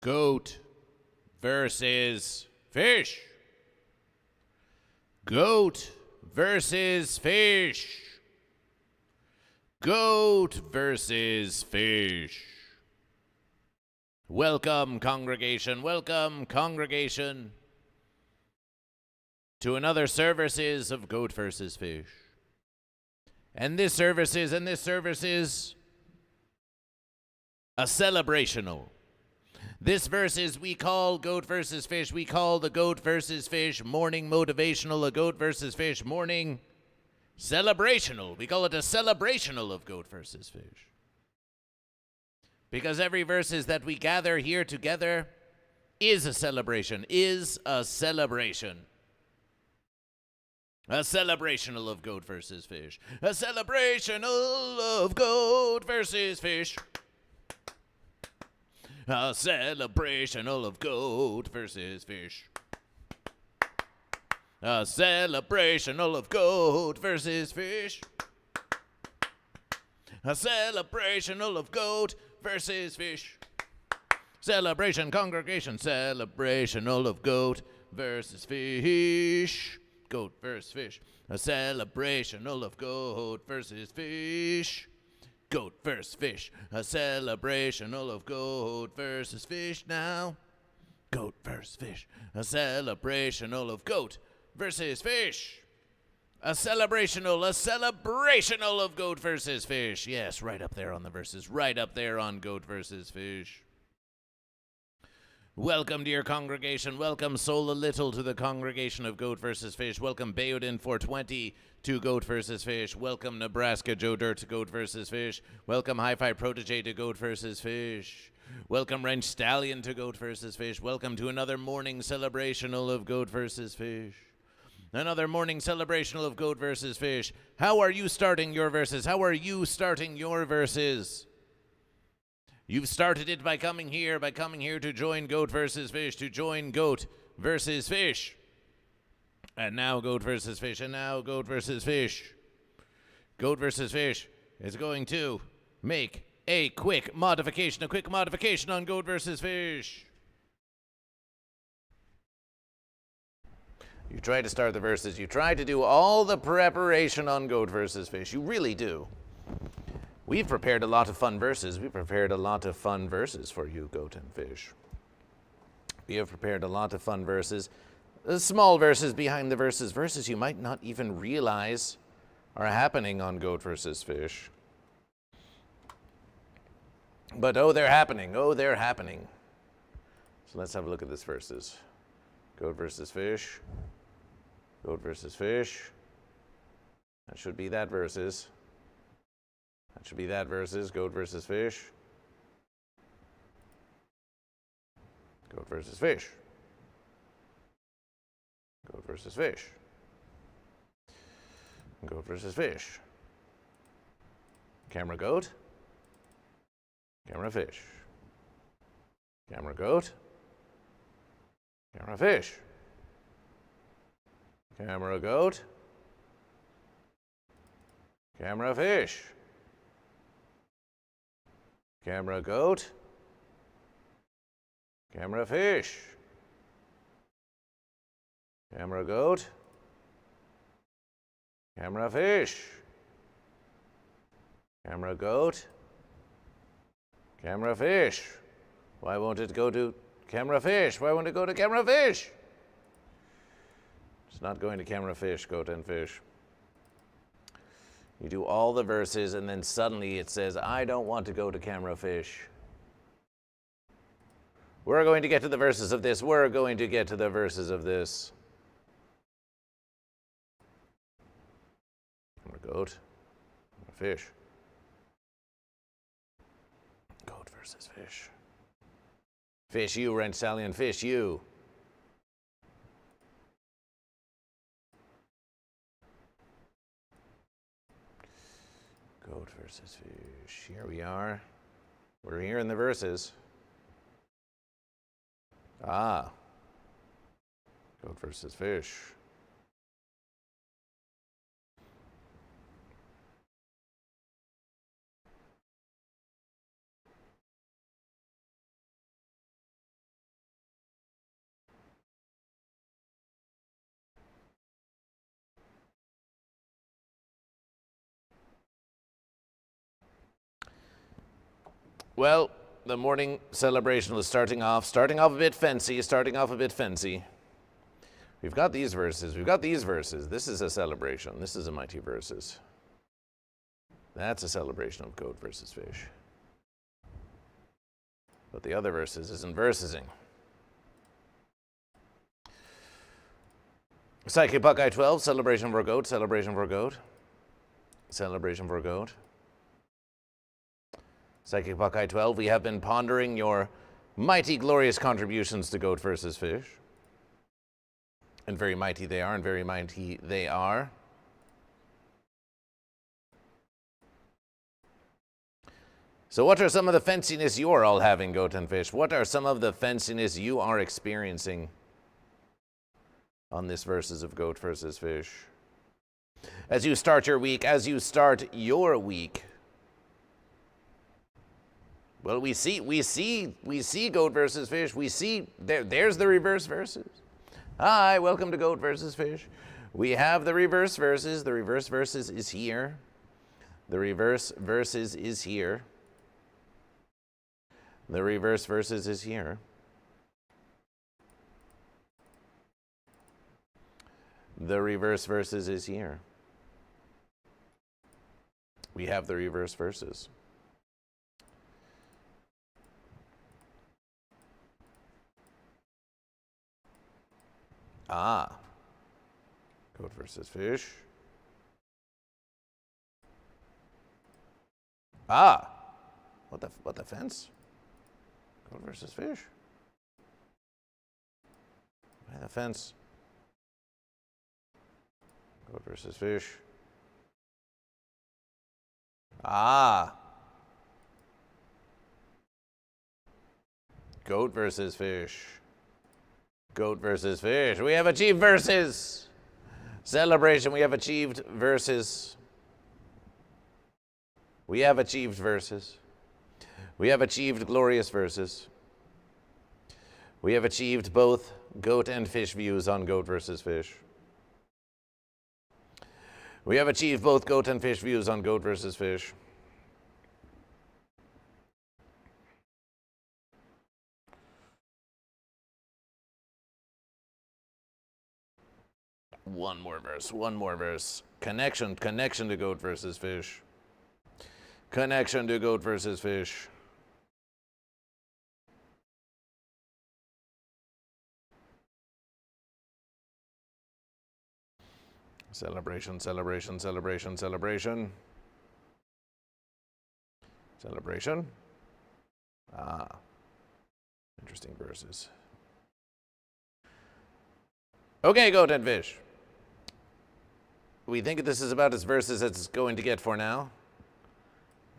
Goat versus fish. Goat versus fish. Goat versus fish. Welcome, congregation. Welcome, congregation, to another services of Goat versus Fish. And this service is a celebrational. This versus we call Goat versus Fish. We call the Goat versus Fish morning motivational, a Goat versus Fish morning celebrational. We call it a celebrational of Goat versus Fish. Because every verses that we gather here together is a celebration, A celebrational of Goat versus Fish. A celebrational of Goat versus Fish. A celebrational of Goat versus Fish. A celebrational of Goat versus Fish. A celebrational of Goat versus Fish. Celebration, congregation, celebrational of Goat versus Fish. Goat versus Fish. A celebrational of Goat versus Fish. Goat versus Fish. A celebrational of Goat versus Fish now. Goat versus Fish. A celebrational of Goat versus Fish. A celebrational of Goat versus Fish. Yes, right up there on the verses. Right up there on Goat versus Fish. Welcome, dear congregation. Welcome, Sola Little, to the congregation of Goat versus Fish. Welcome, Bayodin 420 to Goat versus Fish. Welcome, Nebraska Joe Dirt to Goat versus Fish. Welcome, Hi-Fi Protege to Goat versus Fish. Welcome, Wrench Stallion to Goat versus Fish. Welcome to another morning celebrational of Goat versus Fish. Another morning celebrational of Goat versus Fish. How are you starting your verses? How are you starting your verses? You've started it by coming here to join Goat versus Fish, to join Goat versus Fish. And now Goat versus Fish, and now Goat versus Fish. Goat versus Fish is going to make a quick modification on Goat versus Fish. You try to start the verses. You try to do all the preparation on Goat versus Fish. You really do. We've prepared a lot of fun verses. We've prepared a lot of fun verses for you, Goat and Fish. We have prepared a lot of fun verses. Small verses behind the verses. Verses you might not even realize are happening on Goat versus Fish. But oh, they're happening. Oh, they're happening. So let's have a look at this verses. Goat versus Fish. Goat versus Fish. That should be that verses. That should be that verses. Goat versus Fish. Goat versus Fish. Goat versus Fish. Goat versus Fish. Camera Goat. Camera Fish. Camera Goat. Camera Fish. Camera Goat. Camera Fish. Camera Goat. Camera Fish. Camera Goat. Camera Fish. Camera Goat. Camera Fish. Why won't it go to Camera Fish? Why won't it go to Camera Fish? It's not going to Camera Fish, Goat and Fish. You do all the verses and then suddenly it says, I don't want to go to Camera Fish. We're going to get to the verses of this. We're going to get to the verses of this. Camera Goat. Camera Fish. Goat versus Fish. Fish you, Wrench Stallion. Fish you. Goat versus Fish. Here we are. We're here in the verses. Ah. Goat versus Fish. Well, the morning celebration was starting off a bit fancy. We've got these verses. This is a celebration. This is a mighty verses. That's a celebration of goat versus fish. But the other verses isn't versing. Psychic Buckeye 12, celebration for goat. Psychic Buckeye 12, we have been pondering your mighty, glorious contributions to goat versus fish. And very mighty they are, So what are some of the fanciness you are all having, goat and fish? What are some of the fanciness you are experiencing on this verses of goat versus fish? As you start your week, well, we see goat versus fish. We see there's the reverse verses. Hi, welcome to Goat versus Fish. We have the reverse verses. The reverse verses is here. The reverse verses is here. The reverse verses is here. The reverse verses is here. We have the reverse verses. Ah. Goat versus fish. Ah. What the fence? Goat versus fish. Why the fence? Goat versus fish. Ah. Goat versus fish. Goat versus fish. We have achieved verses. Celebration, we have achieved verses. We have achieved verses. We have achieved glorious verses. We have achieved both goat and fish views on goat versus fish. We have achieved both goat and fish views on goat versus fish. One more verse. Connection to goat versus fish. Connection to goat versus fish. Celebration. Ah, interesting verses. Okay, goat and fish. We think this is about as verses as it's going to get for now.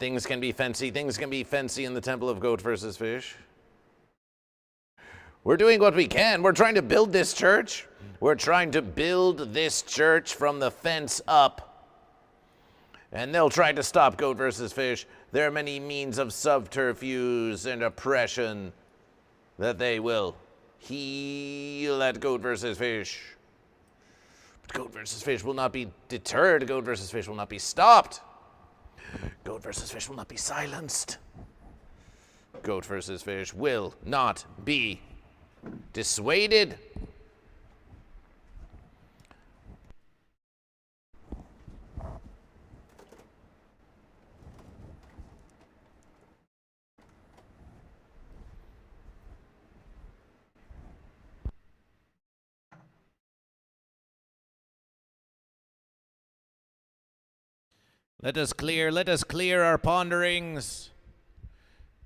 Things can be fancy in the temple of goat versus fish. We're doing what we can. We're trying to build this church. We're trying to build this church from the fence up. And they'll try to stop goat versus fish. There are many means of subterfuge and oppression that they will heal at goat versus fish. But goat versus fish will not be deterred. Goat versus fish will not be stopped. Goat versus fish will not be silenced. Goat versus fish will not be dissuaded. Let us clear our ponderings.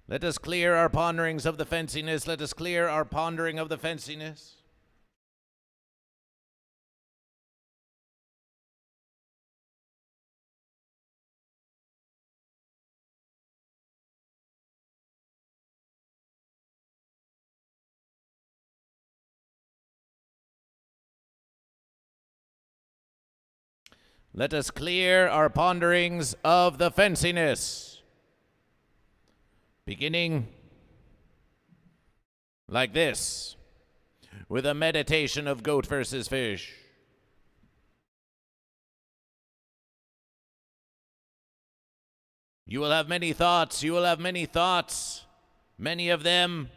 Let us clear our ponderings of the fenciness. Let us clear our pondering of the fenciness. Let us clear our ponderings of the fenciness. Beginning like this, with a meditation of goat versus fish. You will have many thoughts. You will have many thoughts. Many of them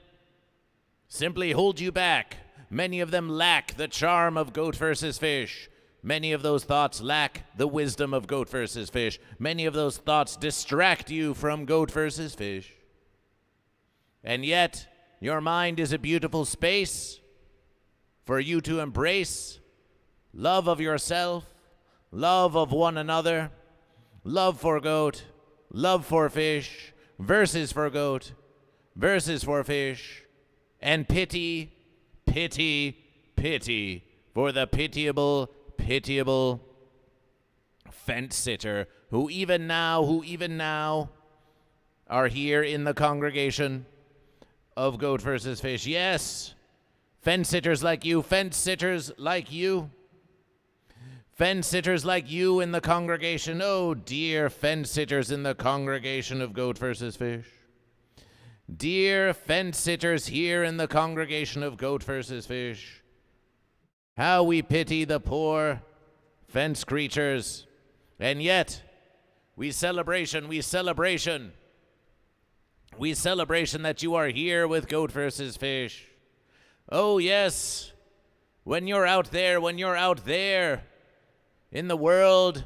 simply hold you back. Many of them lack the charm of Goat versus Fish. Many of those thoughts lack the wisdom of Goat versus Fish. Many of those thoughts distract you from Goat versus Fish. And yet, your mind is a beautiful space for you to embrace love of yourself, love of one another, love for goat, love for fish, versus for goat, versus for fish, and pity, pity, pity for the pitiable, pitiable fence sitter who even now are here in the congregation of Goat versus Fish. Yes, fence sitters like you, fence sitters like you. Fence sitters like you in the congregation. Oh dear fence sitters in the congregation of Goat versus Fish. Dear fence sitters here in the congregation of Goat versus Fish. How we pity the poor fence creatures. And yet, we celebration that you are here with Goat versus Fish. Oh yes, when you're out there in the world,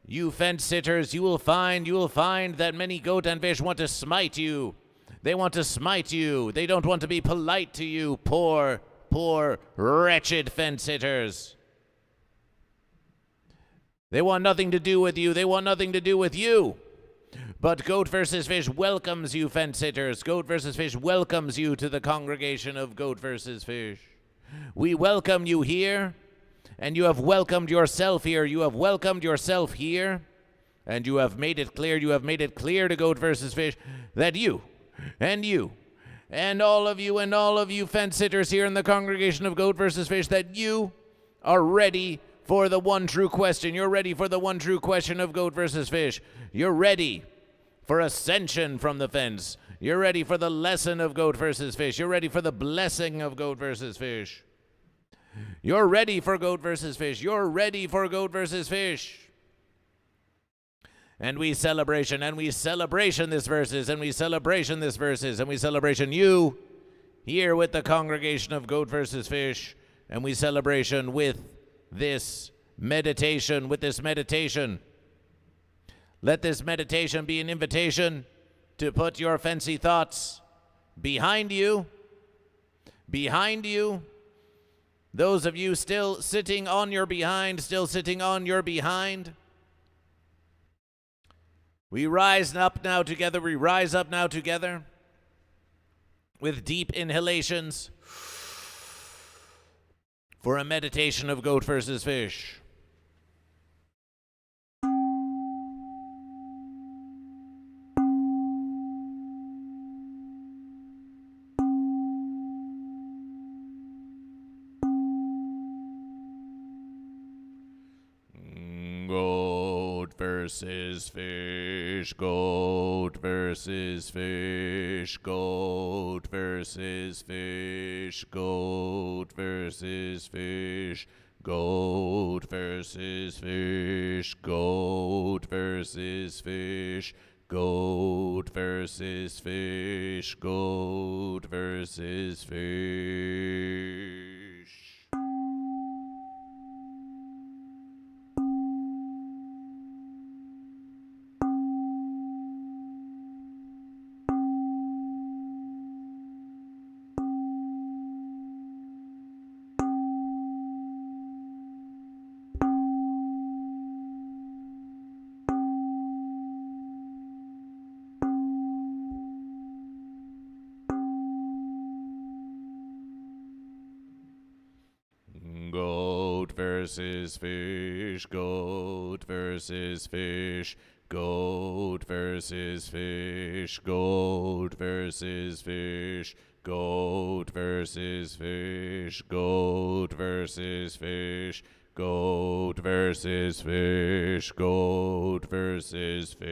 you fence sitters, you will find that many goat and fish want to smite you. They want to smite you. They don't want to be polite to you, poor, wretched fence sitters. They want nothing to do with you. They want nothing to do with you. But Goat versus Fish welcomes you, fence sitters. Goat versus Fish welcomes you to the congregation of Goat versus Fish. We welcome you here, and you have welcomed yourself here. You have welcomed yourself here, and you have made it clear to Goat versus Fish that you, and all of you fence sitters here in the congregation of Goat versus Fish, that you are ready for the one true question. You're ready for the one true question of Goat versus Fish. You're ready for ascension from the fence. You're ready for the lesson of Goat versus Fish. You're ready for the blessing of Goat versus Fish. You're ready for Goat versus Fish. You're ready for Goat versus Fish. And we celebration this verses, and we celebration this verses, and we celebration you here with the congregation of Goat versus Fish, and we celebration with this meditation, Let this meditation be an invitation to put your fancy thoughts behind you. Those of you still sitting on your behind, We rise up now together with deep inhalations for a meditation of Goat versus Fish. Goat versus fish, goat versus fish, goat versus fish, goat versus fish, goat versus fish, goat versus fish, goat versus fish, goat versus fish. Goat versus fish, goat versus fish, goat versus fish, goat versus fish, goat versus fish, goat versus fish, goat versus fish, goat versus fish.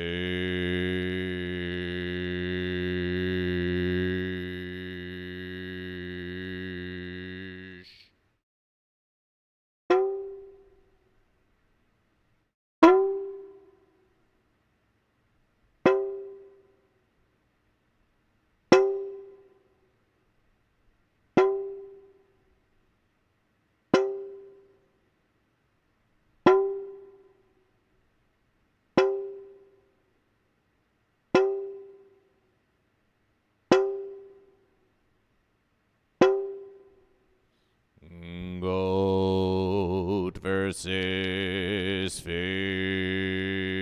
versus Fish.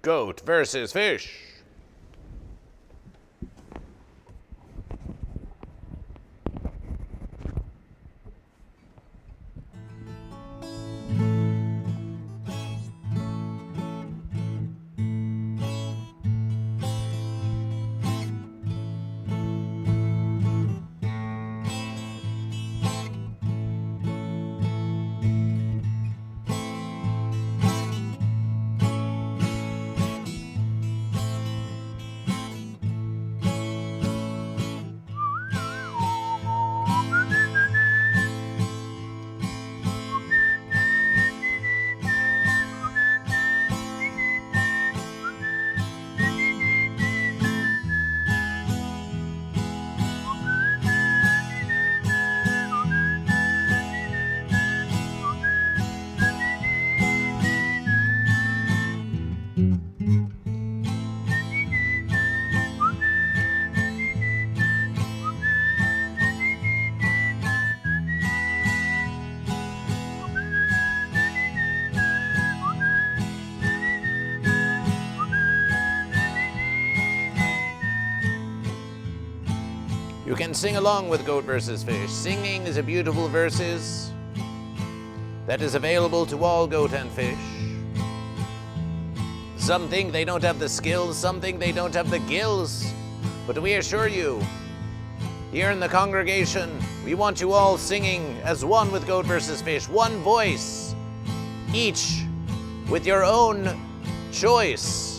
Goat versus Fish. You can sing along with Goat versus Fish. Singing is a beautiful verses that is available to all goat and fish. Some think they don't have the skills, some think they don't have the gills, but we assure you, here in the congregation, we want you all singing as one with Goat versus Fish, one voice, each with your own choice.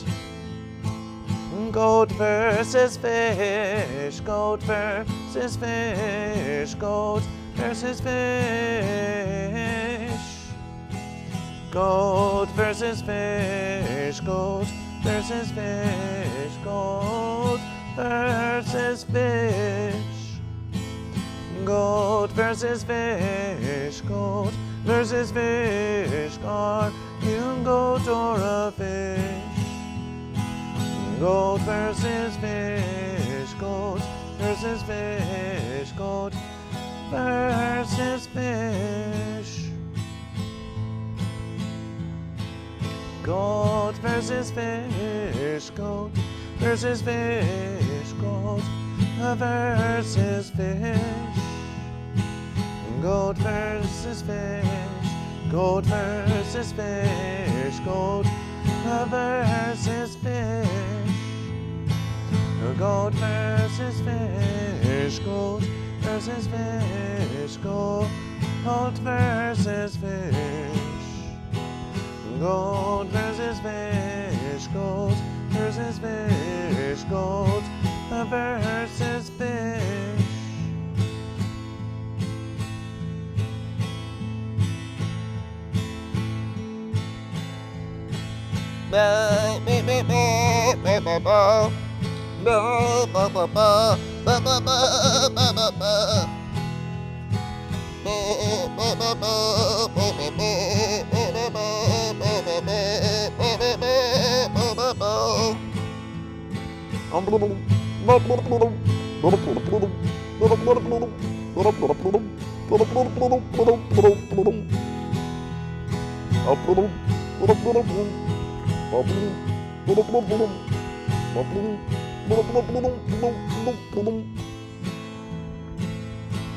Goat versus fish, goat versus fish, goat versus fish. Goat versus fish, goat versus fish, goat versus fish. Goat versus fish, goat versus fish. Are you goat or a fish? Goat versus fish, goat versus fish, goat versus fish. Goat versus fish, goat versus fish, goat versus fish. Goat versus fish, goat versus fish, goat versus fish. Goat versus fish, goat versus fish, goat versus fish. Goat versus fish, goat versus fish, goat versus fish.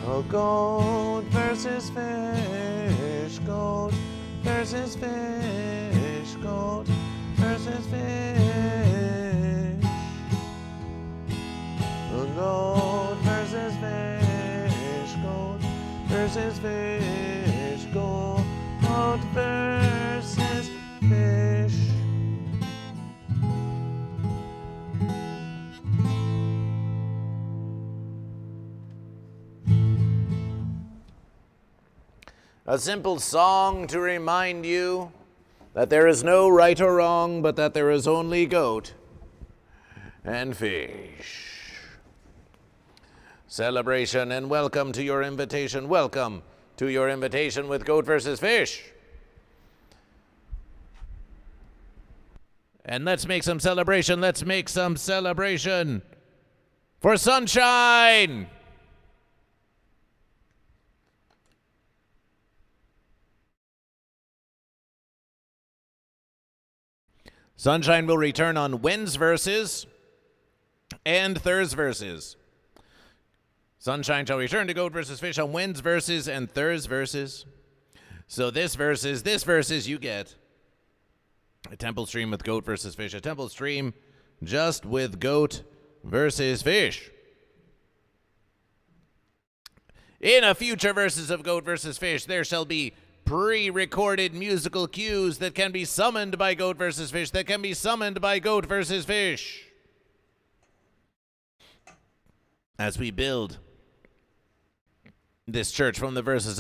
Oh, goat versus fish, goat versus fish, goat versus fish. Oh, goat versus fish, goat versus fish, goat versus fish. A simple song to remind you that there is no right or wrong, but that there is only goat and fish. Celebration and welcome to your invitation. Welcome to your invitation with Goat versus Fish. And let's make some celebration. Let's make some celebration for Sunshine. Sunshine will return on Wednesdays versus and Thursdays versus. Sunshine shall return to Goat versus Fish on Wednesdays versus and Thursdays versus. So this versus, you get a temple stream with Goat versus Fish, a temple stream just with Goat versus Fish. In a future versus of Goat versus Fish, there shall be pre-recorded musical cues that can be summoned by Goat versus Fish, that can be summoned by Goat versus Fish. As we build this church from the verses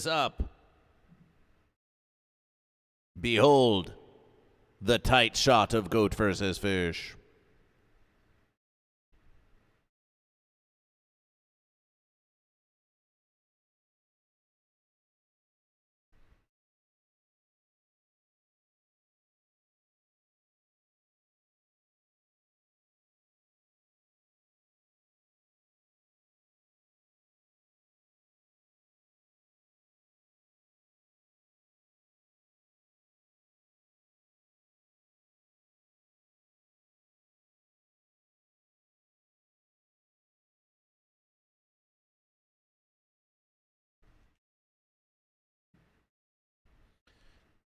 up, behold the tight shot of Goat versus Fish.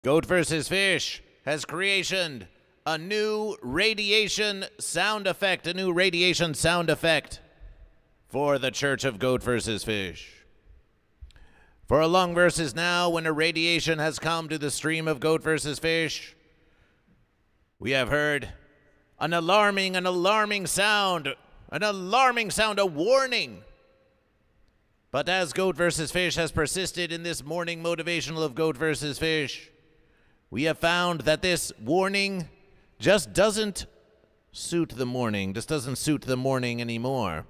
Goat versus Fish has created a new radiation sound effect, for the Church of Goat versus Fish. For a long verses now, when a radiation has come to the stream of Goat versus Fish, we have heard an alarming sound, a warning. But as Goat versus Fish has persisted in this morning motivational of Goat versus Fish, we have found that this warning just doesn't suit the morning, anymore.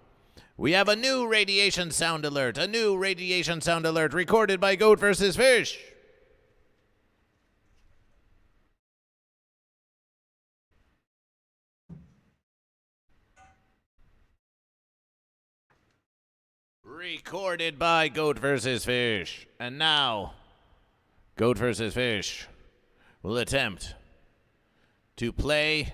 We have a new radiation sound alert, recorded by Goat versus Fish. Recorded by Goat versus Fish. And now, Goat versus Fish will attempt to play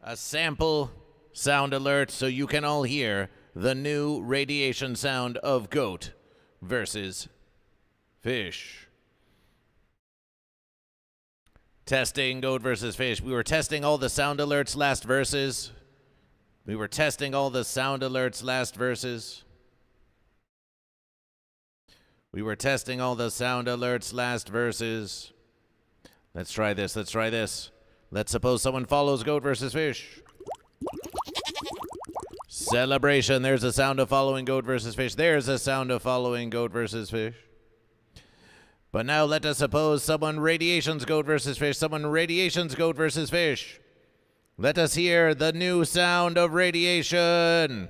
a sample sound alert so you can all hear the new radiation sound of Goat versus Fish. Testing Goat versus Fish. We were testing all the sound alerts last verses. Let's try this. Let's suppose someone follows Goat versus Fish. Celebration. There's a sound of following Goat versus Fish. But now let us suppose someone radiations Goat versus Fish. Let us hear the new sound of radiation.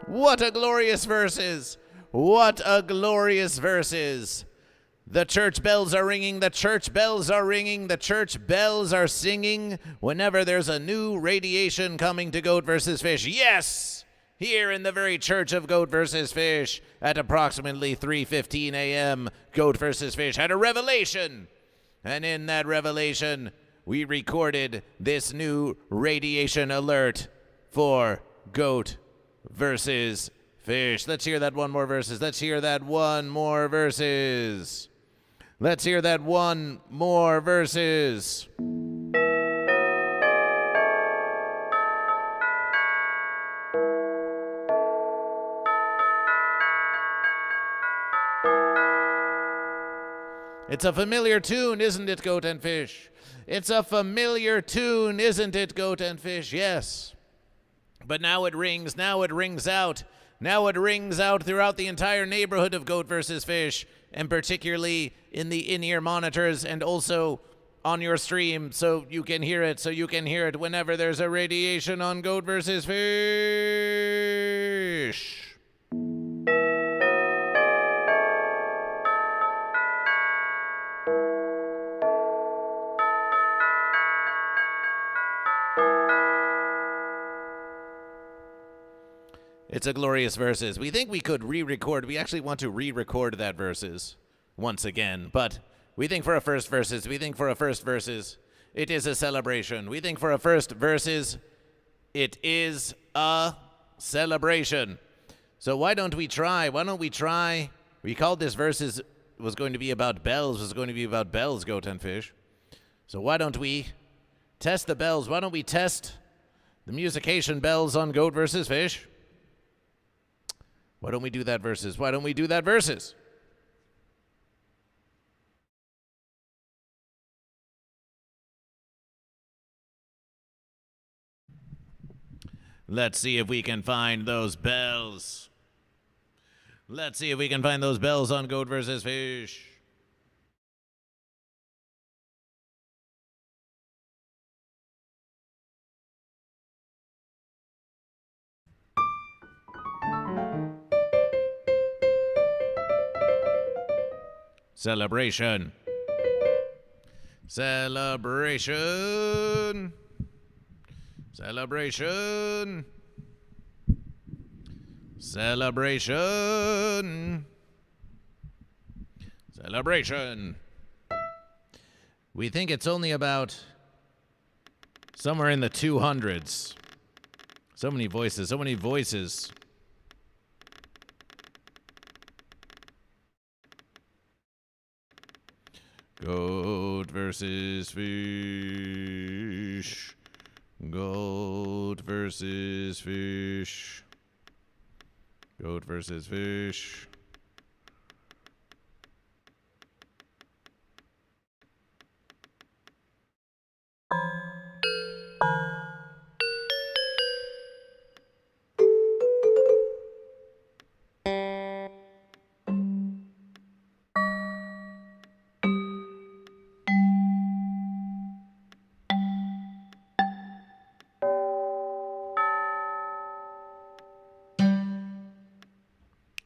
What a glorious verses! The church bells are ringing, the church bells are singing whenever there's a new radiation coming to Goat versus Fish. Yes! here in the very church of Goat vs. Fish at approximately 3:15 a.m., Goat vs. Fish had a revelation. And in that revelation, we recorded this new radiation alert for Goat versus Fish. Let's hear that one more verses. Let's hear that one more verses. Let's hear that one more verses. It's a familiar tune, isn't it, Goat and Fish? It's a familiar tune, isn't it, Goat and Fish? Yes. But now it rings out. Now it rings out throughout the entire neighborhood of Goat vs. Fish, and particularly in the in-ear monitors and also on your stream, so you can hear it whenever there's a radiation on Goat vs. Fish. It's a glorious verses. We think we could re-record. We actually want to re-record that verses once again. But we think for a first verses. It is a celebration. We think for a first verses. It is a celebration. So why don't we try? We called this verses was going to be about bells. Goat and Fish. So why don't we test the bells? Why don't we test the musication bells on Goat vs. Fish? Why don't we do that verses? Let's see if we can find those bells. On Goat vs. Fish. Celebration. We think it's only about somewhere in the 200s. So many voices. Goat versus Fish. Goat versus Fish.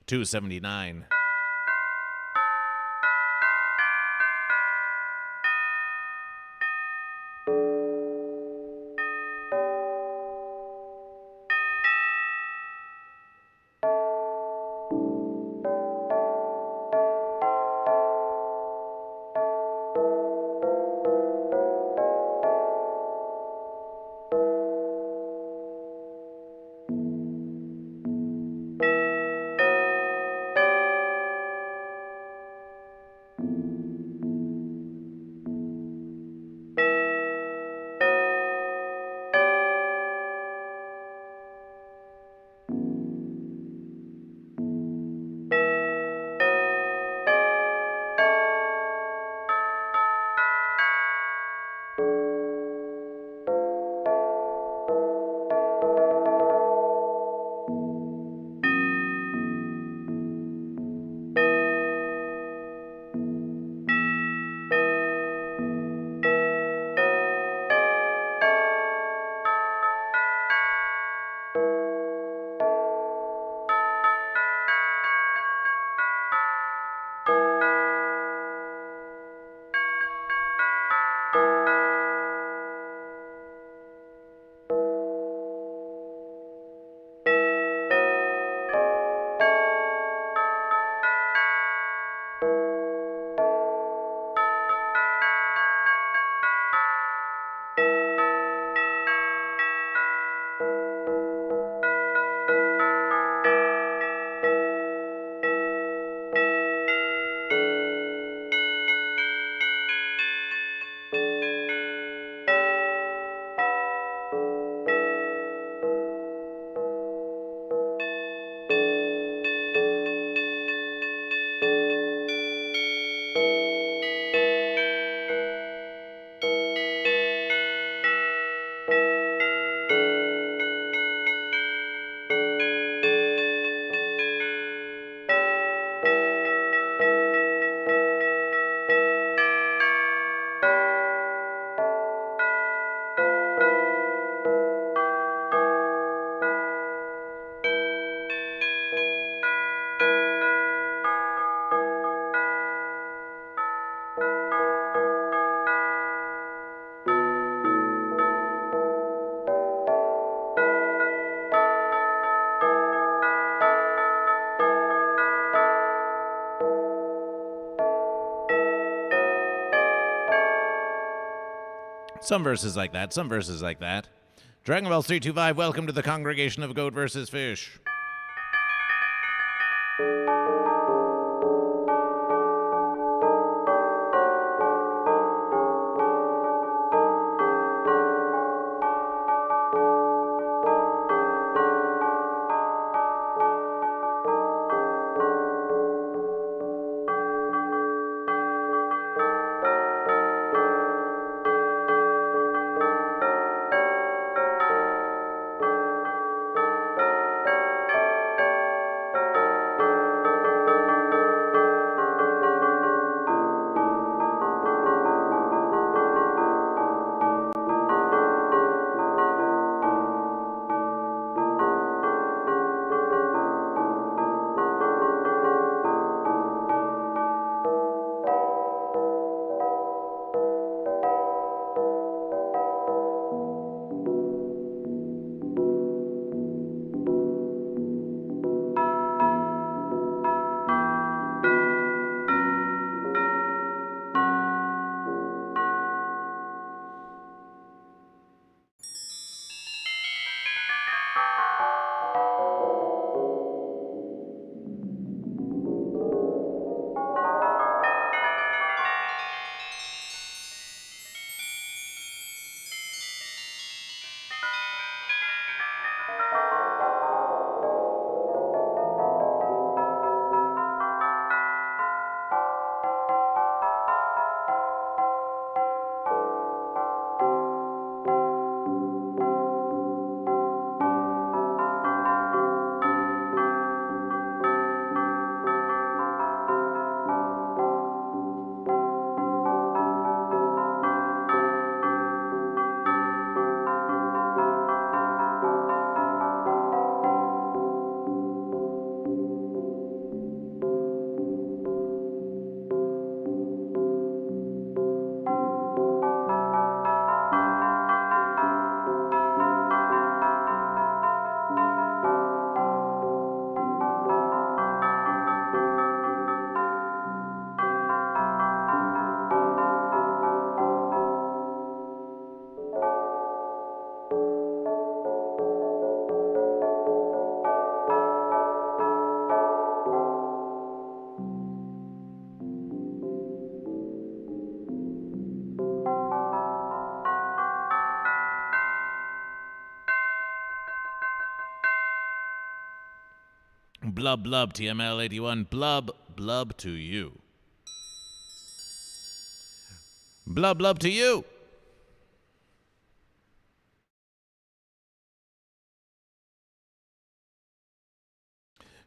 279. Some verses like that, some verses like that. Dragon Ball 325, welcome to the congregation of Goat versus Fish. Blub blub TML 81 blub blub to you. Blub blub to you.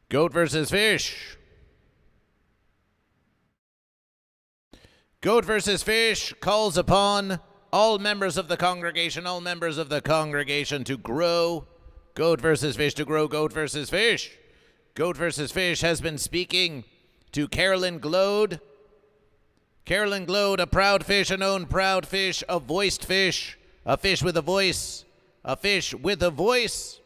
Goat versus Fish. Goat versus Fish calls upon all members of the congregation to grow. Goat versus Fish to grow. Goat versus Fish. Goat versus Fish has been speaking to Carolyn Glode. Carolyn Glode, a proud fish, a known proud fish, a voiced fish, a fish with a voice, a fish with a voice,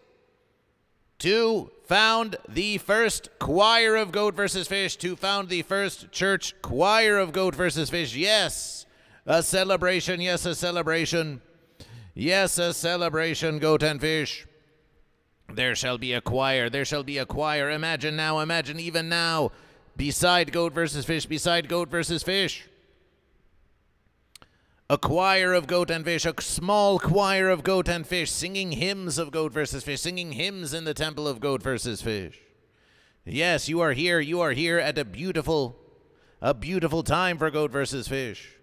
to found the first choir of Goat versus Fish, to found the first church choir of Goat versus Fish. Yes, a celebration. Yes, a celebration. Yes, a celebration, Goat and Fish. There shall be a choir. There shall be a choir. Imagine now, imagine even now, beside Goat versus Fish, beside Goat versus Fish. A choir of Goat and Fish, a small choir of Goat and Fish, singing hymns of Goat versus Fish, singing hymns in the temple of Goat versus Fish. Yes, you are here at a beautiful time for Goat versus Fish.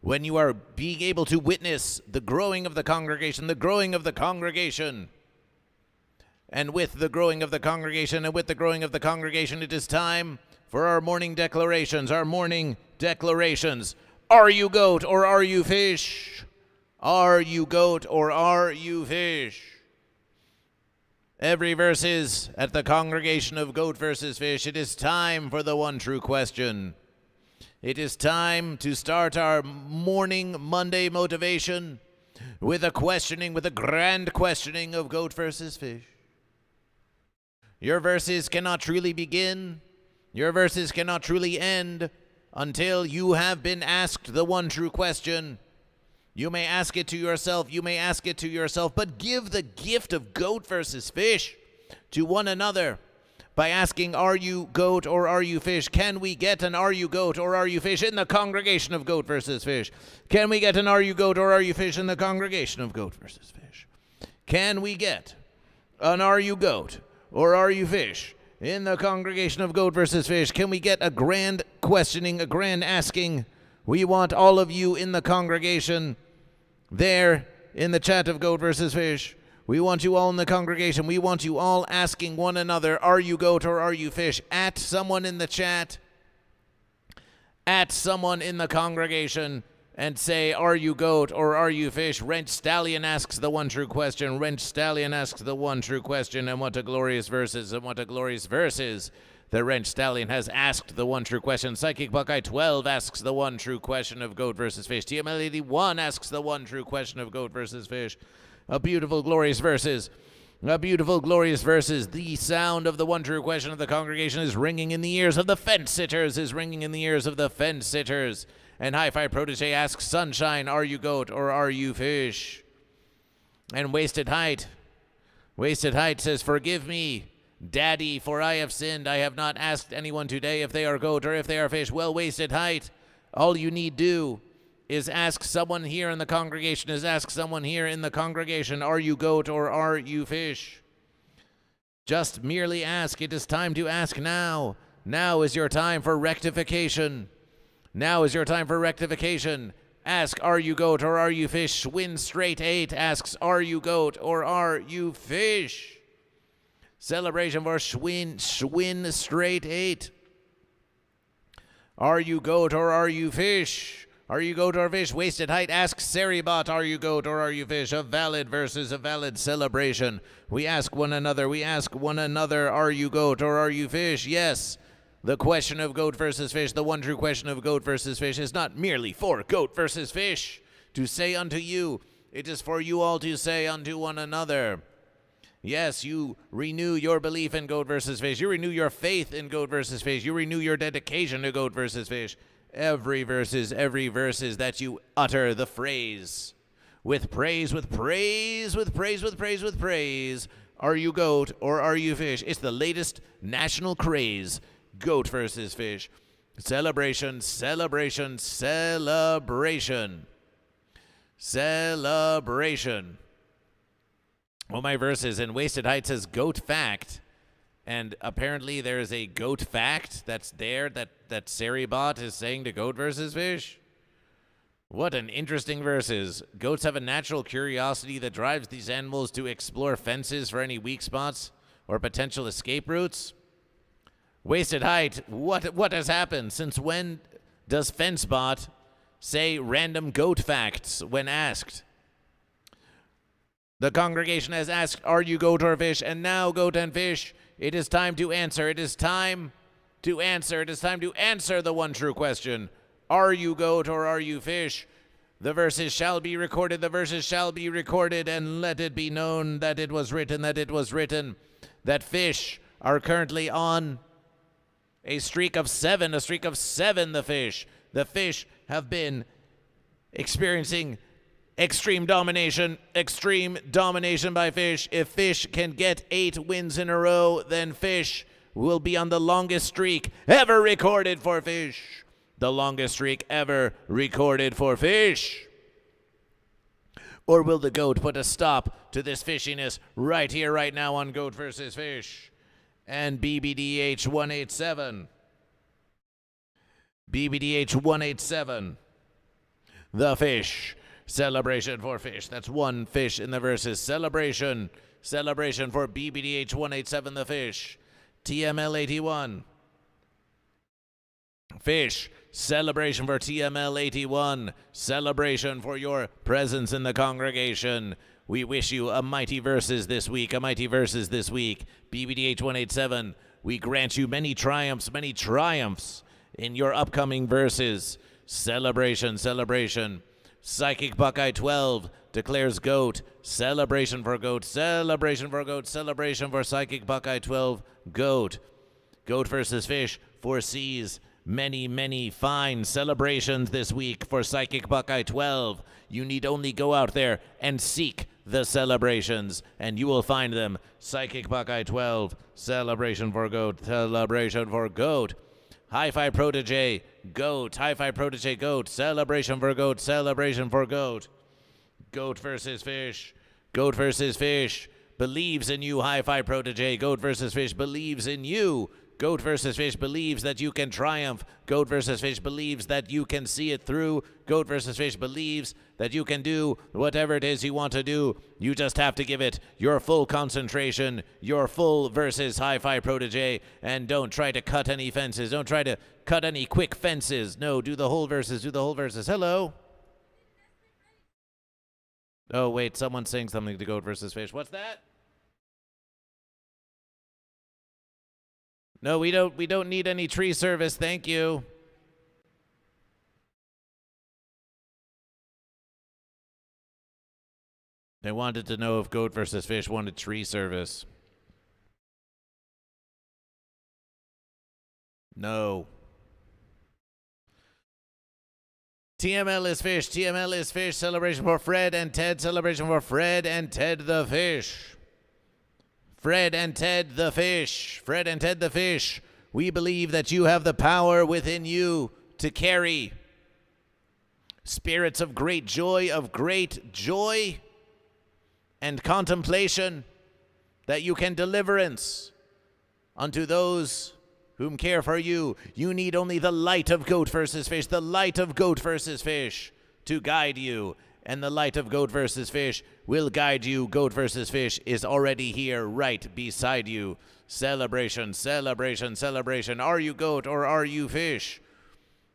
When you are being able to witness the growing of the congregation, And with the growing of the congregation, it is time for our morning declarations, Are you goat or are you fish? Are you goat or are you fish? Every verse is at the congregation of Goat versus Fish. It is time for the one true question. It is time to start our morning Monday motivation with a grand questioning of Goat versus Fish. Your verses cannot truly begin, your verses cannot truly end until you have been asked the one true question. You may ask it to yourself. You may ask it to yourself, but give the gift of goat versus fish to one another by asking, are you goat or are you fish? Can we get an are you goat or are you fish in the congregation of goat versus fish? Can we get an are you goat or are you fish in the congregation of goat versus fish? Can we get an are you goat or are you fish in the congregation of goat versus fish? Can we get a grand questioning, a grand asking? We want all of you in the congregation there in the chat of goat versus fish. We want you all in the congregation. We want you all asking one another, are you goat or are you fish? At someone in the chat, at someone in the congregation, and say, are you goat or are you fish? Wrench Stallion asks the one true question. Wrench Stallion asks the one true question. And what a glorious verses, and what a glorious verses. The Wrench Stallion has asked the one true question. Psychic Buckeye 12 asks the one true question of goat versus fish. TML 81 asks the one true question of goat versus fish. A beautiful, glorious verses. A beautiful, glorious verses. The sound of the one true question of the congregation is ringing in the ears of the fence sitters, is ringing in the ears of the fence sitters. And Hi-Fi Protege asks, Sunshine, are you goat or are you fish? And Wasted Height says, forgive me, Daddy, for I have sinned. I have not asked anyone today if they are goat or if they are fish. Well, Wasted Height, all you need do is ask someone here in the congregation, are you goat or are you fish? Just merely ask. It is time to ask now. Now is your time for rectification. Now is your time for rectification. Ask, are you goat or are you fish? Schwinn Straight 8 asks, are you goat or are you fish? Celebration for Schwinn Straight 8. Are you goat or are you fish? Are you goat or fish? Wasted Height asks Seribot, are you goat or are you fish? A valid versus a valid celebration. We ask one another, are you goat or are you fish? Yes, the question of goat versus fish, the one true question of goat versus fish is not merely for goat versus fish to say unto you. It is for you all to say unto one another. Yes, you renew your belief in goat versus fish. You renew your faith in goat versus fish. You renew your dedication to goat versus fish. Every verses that you utter the phrase with praise, are you goat or are you fish? It's the latest national craze, goat versus fish. Celebration. Well, my verses in Wasted Height says goat fact. And apparently there is a goat fact that's there that Seribot is saying to goat versus fish. What an interesting verses. Goats have a natural curiosity that drives these animals to explore fences for any weak spots or potential escape routes. Wasted Height, what has happened? Since when does FenceBot say random goat facts when asked? The congregation has asked, are you goat or fish? And now, goat and fish, it is time to answer. It is time to answer. It is time to answer the one true question. Are you goat or are you fish? The verses shall be recorded. The verses shall be recorded. And let it be known that it was written, that fish are currently on a streak of 7. The fish have been experiencing extreme domination by fish. If fish can get 8 wins in a row, then fish will be on the longest streak ever recorded for fish. The longest streak ever recorded for fish. Or will the goat put a stop to this fishiness right here, right now on Goat versus Fish? And BBDH 187. The fish. Celebration for fish. That's one fish in the verses. Celebration for BBDH 187, the fish. TML 81. Fish. Celebration for TML 81. Celebration for your presence in the congregation. We wish you a mighty verses this week. BBDH 187. We grant you many triumphs in your upcoming verses. Celebration. Psychic Buckeye 12 declares goat. Celebration for Psychic Buckeye 12, goat. Goat versus fish foresees many fine celebrations this week for Psychic Buckeye 12. You need only go out there and seek the celebrations, and you will find them. Psychic Buckeye 12, celebration for goat, celebration for goat. Hi-Fi Protege, goat, Hi-Fi Protege, goat, celebration for goat, celebration for goat. Goat versus fish, goat versus fish, believes in you, Hi-Fi Protege. Goat versus fish believes in you. Goat versus fish believes that you can triumph. Goat versus fish believes that you can see it through. Goat versus fish believes that you can do whatever it is you want to do. You just have to give it your full concentration, your full versus Hi-Fi Protege, and don't try to cut any fences. Don't try to cut any quick fences. No, do the whole verses, do the whole verses. Hello? Oh, wait, someone's saying something to Goat versus fish. What's that? No, we don't need any tree service, thank you. They wanted to know if Goat versus Fish wanted tree service. No. TML is fish, TML is fish, celebration for Fred and Ted, celebration for Fred and Ted the fish. Fred and Ted the fish. Fred and Ted the fish. We believe that you have the power within you to carry spirits of great joy and contemplation, that you can deliverance unto those whom care for you. You need only the light of Goat versus Fish, the light of Goat versus Fish to guide you. And the light of Goat versus Fish will guide you. Goat versus Fish is already here right beside you. Celebration, celebration, celebration. Are you goat or are you fish?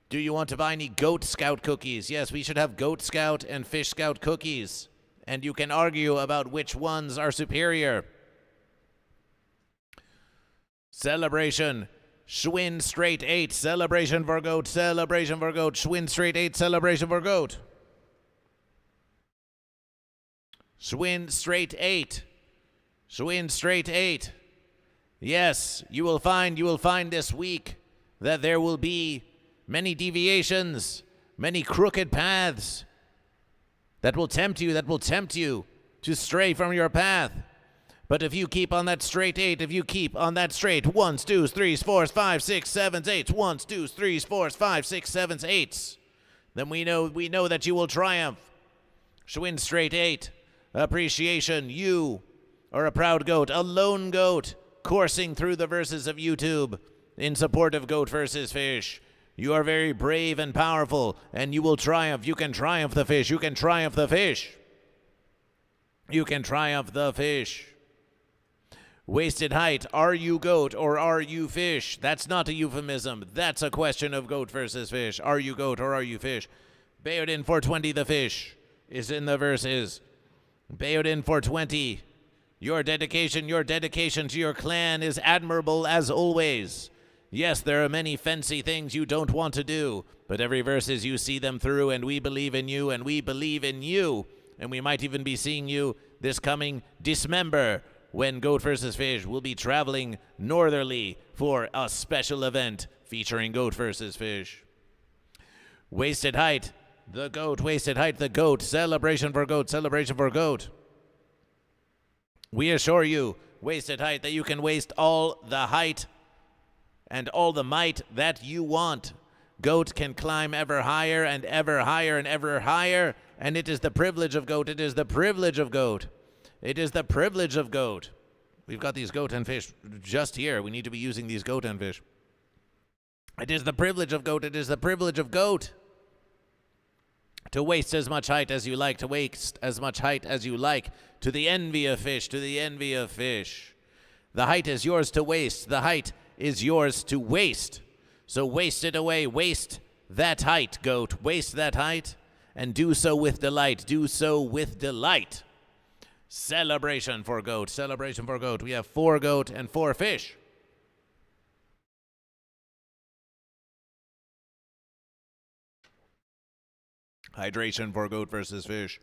Do you want to buy any Goat Scout cookies? Yes, we should have Goat Scout and Fish Scout cookies. And you can argue about which ones are superior. Celebration. Schwinn straight 8. Celebration for goat. Celebration for goat. Schwinn straight 8. Celebration for goat. Schwinn straight 8. Schwinn straight 8. Yes, you will find this week that there will be many deviations, many crooked paths that will tempt you to stray from your path. But if you keep on that straight 8, if you keep on that straight 1s, 2s, 3s, 4s, 5s, 6s, 7s, 8s, 1s, 2s, 3s, 4s, 5s, 6s, 7s, 8s, then we know that you will triumph. Schwinn straight 8. Appreciation. You are a proud goat, a lone goat, coursing through the verses of YouTube in support of Goat versus Fish. You are very brave and powerful, and you will triumph. You can triumph the fish. You can triumph the fish. You can triumph the fish. Wasted height. Are you goat or are you fish? That's not a euphemism. That's a question of Goat versus Fish. Are you goat or are you fish? Bayodin 420 the fish is in the verses. Bayodin 420. Your dedication to your clan is admirable as always. Yes, there are many fancy things you don't want to do, but every verses you see them through, and we believe in you, and we believe in you. And we might even be seeing you this coming Dismember, when Goat versus Fish will be traveling northerly for a special event featuring Goat versus Fish. Wasted height, the goat. Wasted height, the goat. Celebration for goat. Celebration for goat. We assure you, wasted height, that you can waste all the height and all the might that you want. Goat can climb ever higher and ever higher and ever higher, and it is the privilege of goat. It is the privilege of goat. It is the privilege of goat. We've got these goat and fish just here. We need to be using these goat and fish. It is the privilege of goat. It is the privilege of goat to waste as much height as you like, to waste as much height as you like, to the envy of fish, to the envy of fish. The height is yours to waste. The height is yours to waste. So waste it away. Waste that height, goat. Waste that height and do so with delight. Do so with delight. Celebration for goat. Celebration for goat. We have 4 goat and 4 fish. Hydration for Goat versus Fish.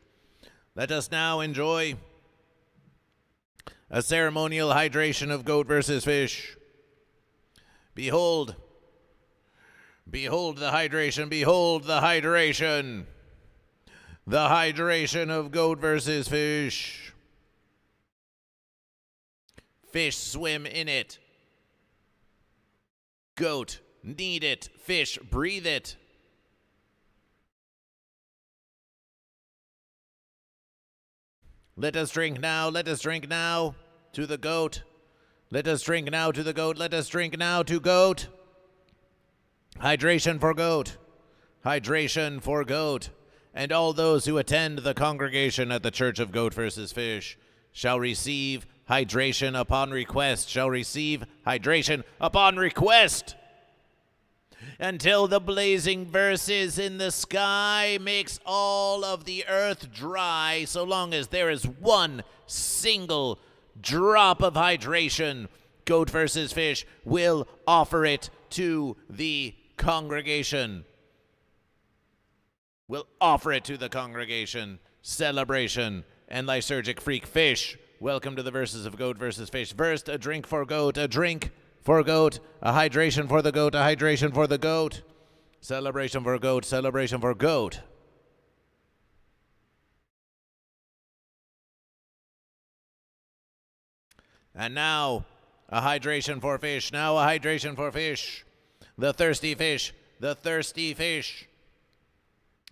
Let us now enjoy a ceremonial hydration of Goat versus Fish. Behold, Behold the hydration, behold the hydration. The hydration of goat versus fish. Fish swim in it. Goat need it. Fish breathe it. Let us drink now, let us drink now to the goat. Let us drink now to the goat, let us drink now to goat. Hydration for goat. Hydration for goat. And all those who attend the congregation at the Church of Goat versus Fish shall receive hydration upon request, shall receive hydration upon request. Until the blazing verses in the sky makes all of the earth dry, so long as there is one single drop of hydration, Goat versus Fish will offer it to the congregation. Will offer it to the congregation. Celebration and lysergic freak fish. Welcome to the verses of Goat versus Fish. First, a drink for goat, a drink for goat, a hydration for the goat, a hydration for the goat. Celebration for goat, celebration for goat. And now, a hydration for fish, now a hydration for fish. The thirsty fish, the thirsty fish.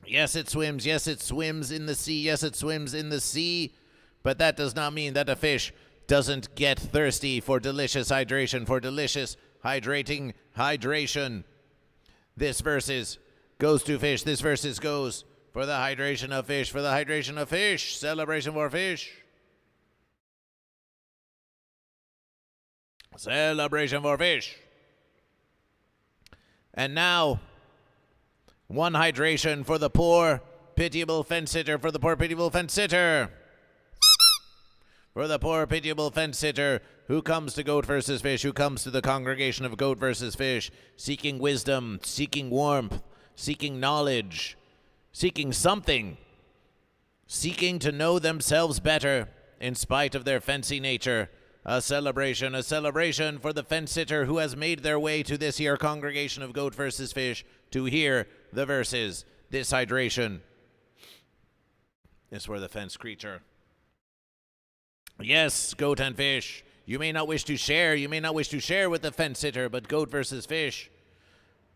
Yes, it swims in the sea, yes, it swims in the sea. But that does not mean that a fish doesn't get thirsty for delicious hydration, for delicious hydrating hydration. This verses goes to fish. This verses goes for the hydration of fish, for the hydration of fish. Celebration for fish. Celebration for fish. And now, one hydration for the poor, pitiable fence sitter, for the poor, pitiable fence sitter. For the poor, pitiable fence sitter who comes to Goat versus Fish, who comes to the congregation of Goat versus Fish, seeking wisdom, seeking warmth, seeking knowledge, seeking something, seeking to know themselves better in spite of their fancy nature. A celebration for the fence sitter who has made their way to this here congregation of Goat versus Fish to hear the verses. This hydration is for the fence creature. Yes, goat and fish, you may not wish to share with the fence sitter, but Goat versus Fish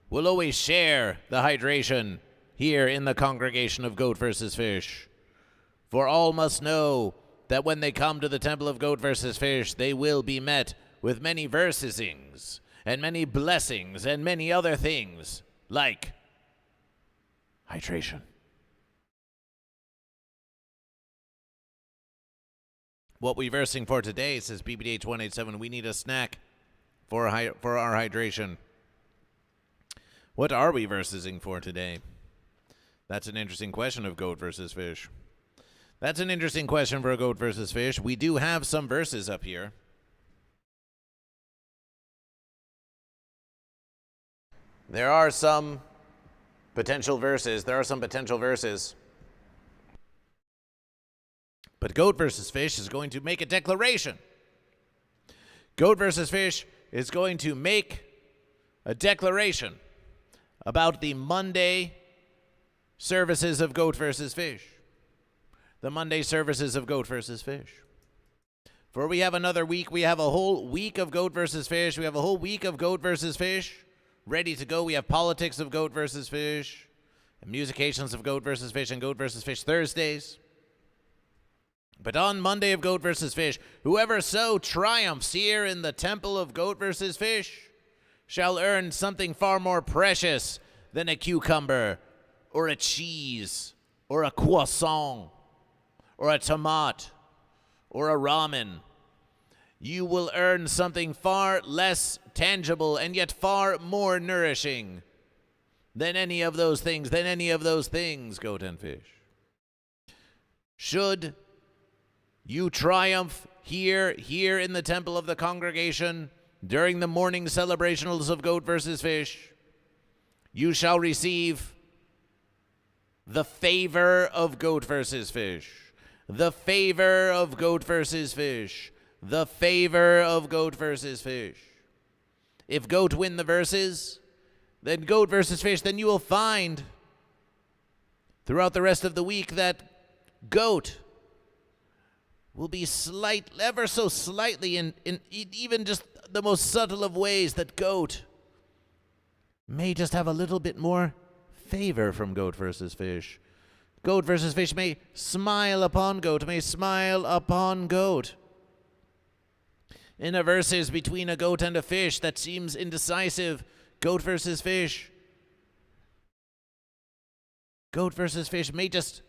will always share the hydration here in the congregation of Goat versus Fish. For all must know that when they come to the temple of Goat versus Fish, they will be met with many versing's and many blessings and many other things, like hydration. What we versing for today, says BBDH 187, we need a snack for our hydration. What are we versing for today? That's an interesting question of Goat versus Fish. That's an interesting question for a Goat versus Fish. We do have some verses up here. There are some potential verses. But Goat versus Fish is going to make a declaration. Goat versus Fish is going to make a declaration about the Monday services of Goat versus Fish. The Monday services of Goat versus Fish. For we have another week. We have a whole week of Goat versus Fish. We have a whole week of Goat versus Fish ready to go. We have politics of Goat versus Fish, and musications of Goat versus Fish, and Goat versus Fish Thursdays. But on Monday of Goat versus Fish, whoever so triumphs here in the temple of Goat versus Fish shall earn something far more precious than a cucumber or a cheese or a croissant or a tomato or a ramen. You will earn something far less tangible and yet far more nourishing than any of those things, Goat and Fish. Should you triumph here in the temple of the congregation during the morning celebrationals of Goat versus Fish, you shall receive the favor of Goat versus Fish. The favor of Goat versus Fish. The favor of Goat versus Fish. If Goat win the verses, then goat versus fish, then you will find throughout the rest of the week that goat will be ever so slightly in even just the most subtle of ways, that goat may just have a little bit more favor from goat versus fish. Goat versus fish may smile upon goat, may smile upon goat. In a versus between a goat and a fish that seems indecisive, goat versus fish, goat versus fish may just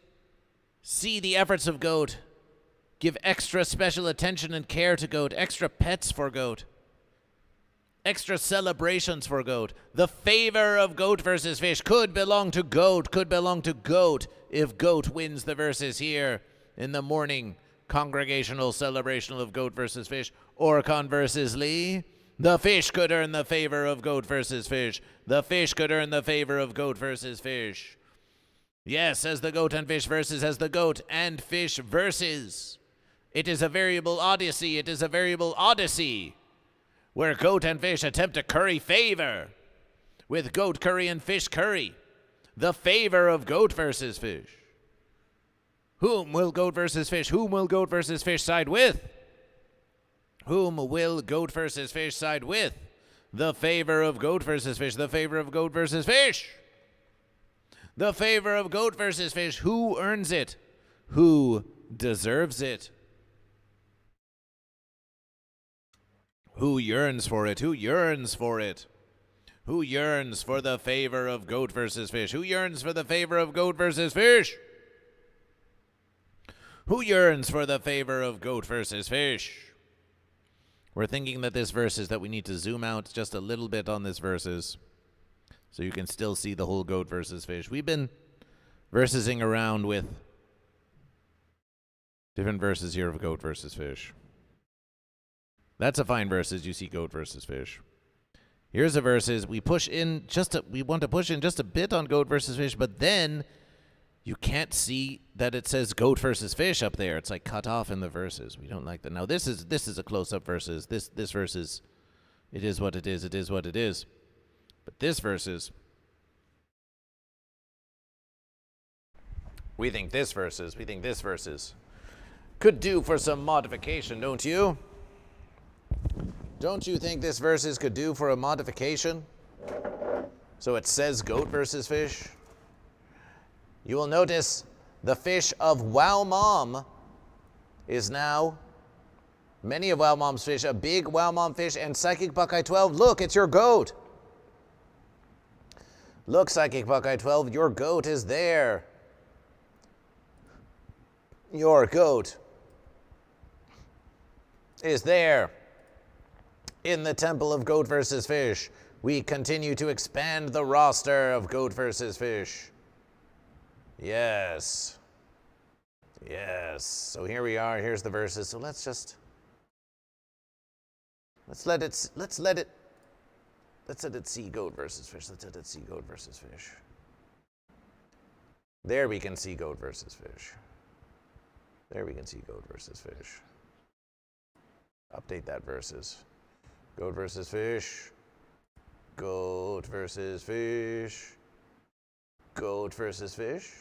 see the efforts of goat, give extra special attention and care to goat, extra pets for goat, extra celebrations for goat. The favor of goat versus fish could belong to goat, if goat wins the versus here in the morning congregational celebrational of goat versus fish, or conversely, the fish could earn the favor of goat versus fish. The fish could earn the favor of goat versus fish. Yes, as the goat and fish versus, as the goat and fish versus. It is a variable odyssey. It is a variable odyssey where goat and fish attempt to curry favor with goat curry and fish curry. The favor of goat versus fish. Whom will goat versus fish? Whom will goat versus fish side with? Whom will goat versus fish side with? The favor of goat versus fish. The favor of goat versus fish. The favor of goat versus fish. Who earns it? Who deserves it? Who yearns for it? Who yearns for it? Who yearns for the favor of goat versus fish? Who yearns for the favor of goat versus fish? Who yearns for the favor of goat versus fish? We're thinking that this versus, that we need to zoom out just a little bit on this versus so you can still see the whole goat versus fish. We've been versing around with different verses here of goat versus fish. That's a fine versus. You see goat versus fish. Here's a versus. We want to push in just a bit on goat versus fish, but then you can't see that it says goat versus fish up there. It's like cut off in the verses. We don't like that. Now this is a close-up versus. This versus, it is what it is. It is what it is. But this versus, we think this versus could do for some modification, don't you? Don't you think this versus could do for a modification? So it says goat versus fish. You will notice the fish of Wow Mom is now many of Wow Mom's fish, a big Wow Mom fish, and Psychic Buckeye 12. Look, it's your goat. Look, Psychic Buckeye 12, your goat is there. Your goat is there. In the temple of goat versus fish, we continue to expand the roster of goat versus fish. Yes. Yes. So here we are. Here's the verses. So let's let it see goat versus fish. Let's let it see goat versus fish. There we can see goat versus fish. There we can see goat versus fish. Update that versus. Goat versus fish. Goat versus fish. Goat versus fish.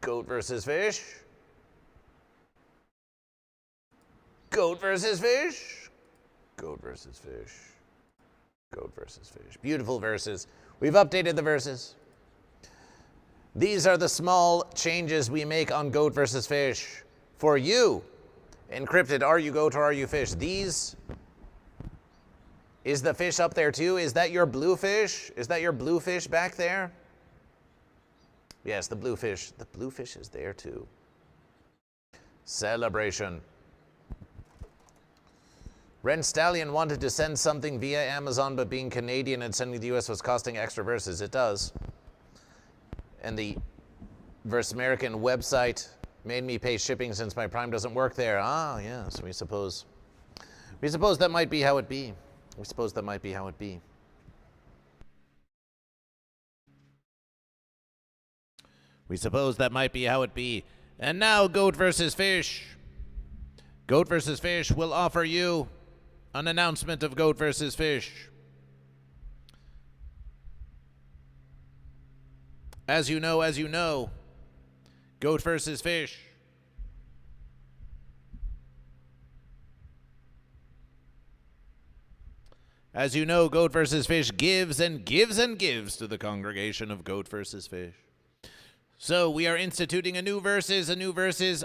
Goat versus fish. Goat versus fish. Goat versus fish. Goat versus fish. Beautiful verses. We've updated the verses. These are the small changes we make on goat versus fish. For you, encrypted, are you goat or are you fish? These, is the fish up there too? Is that your blue fish? Is that your blue fish back there? Yes, the blue fish. The blue fish is there too. Celebration. Ren Stallion wanted to send something via Amazon, but being Canadian and sending to the US was costing extra verses. It does. And the Verse American website made me pay shipping since my Prime doesn't work there. Ah, yes, we suppose that might be how it be. We suppose that might be how it be. We suppose that might be how it be. And now, Goat versus Fish. Goat versus Fish will offer you an announcement of Goat versus Fish. As you know, Goat versus Fish. As you know, Goat versus Fish gives and gives and gives to the congregation of Goat versus Fish. So we are instituting a new verses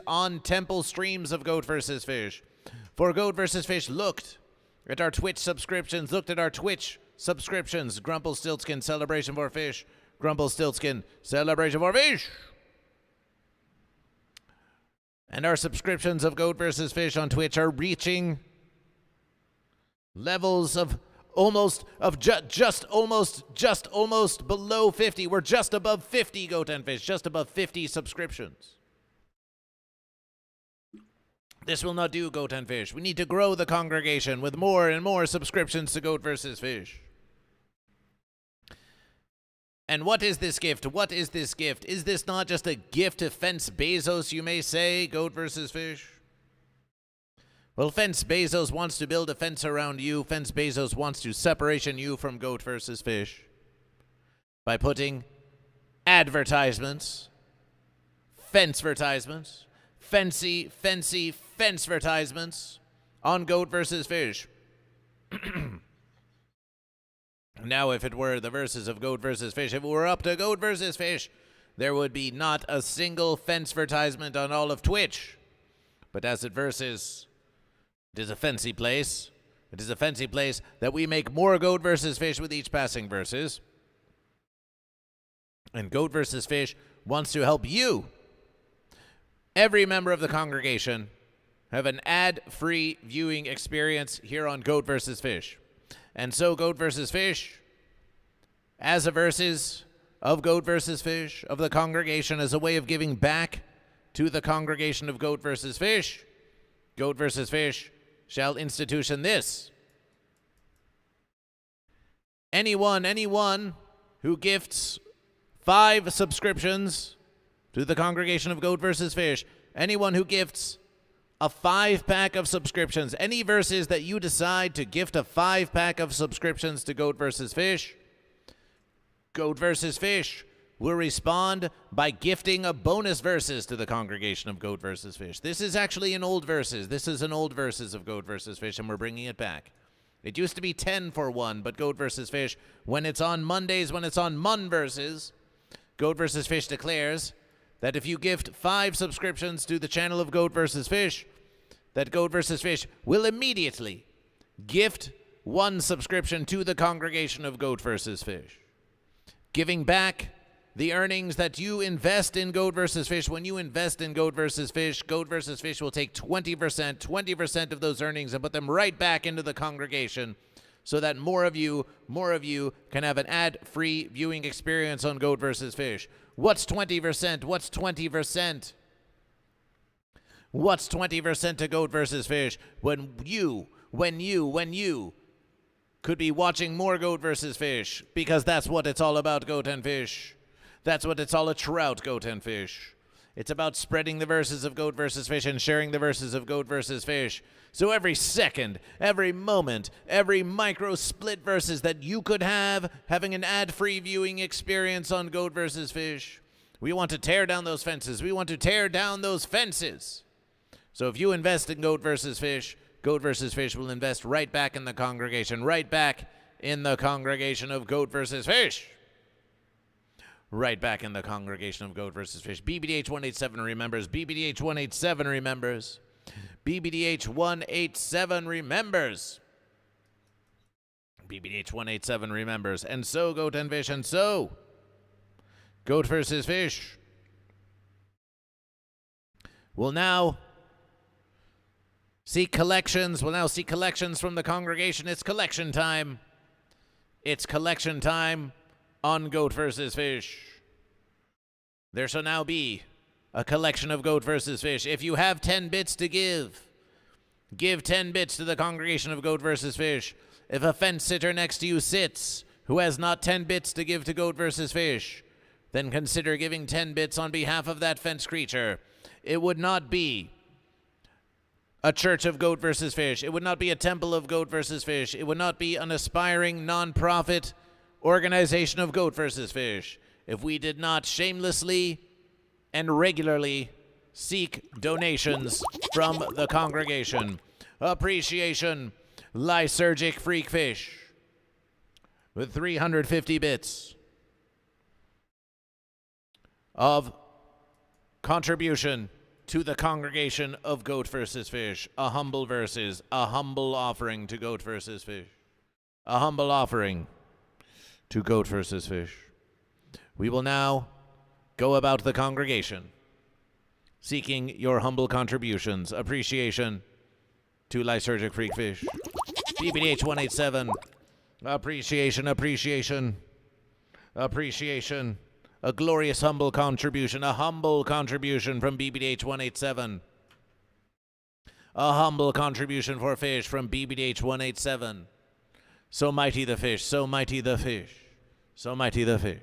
on temple streams of Goat versus Fish. For Goat versus Fish looked at our Twitch subscriptions, Grumplestiltskin, Celebration for Fish, Grumplestiltskin, Celebration for Fish. And our subscriptions of Goat versus Fish on Twitch are reaching levels of just almost below 50. We're just above 50, Goat and Fish, just above 50 subscriptions. This will not do, Goat and Fish. We need to grow the congregation with more and more subscriptions to Goat versus Fish. And what is this gift? What is this gift? Is this not just a gift to Fence Bezos, you may say, Goat versus Fish? Well, Fence Bezos wants to build a fence around you. Fence Bezos wants to separation you from Goat versus Fish by putting advertisements, fence-vertisements, fancy fence-vertisements on Goat versus Fish. Now, if it were the verses of Goat versus Fish, if it were up to Goat versus Fish, there would be not a single fence-vertisement on all of Twitch. But as it verses, it is a fancy place. It is a fancy place that we make more Goat versus Fish with each passing verses. And Goat versus Fish wants to help you, every member of the congregation, have an ad-free viewing experience here on Goat versus Fish. And so Goat versus Fish, as a verses of Goat versus Fish, of the congregation, as a way of giving back to the congregation of Goat versus Fish, Goat versus Fish shall institution this. Anyone who gifts 5 subscriptions to the congregation of Goat versus Fish, anyone who gifts a 5-pack of subscriptions, any verses that you decide to gift a 5-pack of subscriptions to Goat versus Fish, Goat versus Fish will respond by gifting a bonus verses to the congregation of Goat versus Fish. This is actually an old verses. This is an old verses of Goat versus Fish, and we're bringing it back. It used to be 10 for 1, but Goat versus Fish, when it's on Mondays, when it's on Mon verses, Goat versus Fish declares that if you gift 5 subscriptions to the channel of Goat versus Fish, that Goat versus Fish will immediately gift 1 subscription to the congregation of Goat versus Fish, giving back the earnings that you invest in Goat versus Fish. When you invest in Goat versus Fish will take 20% of those earnings and put them right back into the congregation so that more of you can have an ad-free viewing experience on Goat versus Fish. What's 20%? What's 20%? What's 20% to Goat versus Fish when you could be watching more Goat versus Fish, because that's what it's all about, Goat and Fish. That's what it's all a trout, Goat and Fish. It's about spreading the verses of Goat versus Fish and sharing the verses of Goat versus Fish. So every second, every moment, every micro split verses that you could have, having an ad-free viewing experience on Goat versus Fish, we want to tear down those fences. We want to tear down those fences. So if you invest in Goat versus Fish will invest right back in the congregation, right back in the congregation of Goat versus Fish. Right back in the congregation of Goat versus Fish. BBDH 187 remembers. BBDH 187 remembers. BBDH 187 remembers. BBDH 187 remembers. And so, Goat and Fish, and so, Goat versus Fish will now seek collections. We'll now seek collections from the congregation. It's collection time. It's collection time on Goat versus Fish. There shall now be a collection of Goat versus Fish. If you have 10 bits to give 10 bits to the congregation of Goat versus Fish. If a fence sitter next to you sits who has not 10 bits to give to Goat versus Fish, then consider giving 10 bits on behalf of that fence creature. It would not be a church of Goat versus Fish. It would not be a temple of Goat versus Fish. It would not be an aspiring non-profit organization of Goat versus Fish. if we did not shamelessly and regularly seek donations from the congregation. Appreciation, Lysergic Freak Fish, with 350 bits of contribution to the congregation of Goat vs. Fish. A humble versus, a humble offering to Goat vs. Fish. A humble offering to Goat vs. Fish. We will now go about the congregation, seeking your humble contributions. Appreciation to Lysergic Freak Fish. BBDH 187. Appreciation, appreciation, appreciation. A glorious humble contribution. A humble contribution from BBDH 187. A humble contribution for fish from BBDH 187. So mighty the fish, so mighty the fish, so mighty the fish.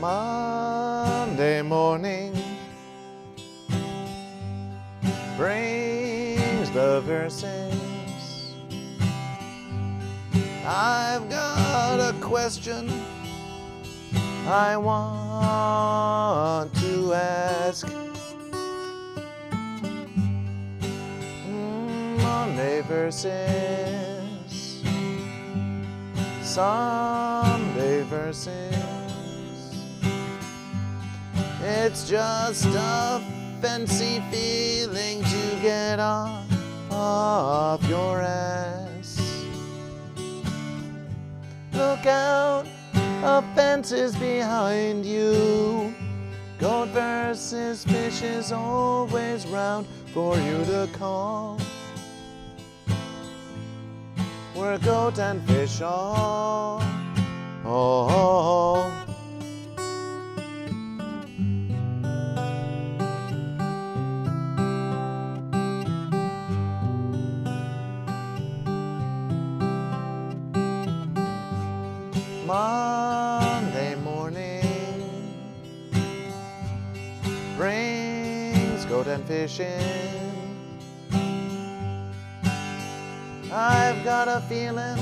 Monday morning brings the verses I've got a question I want to ask. Monday versus Sunday versus. It's just a fancy feeling to get off your ass. Look out, a fence is behind you. Goat versus fish is always round for you to call. We're goat and fish all. Oh. Monday morning brings goat and fish in. I've got a feeling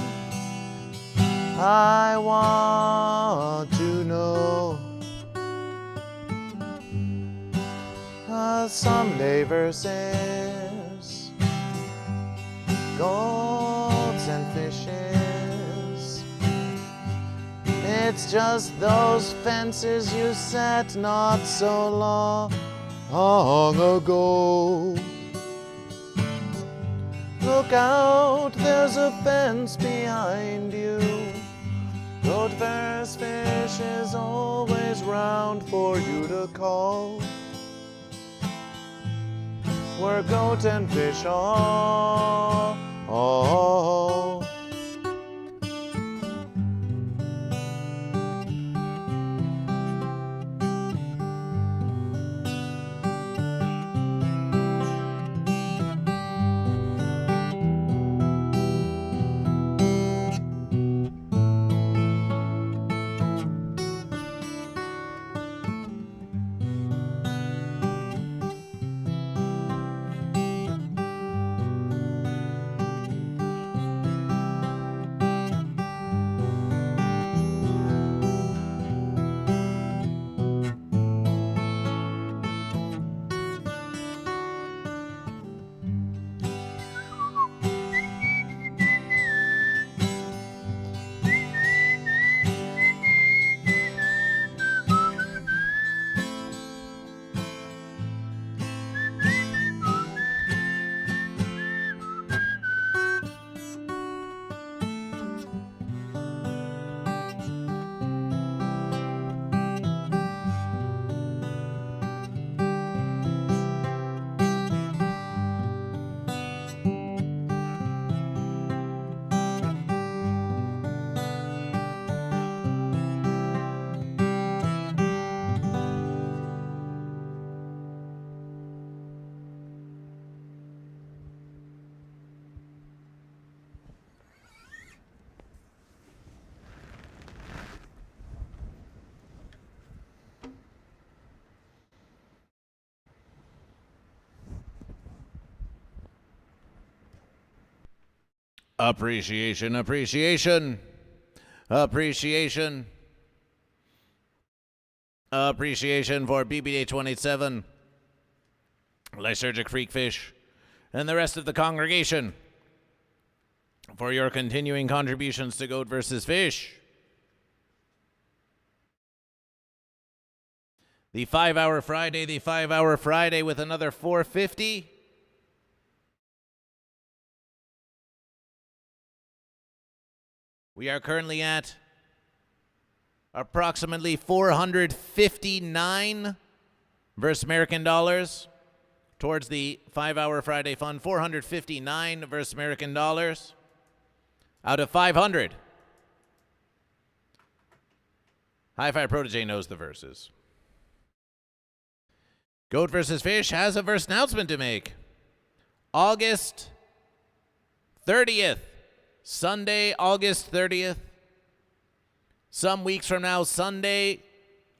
I want to know. Sunday versus goats and fishes. It's just those fences you set not so long ago. Look out, there's a fence behind you. Goat versus fish is always round for you to call. We're goat and fish all. Appreciation, appreciation, appreciation, appreciation for BBD 27, Lysergic Freakfish, and the rest of the congregation for your continuing contributions to Goat vs. Fish. The 5-hour Friday with another 450. We are currently at approximately 459 versus American dollars towards the 5-hour Friday fund. 459 versus American dollars out of 500. Hi-Fi Protege knows the verses. Goat vs. Fish has a verse announcement to make. August 30th. Sunday, August 30th. Some weeks from now, Sunday,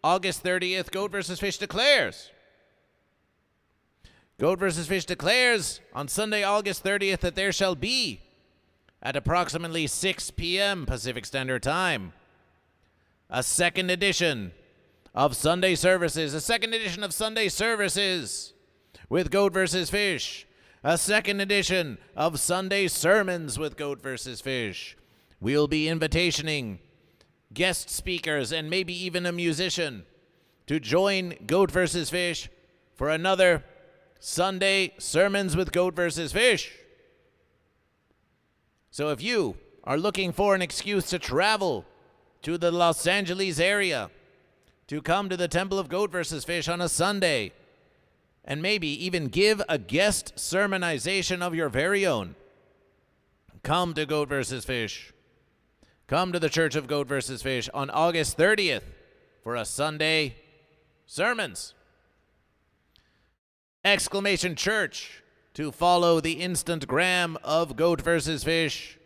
August 30th, Goat vs. Fish declares. Goat vs. Fish declares on Sunday, August 30th, that there shall be at approximately 6 p.m. Pacific Standard Time. A second edition of Sunday Services. A second edition of Sunday Services with Goat vs. Fish. A second edition of Sunday Sermons with Goat vs. Fish. We'll be invitationing guest speakers and maybe even a musician to join Goat vs. Fish for another Sunday Sermons with Goat vs. Fish. So if you are looking for an excuse to travel to the Los Angeles area, to come to the Temple of Goat vs. Fish on a Sunday, and maybe even give a guest sermonization of your very own, come to Goat vs. Fish. Come to the Church of Goat vs. Fish on August 30th for a Sunday Sermons. Exclamation Church to follow the Instantgram of Goat vs. Fish.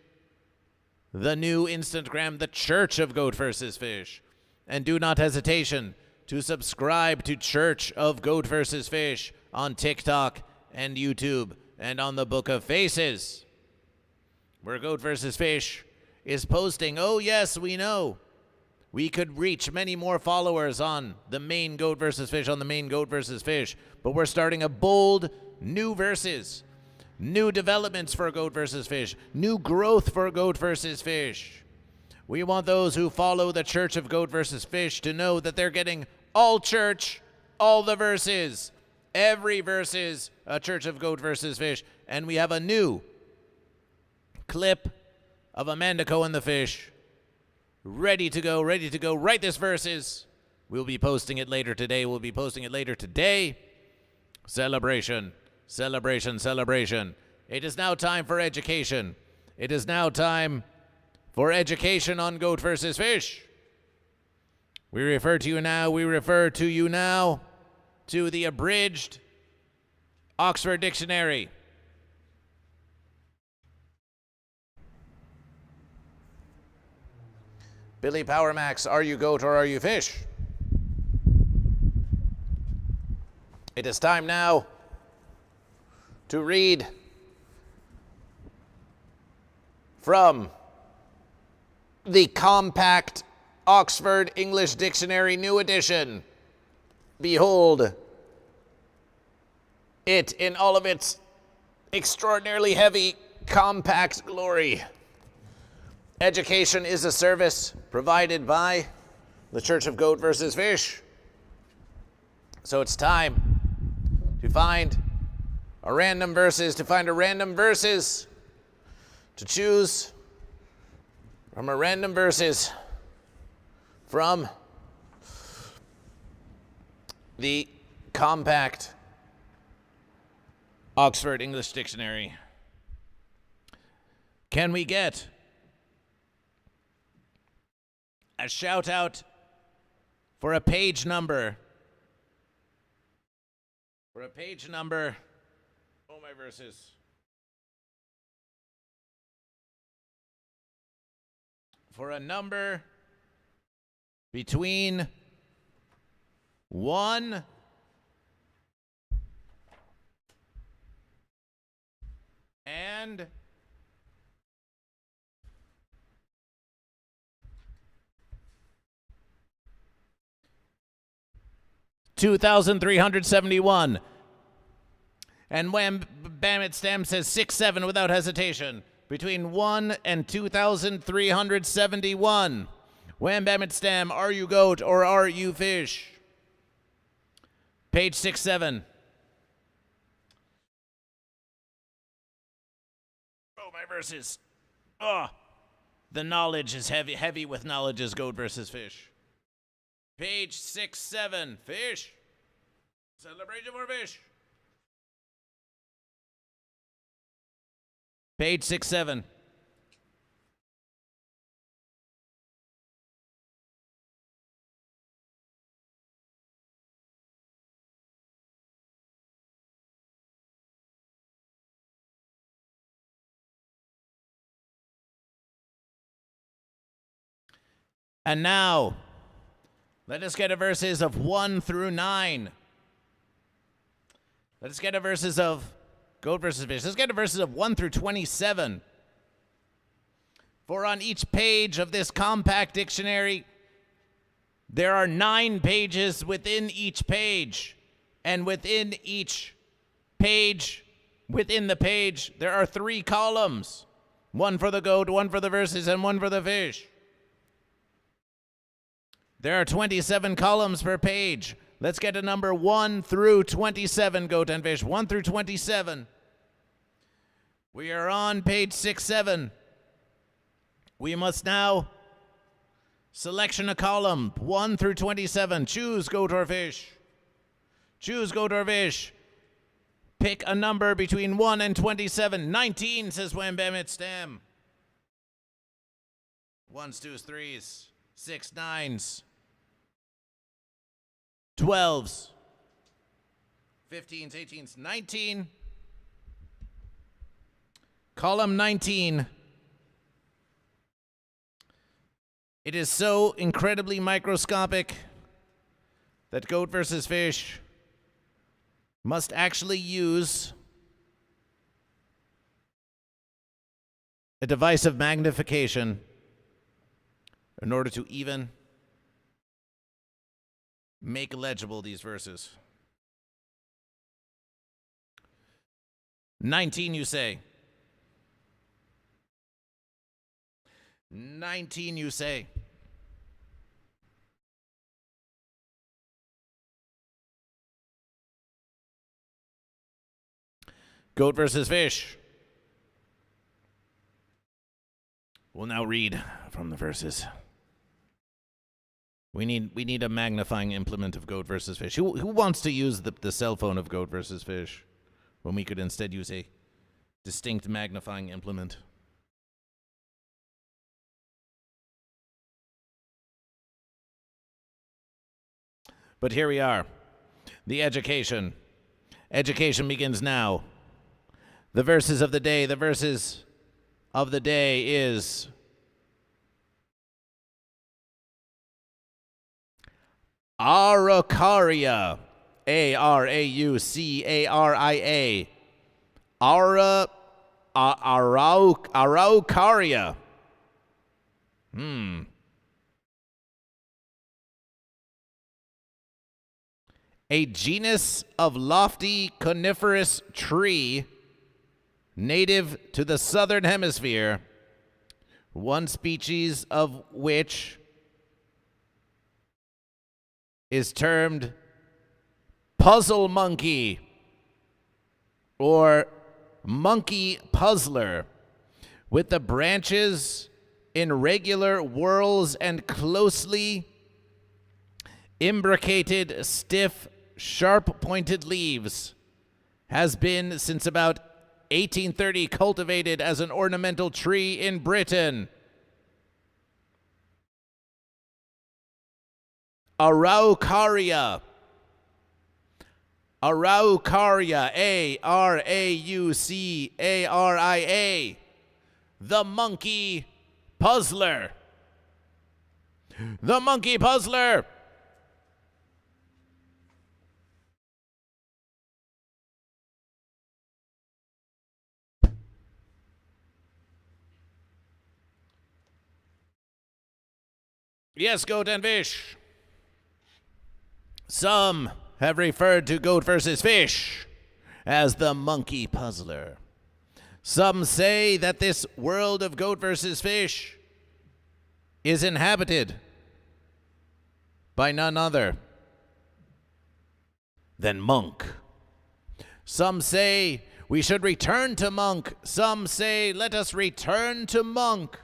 The new Instantgram, the Church of Goat vs. Fish. And do not hesitation to subscribe to Church of Goat vs. Fish on TikTok and YouTube and on the Book of Faces, where Goat vs. Fish is posting. Oh yes, we know we could reach many more followers on the main Goat vs. Fish, on the main Goat vs. Fish, but we're starting a bold new verses, new developments for Goat vs. Fish, new growth for Goat vs. Fish. We want those who follow the Church of Goat vs. Fish to know that they're getting all church, all the verses, every verses, a Church of Goat vs. Fish. And we have a new clip of Amanda Cohen the Fish, ready to go, write this verses. We'll be posting it later today. Celebration, celebration, celebration. It is now time for education. It is now time for education on Goat vs. Fish. We refer to you now to the abridged Oxford Dictionary. Billy Power Max, are you goat or are you fish? It is time now to read from the compact Oxford English Dictionary, new edition. Behold it in all of its extraordinarily heavy, compact glory. Education is a service provided by the Church of Goat vs. Fish. So it's time to find a random verses, to choose from a random verses from the compact Oxford English Dictionary. Can we get a shout out for a page number? Oh, my verses. For a number between 1 and 2,371. And Wham Bam It Stam says 6-7 without hesitation. Between 1 and 2,371. Wham Bam It Stam, are you goat or are you fish? Page 6-7. Oh, my verses. Oh, the knowledge is heavy with knowledge is Goat vs. Fish. Page 6-7, fish. Celebration for fish. Page 6-7. And now, let us get a verses of 1 through 9. Let us get a verses of Goat vs. Fish. Let's get a verses of 1 through 27. For on each page of this compact dictionary, there are 9 pages within each page. And within each page, within the page, there are 3 columns. One for the goat, one for the verses, and one for the fish. There are 27 columns per page. Let's get to number 1 through 27, goat and fish. 1 through 27. We are on page 6-7. We must now selection a column, 1 through 27. Choose goat or fish. Choose goat or fish. Pick a number between 1 and 27. 19, says Wham Bam It Stem. 1s, 2s, 3s, 6, 9s, 12s, 15s, 18s, 19. Column 19. It is so incredibly microscopic that goat versus fish must actually use a device of magnification in order to even make legible these verses. 19, you say. 19, you say. Goat versus fish. We'll now read from the verses. We need a magnifying implement of goat versus fish. Who wants to use the cell phone of goat versus fish when we could instead use a distinct magnifying implement? But here we are. The education. Education begins now. The verses of the day. The verses of the day is Araucaria. Araucaria. Araucaria. A genus of lofty coniferous tree native to the southern hemisphere, one species of which is termed puzzle monkey or monkey puzzler, with the branches in regular whorls and closely imbricated, stiff, sharp-pointed leaves, has been since about 1830 cultivated as an ornamental tree in Britain. Araucaria. Araucaria. Araucaria. The monkey puzzler. The monkey puzzler. Yes, goat and fish. Some have referred to goat versus fish as the monkey puzzler. Some say that this world of goat versus fish is inhabited by none other than Monk. Some say we should return to Monk. Some say let us return to Monk.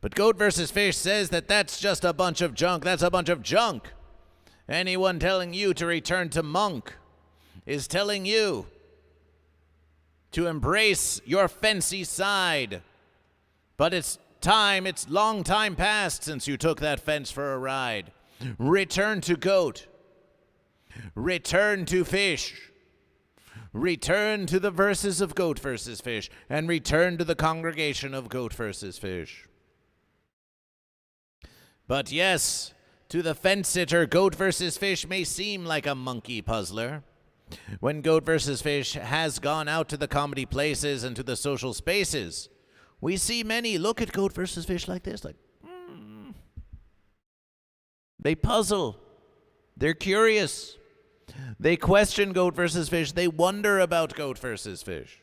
But Goat versus Fish says that that's just a bunch of junk. That's a bunch of junk. Anyone telling you to return to Monk is telling you to embrace your fancy side. But it's long time past since you took that fence for a ride. Return to Goat. Return to Fish. Return to the verses of Goat versus Fish. And return to the congregation of Goat versus Fish. But yes, to the fence-sitter, Goat versus Fish may seem like a monkey puzzler. When Goat versus Fish has gone out to the comedy places and to the social spaces, We see many look at goat versus fish like this, like, They puzzle. They're curious. They question goat versus fish. They wonder about goat versus fish.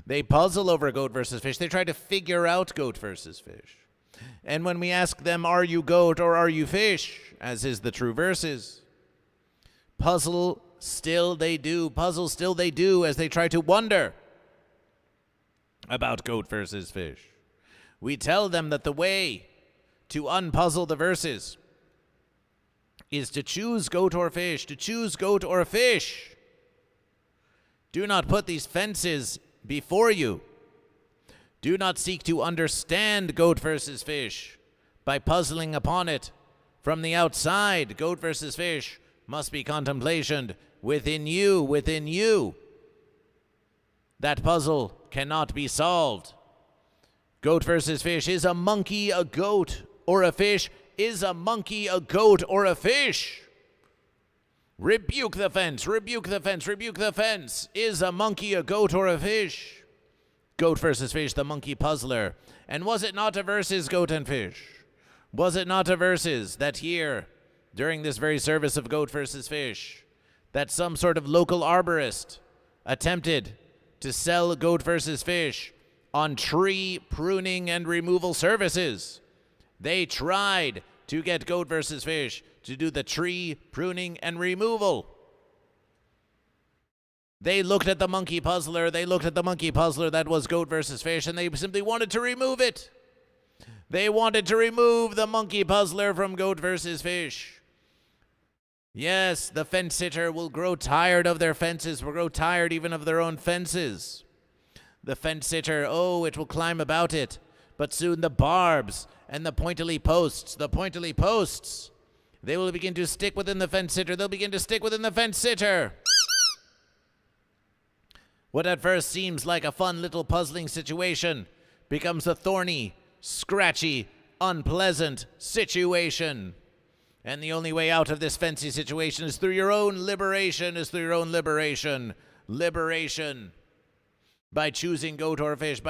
They puzzle over goat versus fish. They try to figure out goat versus fish. And when we ask them, are you goat or are you fish, as is the true verses, puzzle still they do as they try to wonder about goat versus fish. We tell them that the way to unpuzzle the verses is to choose goat or fish, to choose goat or fish. Do not put these fences before you. Do not seek to understand goat versus fish by puzzling upon it from the outside. Goat versus fish must be contemplated within you. That puzzle cannot be solved. Goat versus fish. Is a monkey a goat or a fish? Is a monkey a goat or a fish? Rebuke the fence, rebuke the fence, rebuke the fence. Is a monkey a goat or a fish? Goat versus fish, the monkey puzzler. And was it not a versus, goat and fish? Was it not a versus that here, during this very service of goat versus fish, that some sort of local arborist attempted to sell goat versus fish on tree pruning and removal services? They tried to get goat versus fish to do the tree pruning and removal. They looked at the monkey puzzler, that was goat versus fish, and they simply wanted to remove it. They wanted to remove the monkey puzzler from goat versus fish. Yes, the fence sitter will grow tired of their fences, will grow tired even of their own fences. The fence sitter, it will climb about it, but soon the barbs and the pointily posts, they will begin to stick within the fence sitter. They'll begin to stick within the fence sitter. What at first seems like a fun little puzzling situation becomes a thorny, scratchy, unpleasant situation. And the only way out of this fancy situation is through your own liberation, Liberation. By choosing goat or fish,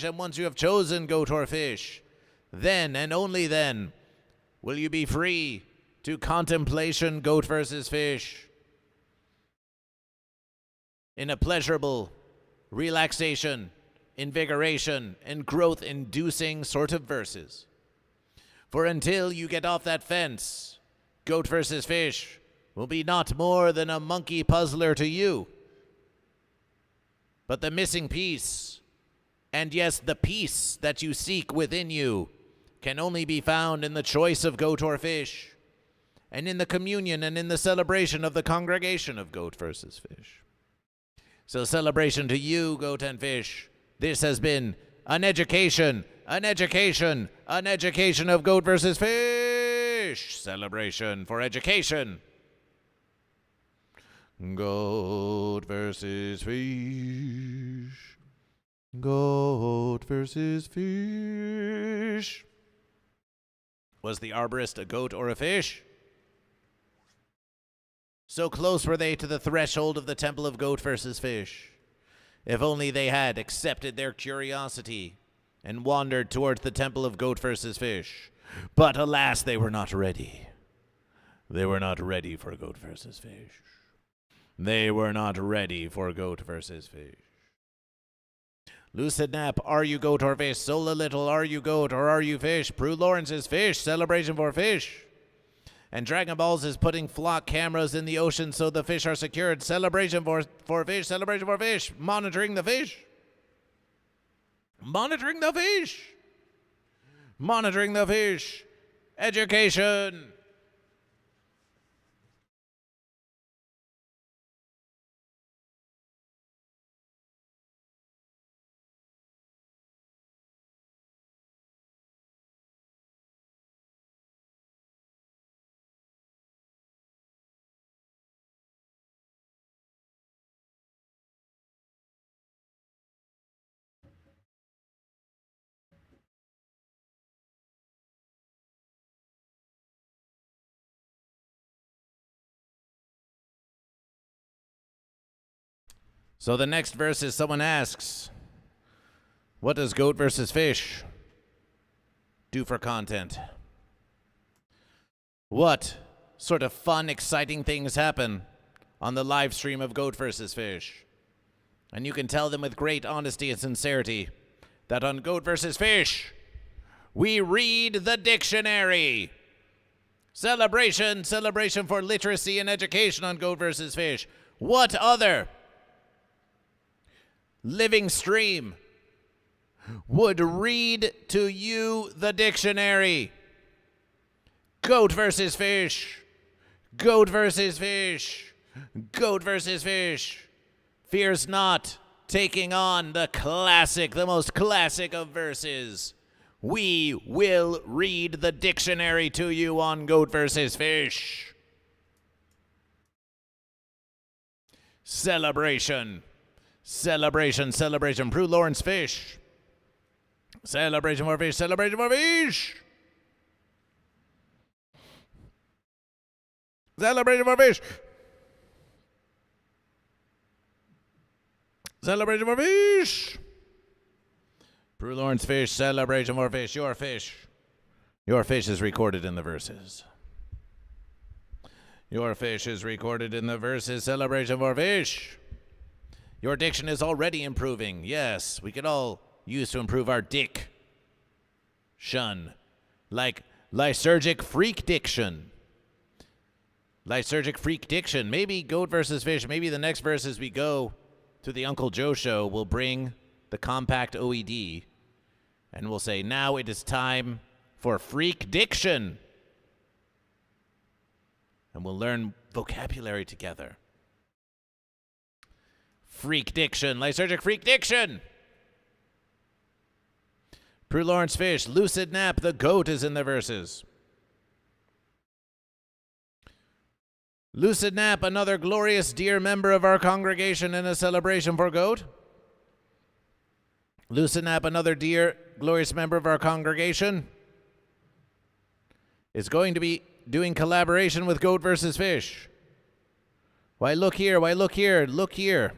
and once you have chosen goat or fish, then and only then will you be free to contemplation goat versus fish in a pleasurable relaxation, invigoration, and growth-inducing sort of verses. For until you get off that fence, goat versus fish will be not more than a monkey puzzler to you. But the missing piece, and yes, the peace that you seek within you, can only be found in the choice of goat or fish, and in the communion and in the celebration of the congregation of goat versus fish. So celebration to you, goat and fish. This has been an education of goat versus fish. Celebration for education. Goat versus fish. Goat versus fish. Was the arborist a goat or a fish? So close were they to the threshold of the temple of goat versus fish. If only they had accepted their curiosity and wandered towards the temple of goat versus fish. But alas, they were not ready. They were not ready for goat versus fish. They were not ready for goat versus fish. Lucid Nap, are you goat or fish? Sola Little, are you goat or are you fish? Prue Lawrence is fish, celebration for fish. And Dragon Balls is putting flock cameras in the ocean so the fish are secured. Celebration for fish, celebration for fish. Monitoring the fish. Monitoring the fish. Monitoring the fish. Education. So the next verse is someone asks, What does Goat versus Fish do for content? What sort of fun, exciting things happen on the live stream of Goat versus Fish? And you can tell them with great honesty and sincerity that on Goat versus Fish, we read the dictionary. Celebration for literacy and education on Goat versus Fish. What other living stream would read to you the dictionary? Goat versus Fish. Goat versus Fish. Goat versus Fish. Fears not taking on the classic, the most classic of verses. We will read the dictionary to you on Goat versus Fish. Celebration. Prue Lawrence Fish. Celebration for fish. Celebration for fish. Celebration for fish. Celebration for fish. Prue Lawrence Fish. Celebration for fish. Your fish. Your fish is recorded in the verses. Your fish is recorded in the verses. Celebration for fish. Your diction is already improving. Yes, we could all use to improve our dick. Shun. Like lysergic freak diction. Lysergic freak diction. Maybe Goat versus Fish. Maybe the next verses we go to the Uncle Joe show will bring the compact OED and we'll say, now it is time for freak diction. And we'll learn vocabulary together. Freak diction. Lysergic freak diction. Prue Lawrence Fish. Lucid nap. The goat is in the verses. Lucid nap. Another glorious dear member of our congregation in a celebration for goat. Lucid nap. Another dear glorious member of our congregation is going to be doing collaboration with Goat versus Fish. Why look here, look here.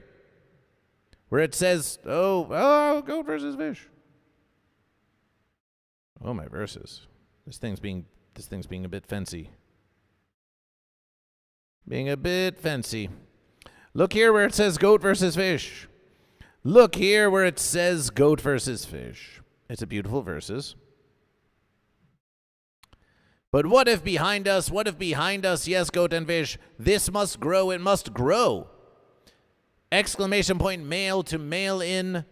Where it says, Goat versus Fish. Oh, my verses. This thing's being a bit fancy. Being a bit fancy. Look here where it says Goat versus Fish. Look here where it says Goat versus Fish. It's a beautiful verses. But what if behind us, yes, Goat and Fish, this must grow, it must grow. Exclamation point, mail to mail in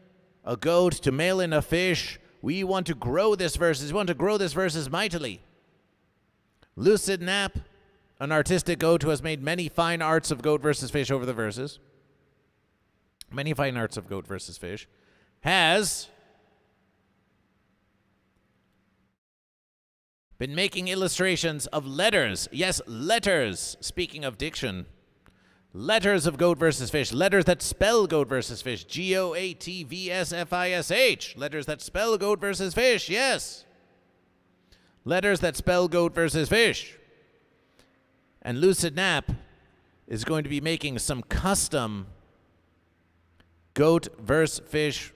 a goat, to mail in a fish. We want to grow this verses. We want to grow this verses mightily. Lucid nap, an artistic goat who has made many fine arts of Goat versus Fish over the verses. Many fine arts of Goat versus Fish. Has been making illustrations of letters. Yes, letters. Speaking of diction. Letters of Goat versus Fish. Letters that spell Goat versus Fish. GOATVSFISH. Letters that spell Goat versus Fish. Yes. Letters that spell Goat versus Fish. And Lucid Nap is going to be making some custom Goat versus Fish.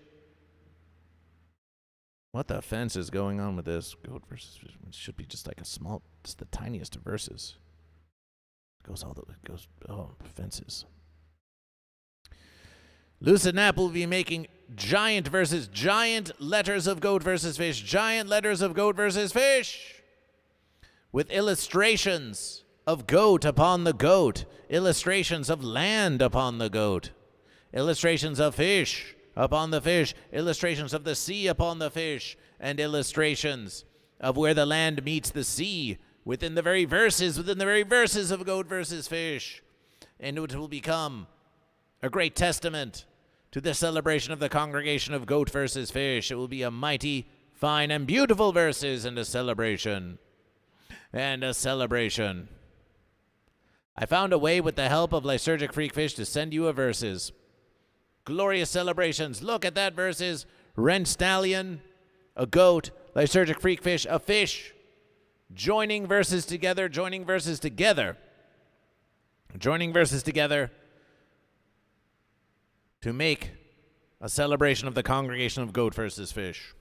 What the fence is going on with this? Goat versus Fish. It should be just like just the tiniest of verses. Fences. Lucid Nap will be making giant letters of Goat versus Fish. Giant letters of Goat versus Fish. With illustrations of goat upon the goat. Illustrations of land upon the goat. Illustrations of fish upon the fish. Illustrations of the sea upon the fish. And illustrations of where the land meets the sea. Within the very verses of Goat versus Fish. And it will become a great testament to the celebration of the congregation of Goat versus Fish. It will be a mighty, fine, and beautiful verses and a celebration. And a celebration. I found a way with the help of Lysergic Freak Fish to send you a verses. Glorious celebrations. Look at that verses. Rent Stallion, a goat, Lysergic Freak Fish, a fish. Joining verses together to make a celebration of the congregation of Goat versus Fish.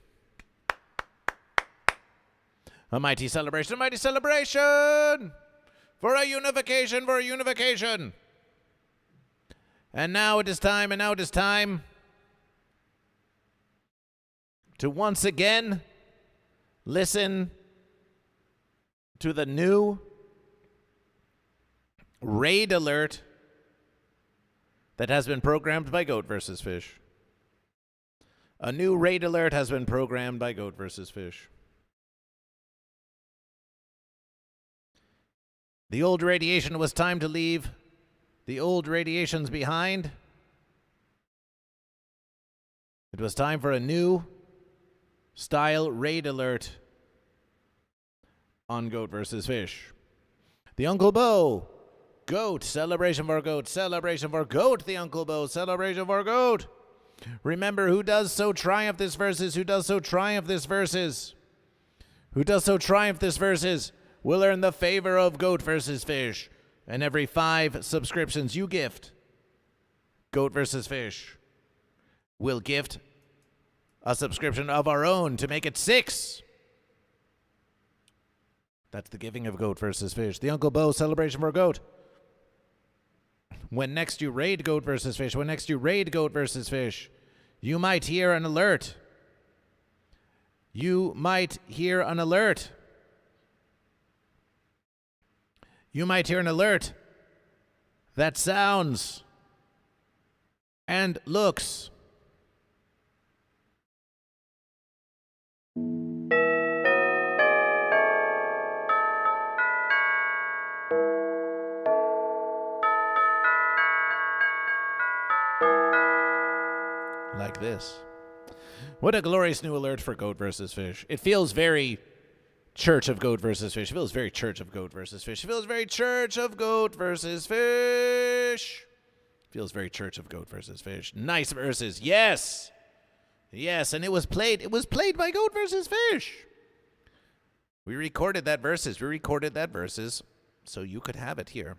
A mighty celebration for a unification. And now it is time to once again listen to the new raid alert that has been programmed by Goat versus Fish. A new raid alert has been programmed by Goat versus Fish. The old radiation was time to leave the old radiations behind. It was time for a new style raid alert on Goat versus Fish. The Uncle Bo, Goat, celebration for Goat, the Uncle Bo, celebration for Goat. Remember, who does so triumph this versus will earn the favor of Goat versus Fish. And every 5 subscriptions you gift Goat versus Fish, we'll gift a subscription of our own to make it 6. That's the giving of Goat versus Fish. The Uncle Bo celebration for Goat. When next you raid Goat versus Fish, you might hear an alert. You might hear an alert that sounds and looks like this. What a glorious new alert for Goat versus Fish. It feels very Church of Goat versus Fish. It feels very Church of Goat versus Fish. It feels very Church of Goat versus Fish. Feels very Church of Goat versus Fish. Nice verses. Yes. Yes, and it was played by Goat versus Fish. We recorded that verses so you could have it here.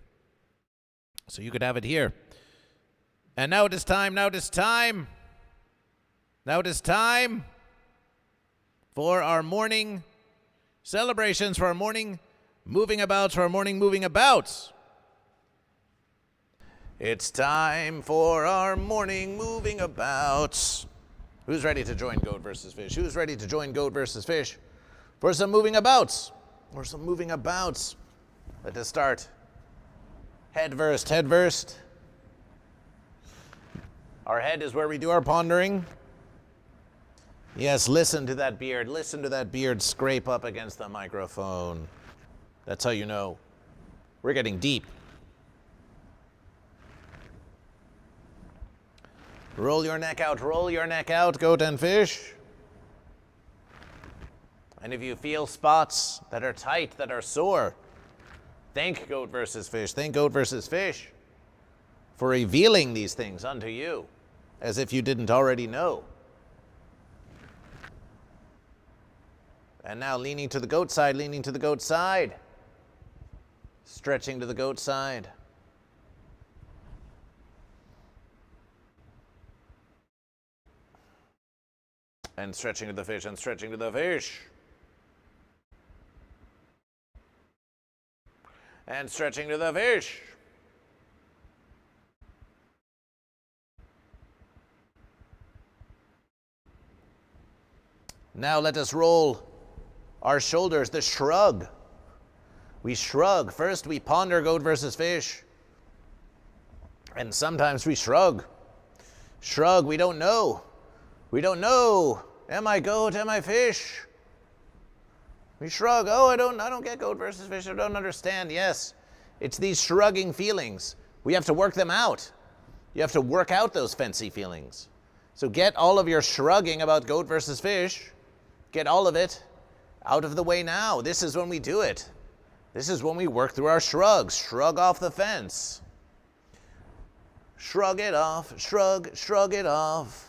And now it is time for our morning celebrations, for our morning moving abouts, It's time for our morning moving abouts. Who's ready to join Goat versus Fish? For some moving abouts. Let us start. Head first. Our head is where we do our pondering. Yes, listen to that beard scrape up against the microphone. That's how you know we're getting deep. Roll your neck out, Goat and Fish. And if you feel spots that are tight, that are sore, thank Goat versus Fish for revealing these things unto you, as if you didn't already know. And now leaning to the goat side. Stretching to the goat side. And stretching to the fish, And stretching to the fish. Now let us roll our shoulders, the shrug. We shrug. First we ponder Goat versus Fish. And sometimes we shrug. We don't know. Am I goat? Am I fish? We shrug. Oh, I don't get Goat versus Fish. I don't understand. Yes, it's these shrugging feelings. We have to work them out. You have to work out those fancy feelings. So get all of your shrugging about Goat versus Fish. Get all of it out of the way now. This is when we do it. This is when we work through our shrugs. Shrug off the fence. Shrug it off. Shrug it off.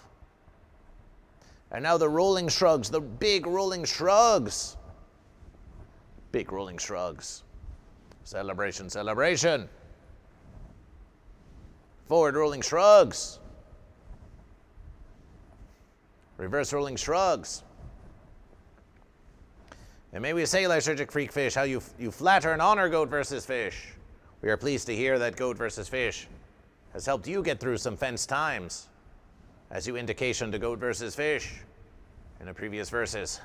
And now the rolling shrugs, the big rolling shrugs. Big rolling shrugs. Celebration. Forward rolling shrugs. Reverse rolling shrugs. And may we say, lysergic freak fish, how you flatter and honor Goat vs. Fish. We are pleased to hear that Goat vs. Fish has helped you get through some fence times, as you indication to Goat vs. Fish in the previous verses.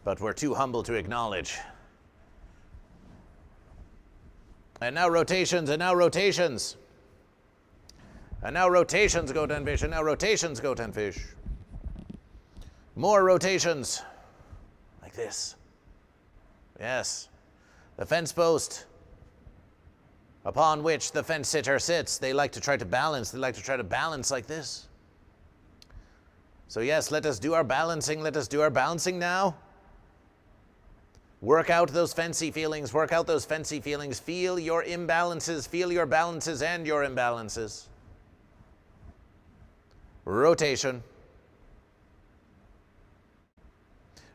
But we're too humble to acknowledge. And now rotations, and now rotations. And now rotations, Goat and Fish, and now rotations, Goat and Fish. More rotations. Like this. Yes. The fence post upon which the fence sitter sits. They like to try to balance. They like to try to balance like this. So yes, let us do our balancing. Let us do our balancing now. Work out those fancy feelings. Work out those fancy feelings. Feel your imbalances. Feel your balances and your imbalances. Rotation.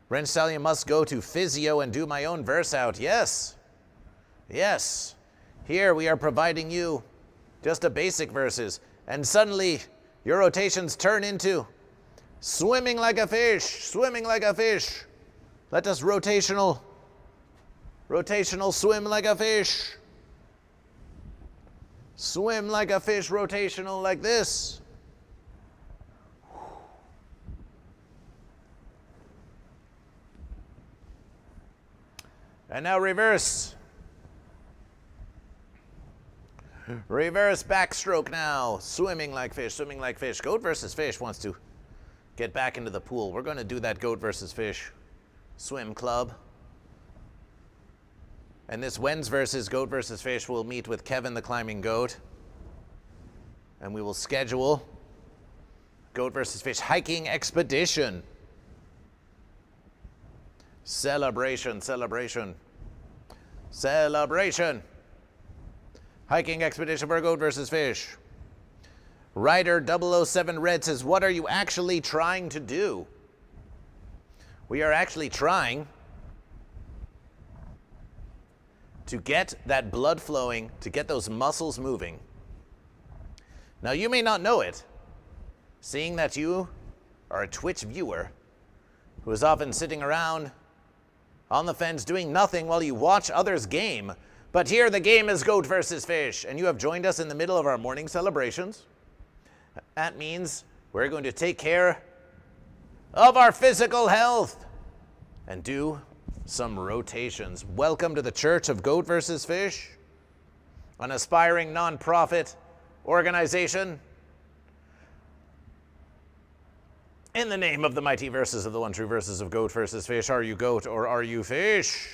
Wrench Stallion must go to physio and do my own verse out. Yes. Yes. Here we are providing you just a basic verses. And suddenly your rotations turn into swimming like a fish. Swimming like a fish. Let us rotational swim like a fish. Swim like a fish, rotational like this. And now reverse. Reverse backstroke now. Swimming like fish, swimming like fish. Goat vs. Fish wants to get back into the pool. We're going to do that Goat vs. Fish swim club. And this Wednesday versus Goat vs. Fish will meet with Kevin the Climbing Goat. And we will schedule Goat vs. Fish hiking expedition. Celebration, celebration, celebration. Hiking expedition for Goat vs. Fish. Rider 007 Red says, what are you actually trying to do? We are actually trying to get that blood flowing, to get those muscles moving. Now you may not know it, seeing that you are a Twitch viewer who is often sitting around on the fence doing nothing while you watch others game. But here the game is Goat vs. Fish, and you have joined us in the middle of our morning celebrations. That means we're going to take care of our physical health and do some rotations. Welcome to the Church of Goat vs. Fish, an aspiring nonprofit organization. In the name of the mighty verses of the one true verses of Goat vs. Fish, are you goat or are you fish?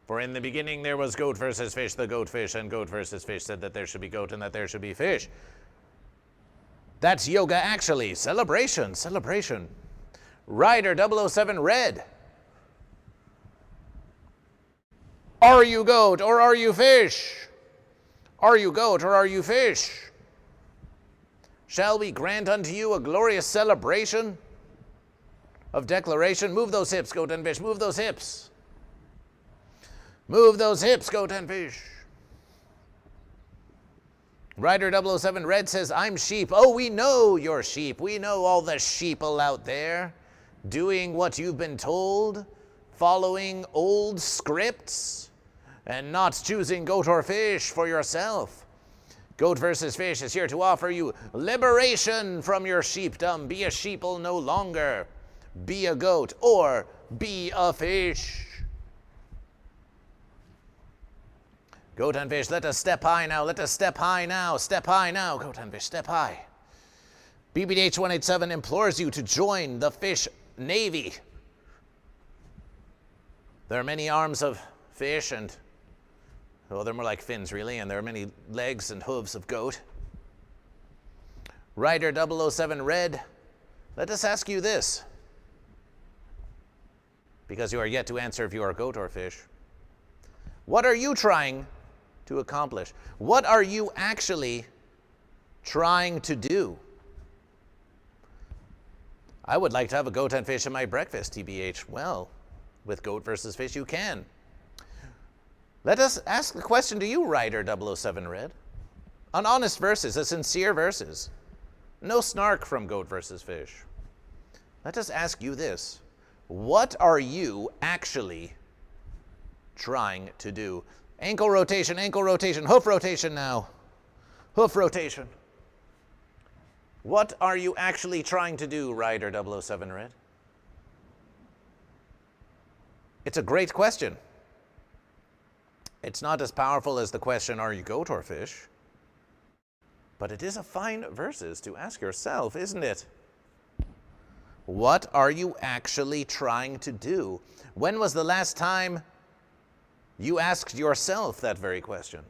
For in the beginning there was Goat vs. Fish, the goat fish, and Goat vs. Fish said that there should be goat and that there should be fish. That's yoga actually. Celebration, celebration. Rider 007 Red. Are you goat or are you fish? Are you goat or are you fish? Shall we grant unto you a glorious celebration of declaration? Move those hips, Goat and Fish. Move those hips. Move those hips, Goat and Fish. Rider 007 Red says, I'm sheep. Oh, we know you're sheep. We know all the sheeple out there doing what you've been told, following old scripts, and not choosing goat or fish for yourself. Goat vs. Fish is here to offer you liberation from your sheepdom. Be a sheeple no longer. Be a goat or be a fish. Goat and Fish, let us step high now. Let us step high now. Step high now. Goat and Fish, step high. BBDH187 implores you to join the Fish Navy. There are many arms of fish and, well, they're more like fins, really, and there are many legs and hooves of goat. Rider 007 Red, let us ask you this, because you are yet to answer if you are goat or fish. What are you trying to accomplish? What are you actually trying to do? I would like to have a goat and fish in my breakfast, TBH. Well, with Goat vs. Fish, you can. Let us ask the question to you, Rider 007 Red. An honest verses, a sincere verses. No snark from Goat vs. Fish. Let us ask you this. What are you actually trying to do? Ankle rotation, hoof rotation now. Hoof rotation. What are you actually trying to do, Rider 007 Red? It's a great question. It's not as powerful as the question, are you goat or fish? But it is a fine versus to ask yourself, isn't it? What are you actually trying to do? When was the last time you asked yourself that very question?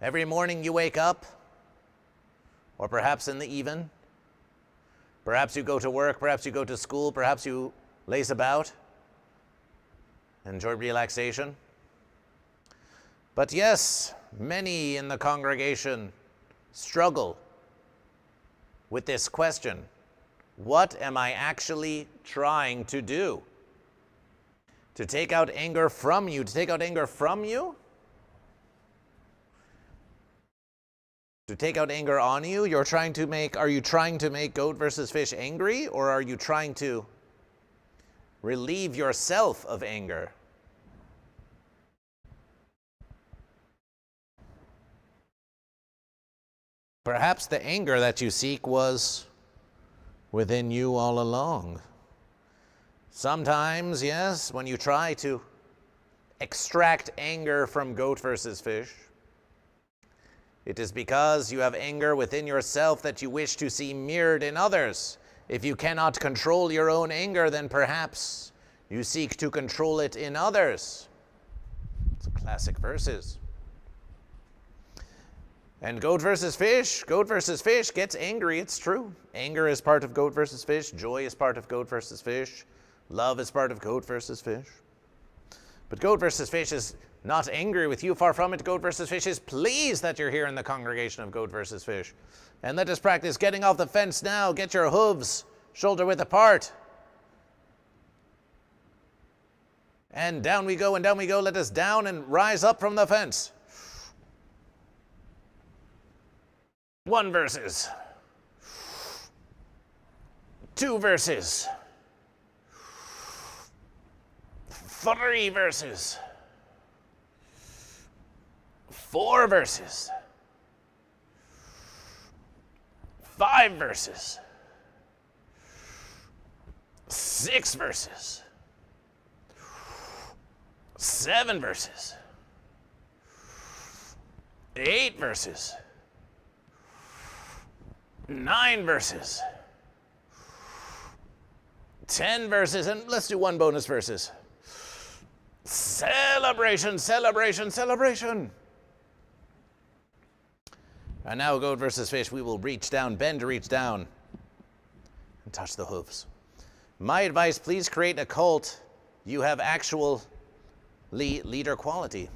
Every morning you wake up, or perhaps in the even. Perhaps you go to work, perhaps you go to school, perhaps you laze about, enjoy relaxation. But yes, many in the congregation struggle with this question. What am I actually trying to do? To take out anger from you? To take out anger from you? To take out anger on you? Are you trying to make Goat vs. Fish angry? Or are you trying to relieve yourself of anger? Perhaps the anger that you seek was within you all along. Sometimes, yes, when you try to extract anger from Goat vs. Fish, it is because you have anger within yourself that you wish to see mirrored in others. If you cannot control your own anger, then perhaps you seek to control it in others. It's a classic verses. And Goat vs. Fish gets angry, it's true. Anger is part of Goat vs. Fish. Joy is part of Goat vs. Fish. Love is part of Goat vs. Fish. But Goat vs. Fish is not angry with you, far from it. Goat vs. Fish is pleased that you're here in the congregation of Goat vs. Fish. And let us practice getting off the fence now. Get your hooves shoulder width apart. And down we go, and down we go. Let us down and rise up from the fence. 1 verses. 2 verses. 3 verses. 4 verses. 5 verses. 6 verses. 7 verses. 8 verses. 9 verses. 10 verses, and let's do 1 bonus verses. Celebration, celebration, celebration. And now, Goat vs. Fish, we will reach down, bend to reach down, and touch the hooves. My advice, please create a cult. You have actual leader quality.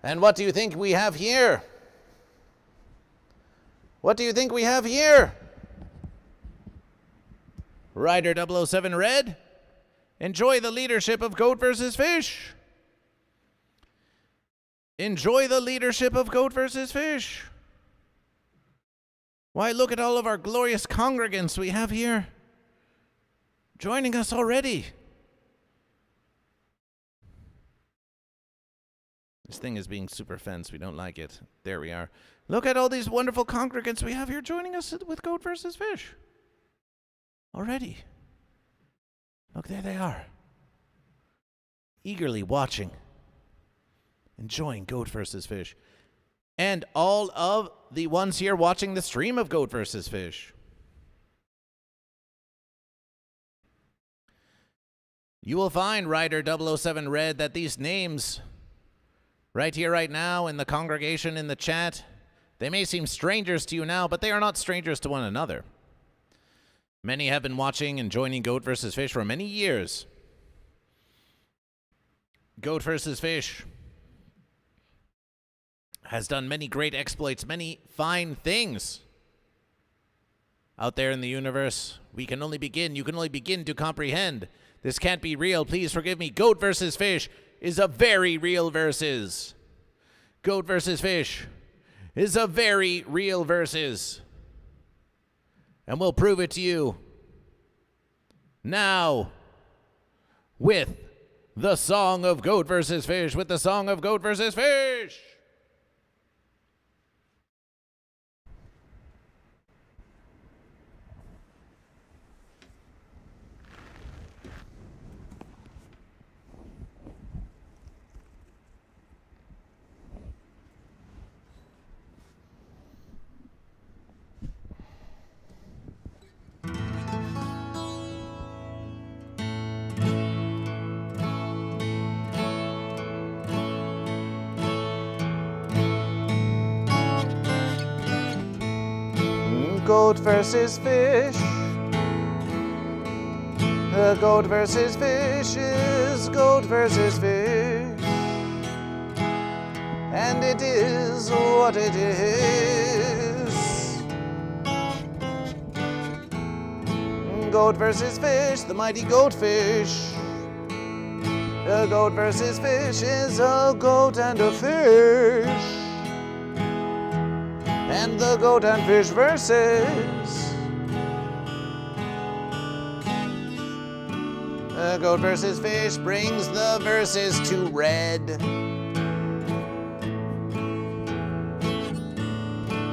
And what do you think we have here? What do you think we have here? Rider 007 Red, enjoy the leadership of Goat vs. Fish. Enjoy the leadership of Goat vs. Fish. Why, look at all of our glorious congregants we have here joining us already. This thing is being super fenced. We don't like it. There we are. Look at all these wonderful congregants we have here joining us with Goat vs. Fish. Already. Look, there they are. Eagerly watching. Enjoying Goat vs. Fish. And all of the ones here watching the stream of Goat vs. Fish. You will find, Rider 007 Red, that these names right here, right now, in the congregation, in the chat, they may seem strangers to you now, but they are not strangers to one another. Many have been watching and joining Goat vs. Fish for many years. Goat vs. Fish has done many great exploits, many fine things out there in the universe. You can only begin to comprehend. This can't be real. Please forgive me. Goat vs. Fish is a very real versus. Goat versus Fish is a very real versus. And we'll prove it to you now with the song of Goat versus Fish, with the song of Goat versus Fish. Goat versus fish. Goat versus fish is goat versus fish. And it is what it is. Goat versus fish, the mighty goatfish. Goat versus fish is a goat and a fish. And the goat and fish versus. Goat versus fish brings the verses to red.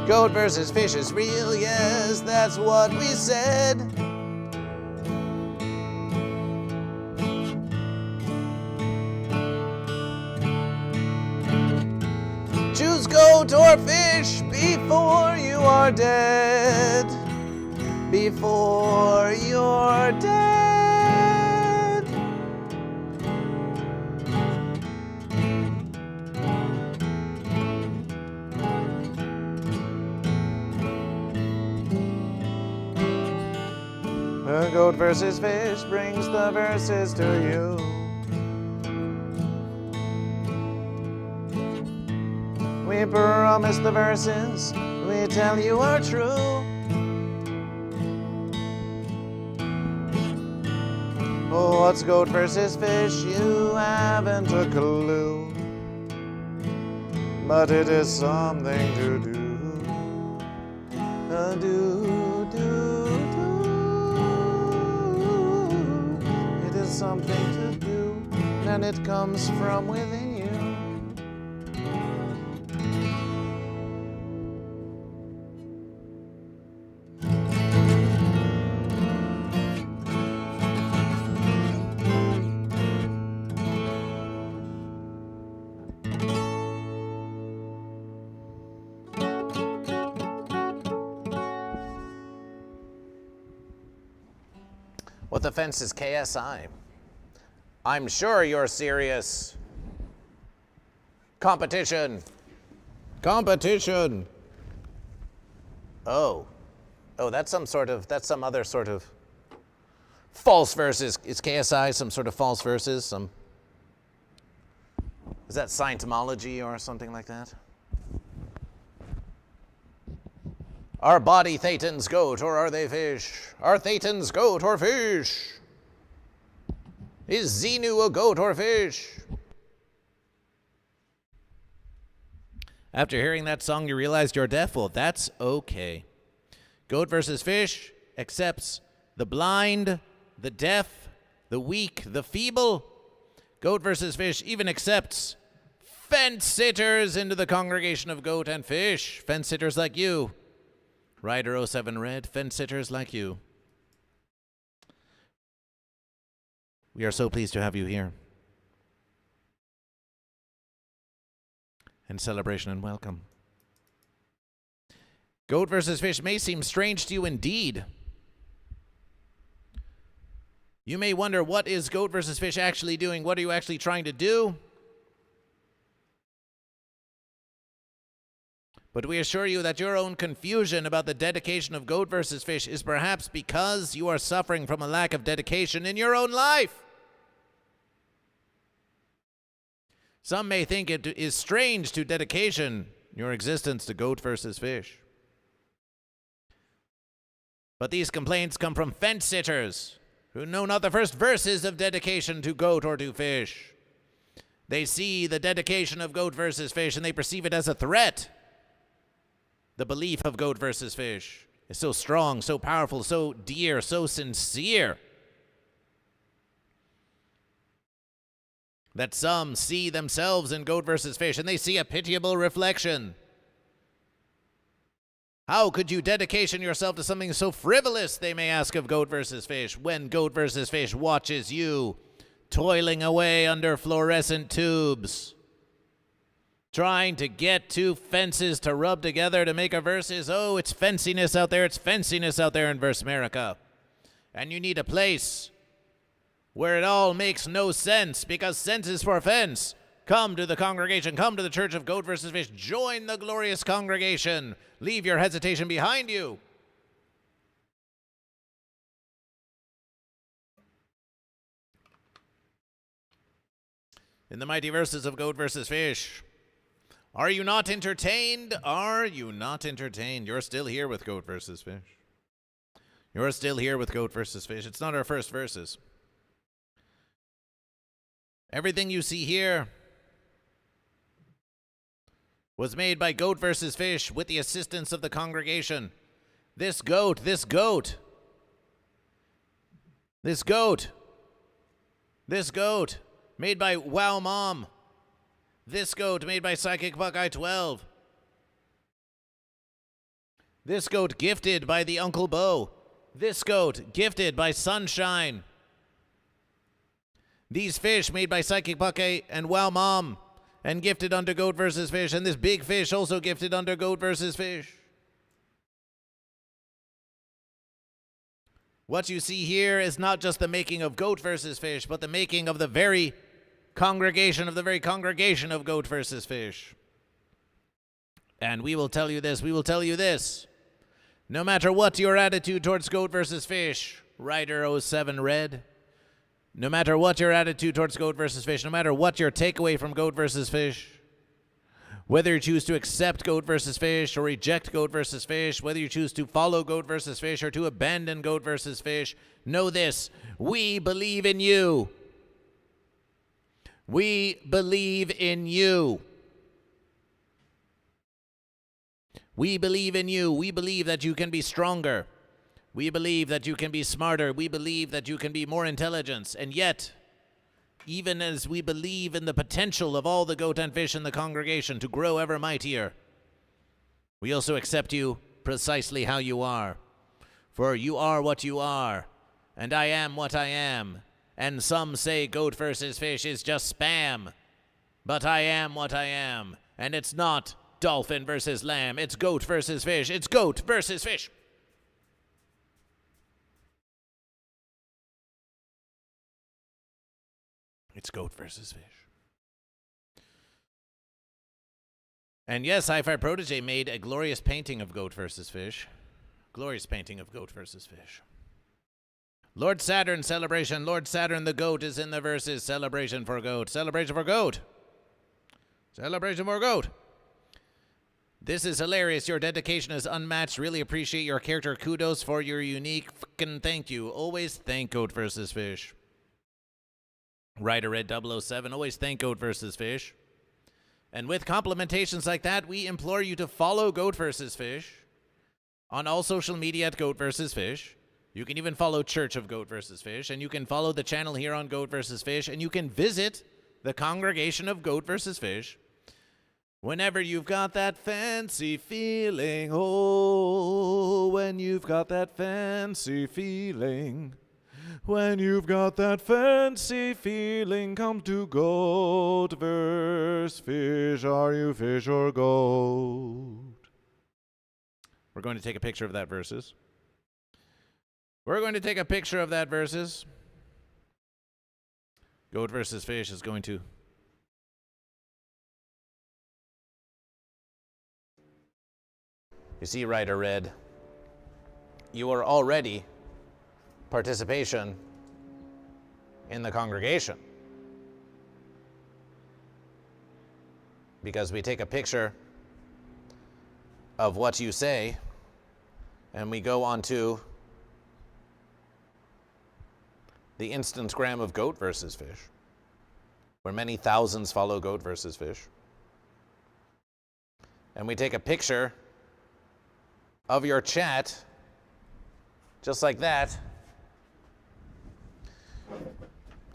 Goat versus fish is real, yes, that's what we said. Choose goat or fish before you are dead. Before you're dead. Goat versus fish brings the verses to you. We promise the verses we tell you are true. Oh, what's goat versus fish? You haven't a clue. But it is something to do. It is something to do, and it comes from within you. What the fence is KSI. I'm sure you're serious. Competition. Competition. Oh, that's some other sort of false verses. Is KSI some sort of false verses? Is that Scientology or something like that? Are body thetans goat or are they fish? Are thetans goat or fish? Is Xenu a goat or fish? After hearing that song, you realized you're deaf? Well, that's okay. Goat versus Fish accepts the blind, the deaf, the weak, the feeble. Goat versus Fish even accepts fence sitters into the congregation of goat and fish. Fence sitters like you. Rider 07 Red, fence sitters like you. We are so pleased to have you here. And celebration and welcome. Goat versus Fish may seem strange to you indeed. You may wonder, what is Goat versus Fish actually doing? What are you actually trying to do? But we assure you that your own confusion about the dedication of Goat versus Fish is perhaps because you are suffering from a lack of dedication in your own life. Some may think it is strange to dedication your existence to Goat versus Fish. But these complaints come from fence sitters who know not the first verses of dedication to goat or to fish. They see the dedication of goat versus fish and they perceive it as a threat. The belief of goat versus fish is so strong, so powerful, so dear, so sincere that some see themselves in goat versus fish and they see a pitiable reflection. How could you dedication yourself to something so frivolous, they may ask of goat versus fish, when goat versus fish watches you toiling away under fluorescent tubes, trying to get two fences to rub together to make a versus. Oh, it's fenciness out there. It's fenciness out there in Verse America. And you need a place where it all makes no sense, because sense is for fence. Come to the congregation. Come to the Church of Goat versus Fish. Join the glorious congregation. Leave your hesitation behind you. In the mighty verses of Goat versus Fish, are you not entertained? Are you not entertained? You're still here with Goat versus Fish. You're still here with Goat versus Fish. It's not our first verses. Everything you see here was made by Goat versus Fish with the assistance of the congregation. This goat, made by Wow Mom. This goat made by Psychic Buckeye 12. This goat gifted by the Uncle Bo. This goat gifted by Sunshine. These fish made by Psychic Buckeye and Wow Mom and gifted under Goat versus Fish. And this big fish also gifted under Goat versus Fish. What you see here is not just the making of Goat versus Fish, but the making of the very congregation of Goat versus Fish. And we will tell you this, no matter what your attitude towards Goat versus Fish, Rider 07 Red, no matter what your attitude towards Goat versus Fish, no matter what your takeaway from Goat versus Fish, whether you choose to accept Goat versus Fish or reject Goat versus Fish, whether you choose to follow Goat versus Fish or to abandon Goat versus Fish, know this: we believe in you. We believe in you. We believe in you. We believe that you can be stronger. We believe that you can be smarter. We believe that you can be more intelligent. And yet, even as we believe in the potential of all the goat and fish in the congregation to grow ever mightier, we also accept you precisely how you are. For you are what you are, and I am what I am. And some say Goat versus Fish is just spam. But I am what I am. And it's not dolphin versus lamb. It's Goat versus Fish. It's Goat versus Fish. It's Goat versus Fish. And yes, Hi-Fi Protege made a glorious painting of Goat versus Fish. Glorious painting of Goat versus Fish. Lord Saturn celebration. Lord Saturn the goat is in the verses. Celebration for goat. Celebration for goat. Celebration for goat. This is hilarious. Your dedication is unmatched. Really appreciate your character. Kudos for your unique fucking thank you. Always thank Goat versus Fish. Rider Red 007. Always thank Goat versus Fish. And with complimentations like that, we implore you to follow Goat versus Fish on all social media at Goat versus Fish. You can even follow Church of Goat versus Fish, and you can follow the channel here on Goat versus Fish, and you can visit the congregation of Goat versus Fish whenever you've got that fancy feeling. Oh, when you've got that fancy feeling. When you've got that fancy feeling, come to Goat versus Fish. Are you fish or goat? We're going to take a picture of that verses. We're going to take a picture of that verses. Goat versus Fish is going to. You see, Rider Red, you are already participation in the congregation. Because we take a picture of what you say and we go onto the Instagram of Goat versus Fish. where many thousands follow Goat versus Fish. And we take a picture of your chat, just like that.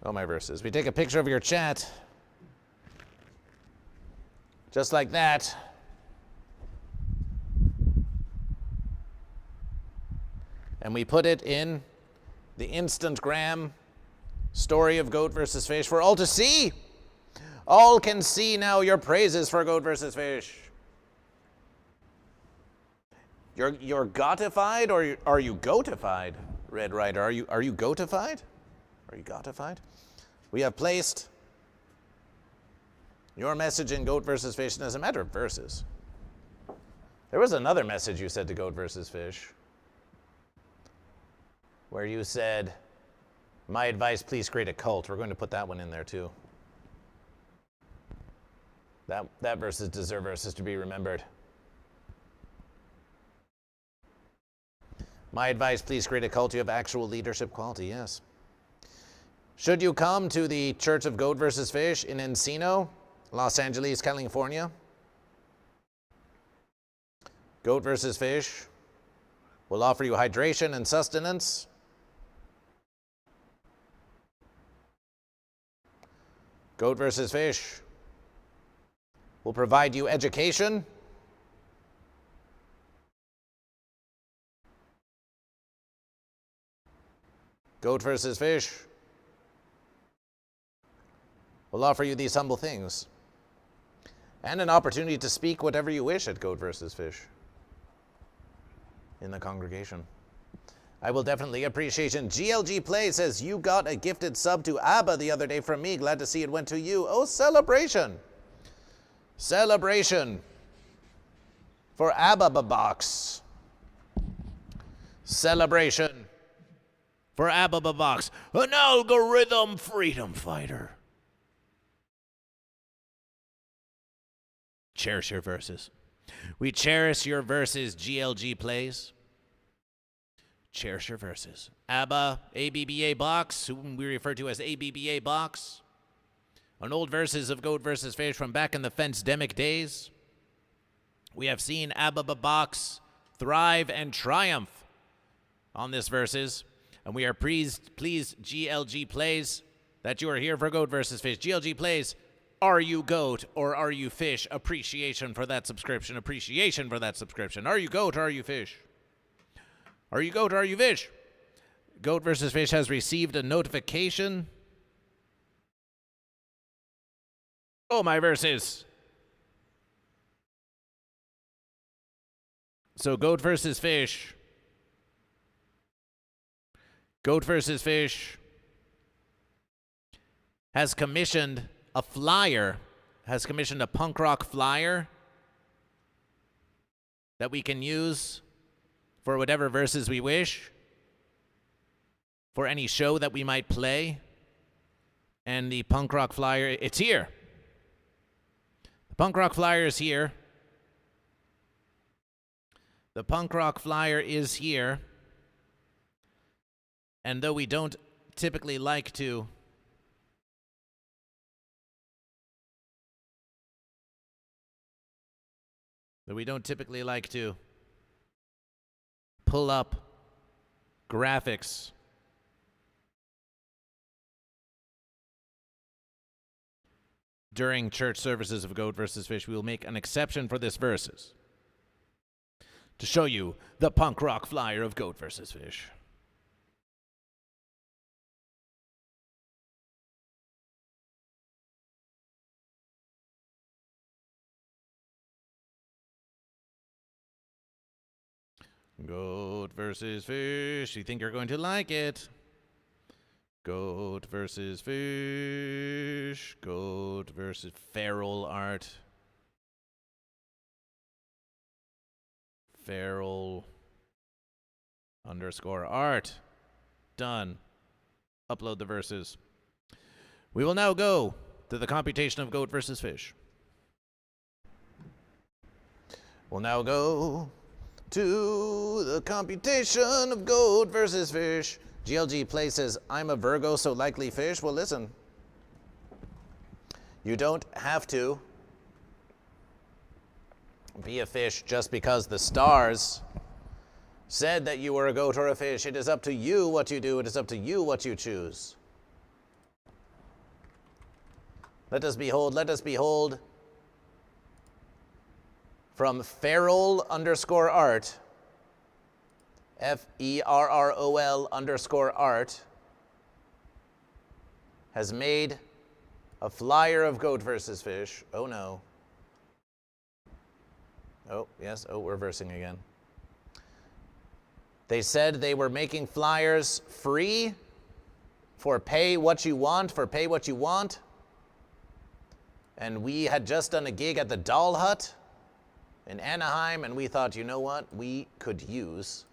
Oh, my verses. We take a picture of your chat, just like that. And we put it in the Instagram story of Goat versus Fish for all to see. All can see now your praises for Goat versus Fish. You're gotified, or are you goatified, Red Rider? Are you goatified? Are you gotified? We have placed your message in Goat versus Fish, and as a matter of verses, there was another message you said to Goat versus Fish, where you said, my advice, please create a cult. We're going to put that one in there too. That verses deserve verses to be remembered. My advice, please create a cult. You have actual leadership quality, yes. Should you come to the Church of Goat versus Fish in Encino, Los Angeles, California, Goat versus Fish will offer you hydration and sustenance. Goat versus Fish will provide you education. Goat versus Fish will offer you these humble things and an opportunity to speak whatever you wish at Goat versus Fish in the congregation. I will definitely appreciate it. GLG Play says, you got a gifted sub to ABBA the other day from me. Glad to see it went to you. Oh, celebration. Celebration for ABBA Box. Celebration for ABBA Box, an algorithm freedom fighter. Cherish your verses. We cherish your verses, GLG Plays. Cherish your verses. ABBA, ABBA Box, whom we refer to as ABBA Box. On old verses of Goat versus Fish from back in the fence-demic days, we have seen ABBA Box thrive and triumph on this verses. And we are pleased, GLG Plays, that you are here for Goat versus Fish. GLG Plays, are you Goat or are you Fish? Appreciation for that subscription. Appreciation for that subscription. Are you Goat or are you Fish? Are you Goat or are you Fish? Goat versus Fish has received a notification. Oh, my verses. So Goat versus Fish. Goat versus Fish has commissioned a flyer, has commissioned a punk rock flyer that we can use for whatever verses we wish, for any show that we might play. And the punk rock flyer, it's here. The punk rock flyer is here. The punk rock flyer is here. And though we don't typically like to pull up graphics during church services of Goat versus Fish, we will make an exception for this verses to show you the punk rock flyer of Goat versus Fish. Goat versus Fish. You think you're going to like it? Goat versus Fish. Goat versus feral art. Feral _art. Done. Upload the verses. We will now go to the computation of Goat versus Fish. We'll now go to the computation of Goat versus Fish. GLG Play says, I'm a Virgo, so likely Fish. Well, listen. You don't have to be a fish just because the stars said that you were a goat or a fish. It is up to you what you do. It is up to you what you choose. Let us behold from Ferrol_art, FERROL_art, has made a flyer of Goat vs. Fish. Oh no. Oh, yes. Oh, we're versing again. They said they were making flyers free for pay what you want, And we had just done a gig at the Doll Hut in Anaheim, and we thought, you know what? We could use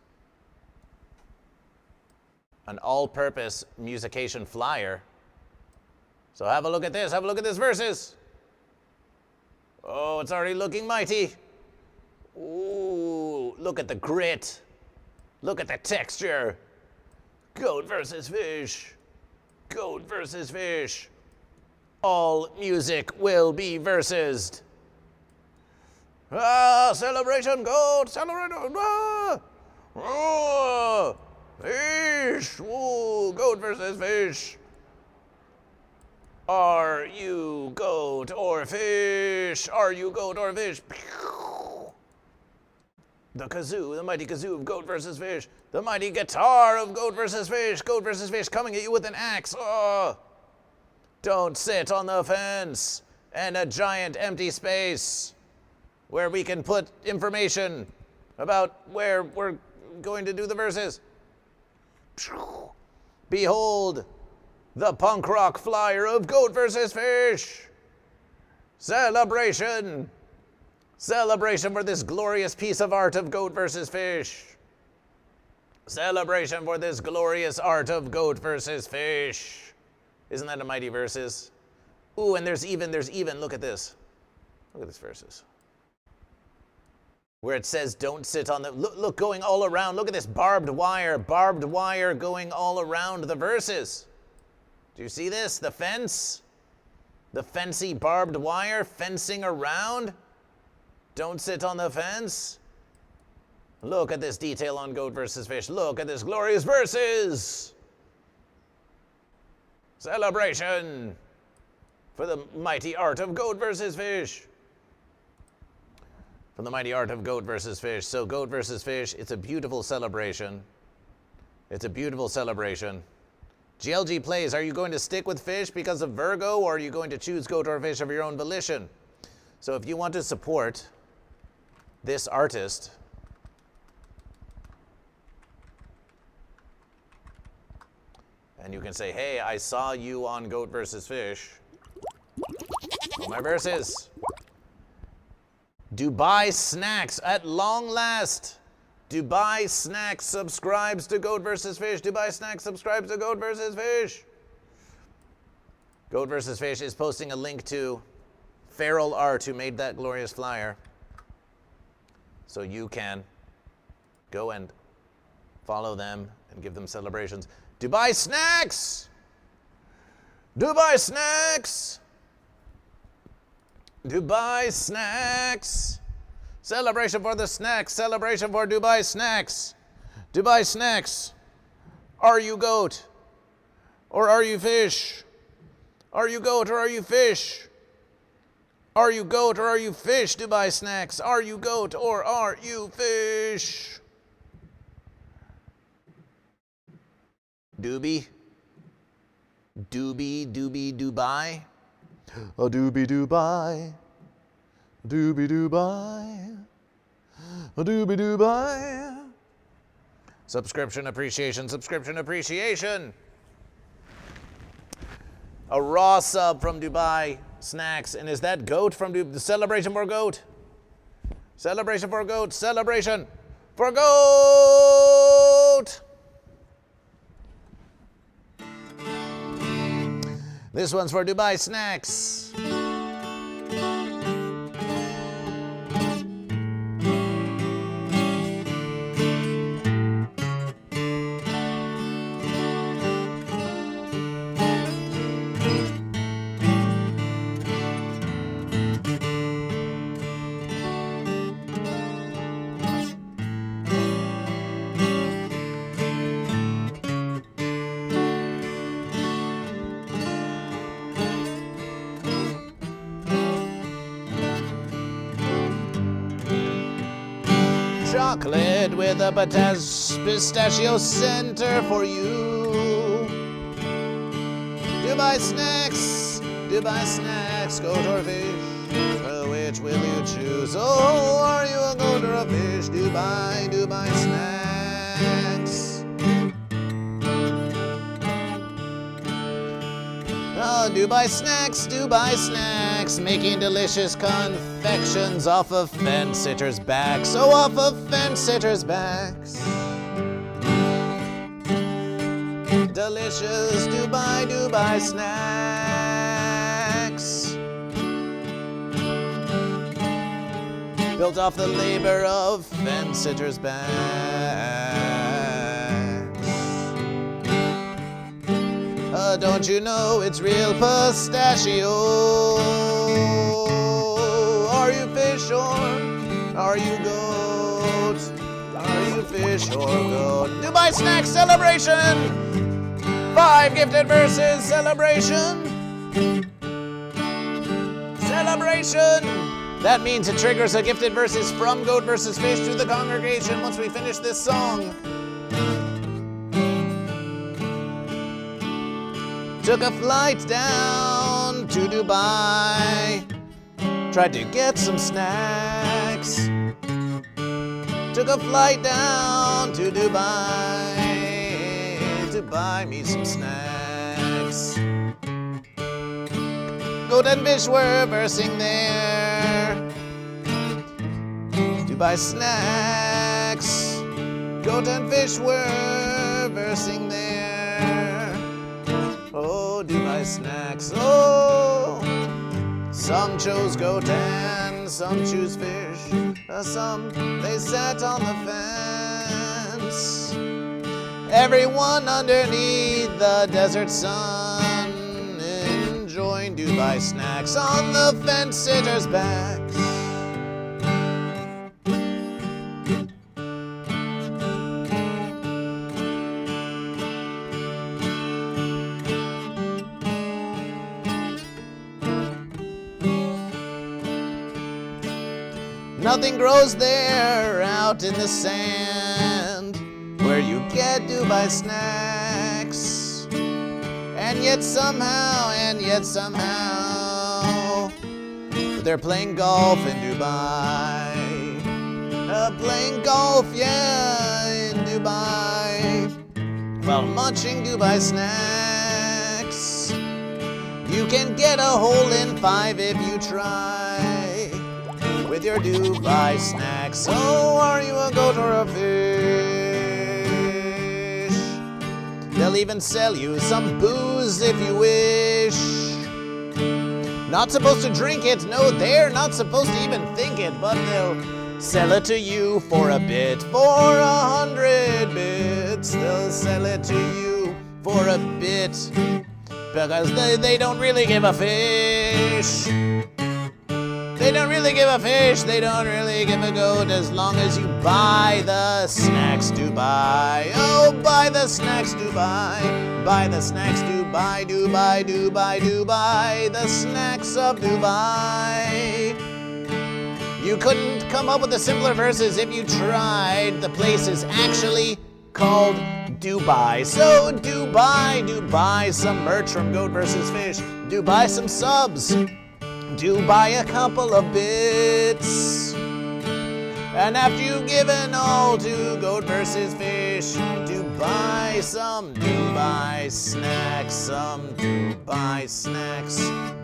an all-purpose musication flyer. So have a look at this. Have a look at this versus. Oh, it's already looking mighty. Ooh, look at the grit. Look at the texture. Goat versus fish. Goat versus fish. All music will be versed. Ah, celebration goat, celebration. Ah, oh, fish. Ooh, goat versus fish. Are you goat or fish? Are you goat or fish? The kazoo, the mighty kazoo of Goat vs. Fish. The mighty guitar of Goat vs. Fish. Goat vs. Fish coming at you with an axe. Oh. Don't sit on the fence and a giant empty space where we can put information about where we're going to do the verses. Behold the punk rock flyer of Goat vs. Fish. Celebration. Celebration for this glorious piece of art of Goat vs. Fish. Celebration for this glorious art of Goat vs. Fish. Isn't that a mighty verses? Ooh, and there's even. Look at this. Look at this verses. Where it says, don't sit on the, look, going all around. Look at this barbed wire going all around the verses. Do you see this? The fence? The fancy barbed wire fencing around? Don't sit on the fence. Look at this detail on Goat vs. Fish. Look at this glorious verses. Celebration for the mighty art of Goat vs. Fish. From the mighty art of Goat vs. Fish. So Goat vs. Fish, it's a beautiful celebration. It's a beautiful celebration. GLG plays, are you going to stick with fish because of Virgo, or are you going to choose goat or fish of your own volition? So if you want to support this artist, and you can say, hey, I saw you on Goat vs. Fish. Oh, my verses. Dubai Snacks, at long last. Dubai Snacks subscribes to Goat vs. Fish. Dubai Snacks subscribes to Goat vs. Fish. Goat vs. Fish is posting a link to Feral Art, who made that glorious flyer. So you can go and follow them and give them celebrations. Dubai Snacks! Dubai Snacks! Dubai Snacks! Celebration for the snacks. Celebration for Dubai Snacks. Dubai Snacks. Are you goat? Or are you fish? Are you goat or are you fish? Are you goat or are you fish, Dubai Snacks? Are you goat or are you fish? Doobie. Doobie, doobie, Dubai. A doobie, Dubai. Doobie Dubai, a doobie Dubai. Subscription appreciation, subscription appreciation. A raw sub from Dubai Snacks, and is that goat from the celebration for goat? Celebration for goat, celebration for goat. This one's for Dubai Snacks. Chocolate with a pistachio center for you. Dubai snacks, goat or fish. Which will you choose? Oh, are you a goat or a fish? Dubai snacks. Oh, Dubai snacks, making delicious confections off of fence sitters' backs. Oh, off of fence sitters' backs. Delicious Dubai snacks. Built off the labor of fence sitters' backs. Don't you know it's real pistachio? Are you fish or are you goat? Are you fish or goat? Dubai Snack Celebration! 5 gifted verses celebration! Celebration! That means it triggers a gifted verses from Goat vs. Fish to the congregation once we finish this song. Took a flight down to Dubai. Tried to get some snacks. Took a flight down to Dubai to buy me some snacks. Goat and fish were versing there. Dubai snacks. Goat and fish were versing there. Oh, Dubai snacks. Oh, some chose goat and some choose fish. Some they sat on the fence. Everyone underneath the desert sun enjoying Dubai snacks on the fence sitters' backs. Nothing grows there out in the sand where you get Dubai snacks. And yet somehow, they're playing golf in Dubai. Playing golf, yeah, in Dubai. While munching Dubai snacks. You can get a hole in 5 if you try. With your Dubai snacks. Oh, are you a goat or a fish? They'll even sell you some booze if you wish. Not supposed to drink it, no, they're not supposed to even think it, but they'll sell it to you for a bit, for 100 bits. They'll sell it to you for a bit, because they don't really give a fish. They don't really give a fish, they don't really give a goat, as long as you buy the snacks Dubai. Oh, buy the snacks Dubai. Buy the snacks Dubai, Dubai, Dubai, Dubai. The snacks of Dubai. You couldn't come up with the simpler verses if you tried. The place is actually called Dubai. So do buy some merch from Goat vs. Fish. Do buy some subs. Do buy a couple of bits. And after you've given all to Goat vs. Fish, do buy some Dubai snacks. Some Dubai snacks.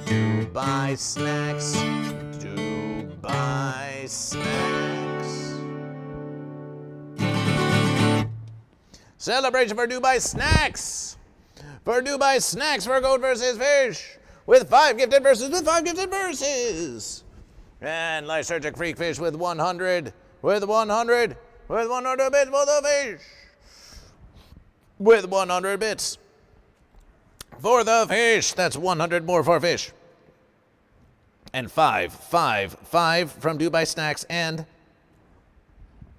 Dubai snacks. Dubai snacks. Celebration for Dubai snacks. For Dubai snacks for Goat vs. Fish. With 5 gifted verses. And Lysergic Freak Fish with 100 bits for the fish. With 100 bits for the fish. That's 100 more for fish. And 5 from Dubai Snacks and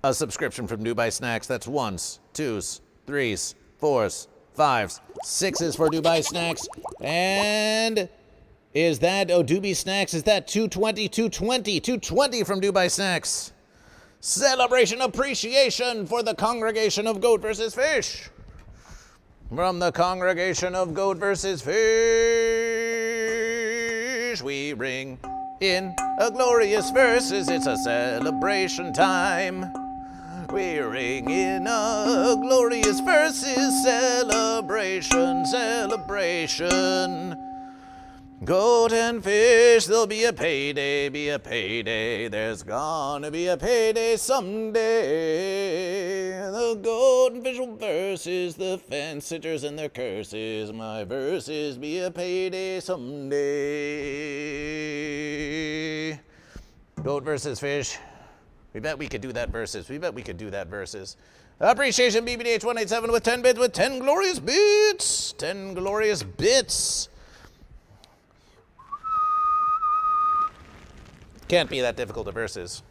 a subscription from Dubai Snacks. That's 1s, 2s, 3s, 4s, 5s, 6s for Dubai Snacks. And is that, Dubai Snacks, is that 220 from Dubai Snacks? celebration appreciation for the congregation of Goat vs. Fish. From the congregation of Goat vs. Fish, we bring in a glorious verses. It's a celebration time. We ring in a glorious verses. Celebration, celebration. Goat and fish, there'll be a payday, be a payday. There's gonna be a payday someday. The goat and fish versus the fence sitters and their curses. My verses be a payday someday. Goat versus fish. We bet we could do that versus. We bet we could do that versus. Appreciation BBDH 187 with 10 bits with 10 glorious bits. 10 glorious bits. Can't be that difficult a versus.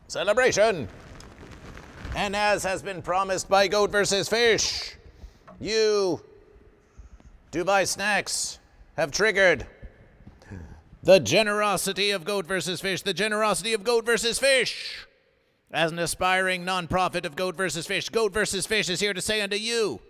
Celebration! And as has been promised by Goat vs. Fish, you, Dubai Snacks, have triggered the generosity of Goat vs. Fish, the generosity of Goat vs. Fish. As an aspiring nonprofit of Goat vs. Fish, Goat vs. Fish is here to say unto you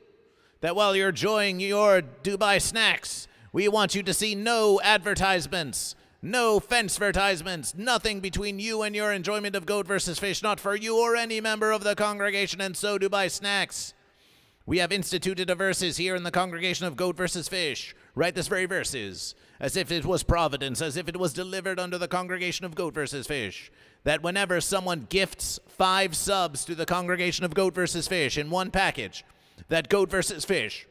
that while you're enjoying your Dubai Snacks, we want you to see no advertisements, no fence advertisements, nothing between you and your enjoyment of Goat vs. Fish, not for you or any member of the congregation, and so Dubai Snacks. We have instituted a verses here in the congregation of Goat vs. Fish. Write this very verses, as if it was providence, as if it was delivered under the congregation of Goat vs. Fish, that whenever someone gifts 5 subs to the congregation of Goat vs. Fish in one package, that Goat vs. Fish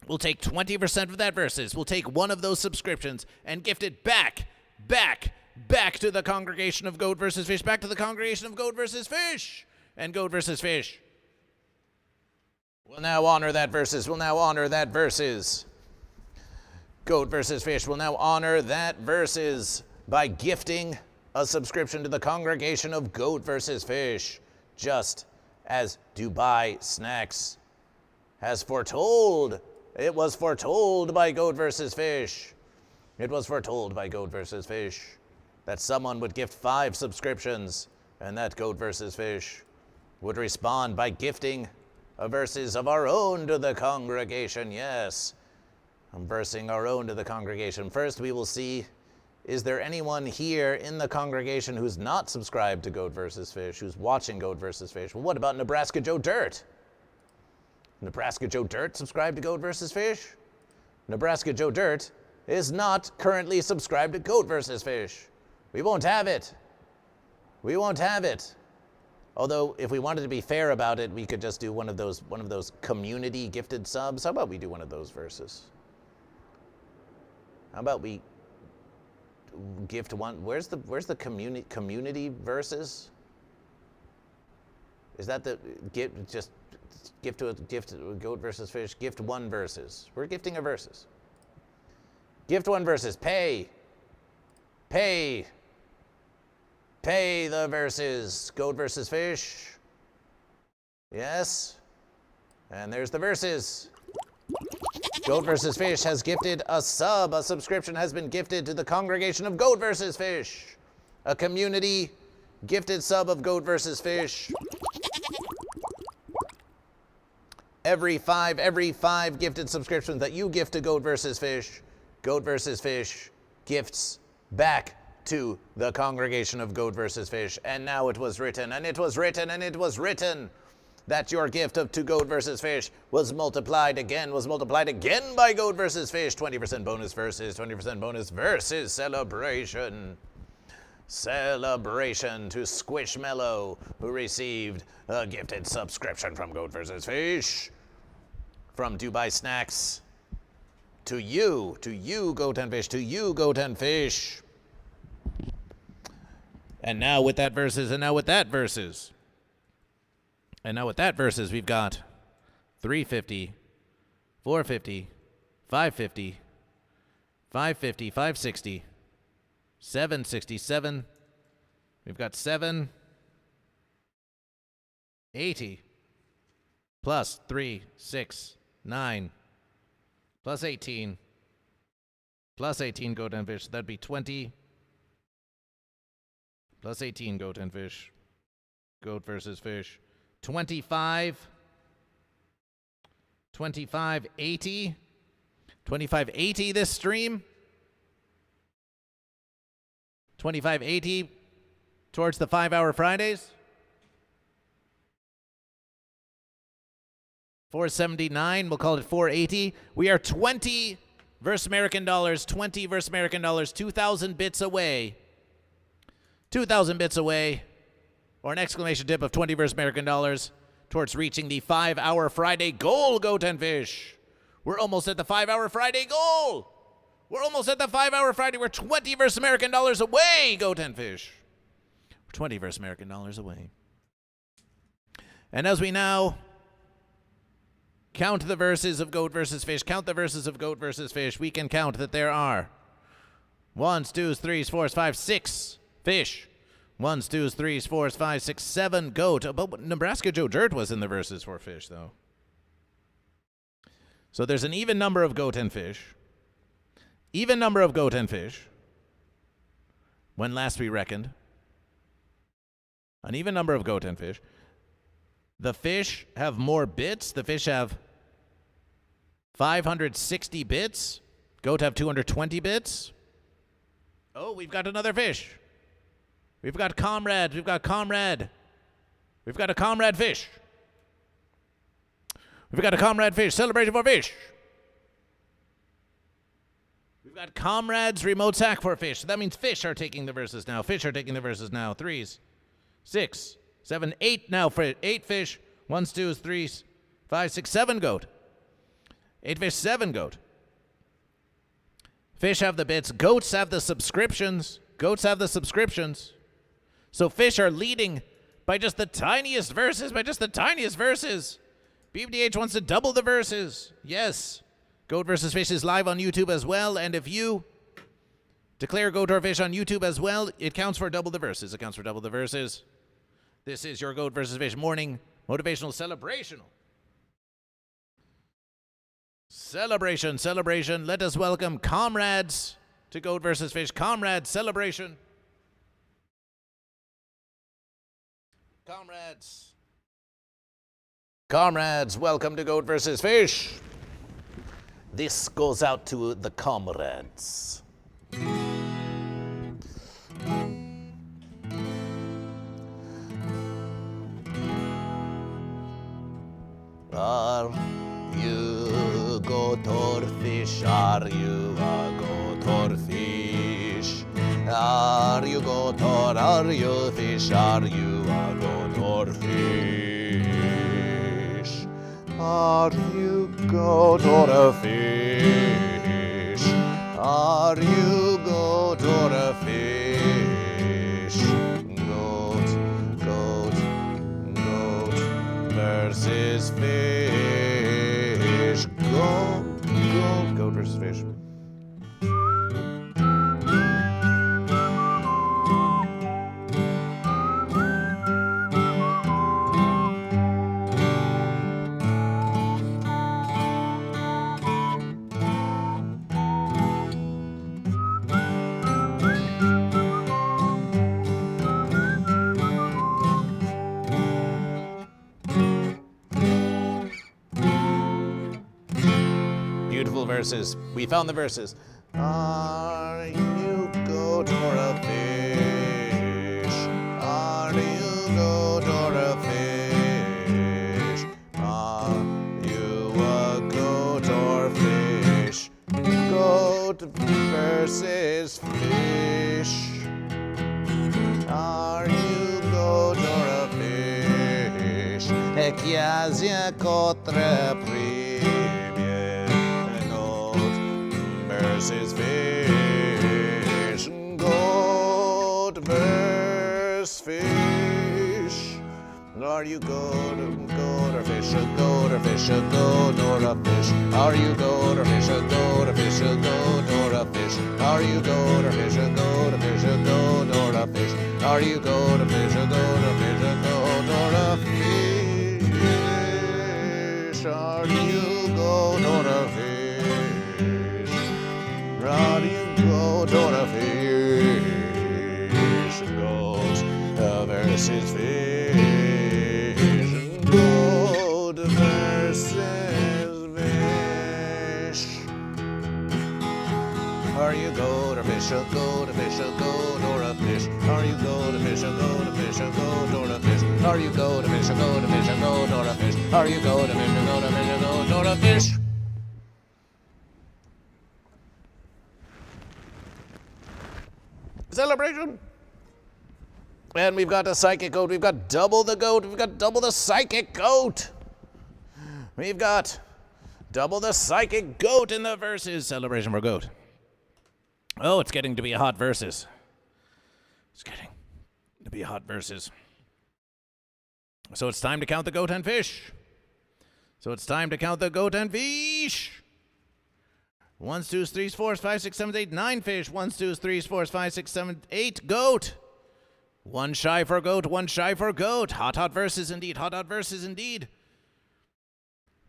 will take 20% of that verses, will take one of those subscriptions and gift it back to the congregation of Goat vs. Fish, back to the congregation of Goat vs. Fish. And Goat vs. Fish will now honor that verses, Goat vs. Fish will now honor that verses by gifting a subscription to the congregation of Goat vs. Fish, just as Dubai Snacks has foretold. It was foretold by Goat vs. Fish. It was foretold by Goat vs. Fish that someone would gift 5 subscriptions, and that Goat vs. Fish would respond by gifting a verses of our own to the congregation. Yes, I'm versing our own to the congregation. First, we will see, is there anyone here in the congregation who's not subscribed to Goat vs. Fish, who's watching Goat vs. Fish? Well, what about Nebraska Joe Dirt? Nebraska Joe Dirt subscribed to Goat vs. Fish? Nebraska Joe Dirt is not currently subscribed to Goat vs. Fish. We won't have it. We won't have it. Although, if we wanted to be fair about it, we could just do one of those community gifted subs. How about we do one of those verses? How about we gift one? Where's the community verses? Is that the gift to Goat vs. Fish? Gift one verses. We're gifting a verses. Gift one verses. Pay the verses. Goat vs. Fish. Yes. And there's the verses. Goat vs. Fish has gifted a sub. A subscription has been gifted to the congregation of Goat vs. Fish. A community gifted sub of Goat vs. Fish. Every five gifted subscriptions that you gift to Goat vs. Fish, Goat vs. Fish gifts back to the congregation of Goat vs. Fish. And now it was written, and it was written, and it was written that your gift of To Goat vs. Fish was multiplied again by Goat vs. Fish. 20% bonus versus 20% bonus versus celebration. Celebration to Squishmallow, who received a gifted subscription from Goat vs. Fish. From Dubai Snacks to you, Goat and Fish, to you, Goat and Fish. And now with that versus, and now with that versus. And now with that versus, we've got 350, 450, 550, 550, 560, 767. We've got 780 plus 3, 6, 9 plus 18 Goat and Fish. That'd be 20 plus 18 Goat and Fish. Goat versus Fish. 25, 2580, 2580 this stream. 2580 towards the 5-hour Fridays. 479, we'll call it 480. We are 20 versus American dollars, 20 versus American dollars, 2,000 bits away. 2,000 bits away, or an exclamation tip of 20 versus American dollars towards reaching the 5-hour Friday goal, Goat and Fish. We're almost at the 5-hour Friday goal. We're almost at the 5-hour Friday. We're 20 versus American dollars away, Goat and Fish. We're 20 versus American dollars away. And as we now count the verses of Goat versus Fish, count the verses of Goat versus Fish, we can count that there are 1s, 2s, 3s, 4s, 5s, 6 fish. 1s, 2s, 3s, 4s, 5s, 6, 7 goat. But Nebraska Joe Dirt was in the verses for fish, though. So there's an even number of goat and fish. Even number of goat and fish. When last we reckoned. An even number of goat and fish. The fish have more bits. The fish have 560 bits. Goat have 220 bits. Oh, we've got another fish. We've got comrade. We've got comrade. We've got a comrade fish. We've got a comrade fish. Celebration for fish. We've got comrades remote sack for fish. So that means fish are taking the verses now. Fish are taking the verses now. 3s, 6, 7, 8 now for 8 fish. 1s, 2s, 3s, 5, 6, 7 goat. 8 fish, 7 goat. Fish have the bits. Goats have the subscriptions. Goats have the subscriptions. So fish are leading by just the tiniest verses, BBDH wants to double the verses. Yes. Goat versus Fish is live on YouTube as well. And if you declare Goat or Fish on YouTube as well, it counts for double the verses. This is your Goat versus Fish morning motivational celebrational. Celebration. Let us welcome comrades to Goat versus Fish. Comrades, celebration. Comrades, welcome to Goat vs. Fish. This goes out to the comrades. Are you goat or fish? Are you a goat or fish? Are you goat or are you fish? Are you a goat or fish? Are you goat or a fish? Are you goat or a fish? Goat versus fish. Goat versus fish. Verses. We found the verses. Are you goat or a fish? Are you goat or a fish? Echiasia contra premie. Goat versus fish. Goat versus fish. Are you goat or fish? A goat or fish? A goat or a fish? Are you goat or fish? A goat or fish? A goat or a fish? Are you goat or fish? A goat or fish? A goat or a fish? Are you goat or fish? A goat or fish? A goat or a fish? Are you goat or a fish? Are you goat or a fish? Goat versus fish. Goat versus fish. Are you goat or fish? A goat or fish? A goat or a fish? Are you goat or fish? A goat or fish? A goat or a fish? Are you goat or fish? A goat or fish? A goat or a fish? Are you goat or fish? A goat or fish? A goat or a fish? Celebration. And we've got a psychic goat. We've got double the goat. We've got double the psychic goat. We've got double the psychic goat in the versus. Celebration for goat. Oh, it's getting to be a hot versus. It's getting to be a hot versus. So it's time to count the goat and fish. So it's time to count the goat and fish. 1, 2, 3, 4, 5, 6, 7, 8, 9 fish. 1, 2, 3, 4, 5, 6, 7, 8 goat. One shy for goat, one shy for goat. Hot, hot verses indeed, hot, hot verses indeed.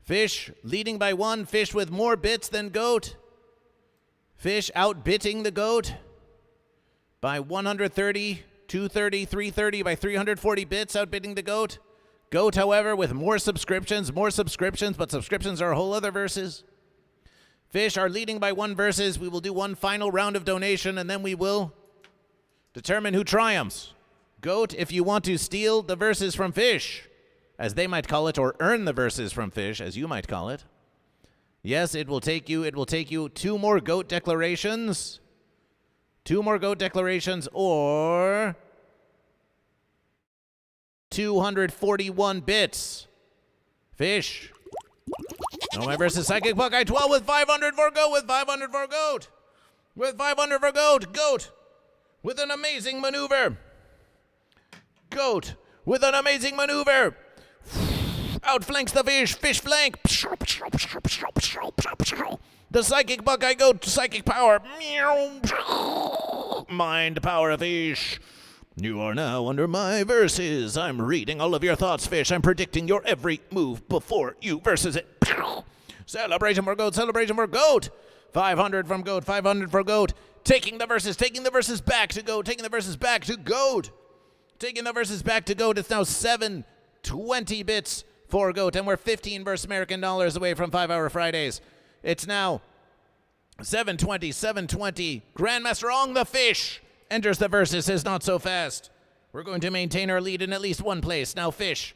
Fish leading by 1, fish with more bits than goat. Fish outbitting the goat by 130, 230, 330, by 340 bits outbidding the goat. Goat, however, with more subscriptions, but subscriptions are a whole other verses. Fish are leading by 1 verses. We will do one final round of donation, and then we will determine who triumphs. Goat, if you want to steal the verses from fish, as they might call it, or earn the verses from fish, as you might call it. Yes, it will take you 2 more goat declarations. 2 more goat declarations, or 241 bits. Fish. No, my versus Psychic Buckeye 12 with 500 for goat, with 500 for goat. With 500 for goat. Goat with an amazing maneuver. Goat with an amazing maneuver. Outflanks the fish. Fish flank. The Psychic Buckeye Goat. Psychic power. Mind power of fish. You are now under my verses. I'm reading all of your thoughts, fish. I'm predicting your every move before you versus it. Celebration for goat. Celebration for goat. 500 from goat. 500 for goat. Taking the verses back to goat. Taking the verses back to goat. Taking the verses back to goat. It's now 720 bits for goat, and we're 15 versus American dollars away from 5-Hour Fridays. It's now 720. Grandmaster Ong the fish enters the verses. Is not so fast. We're going to maintain our lead in at least one place. Now fish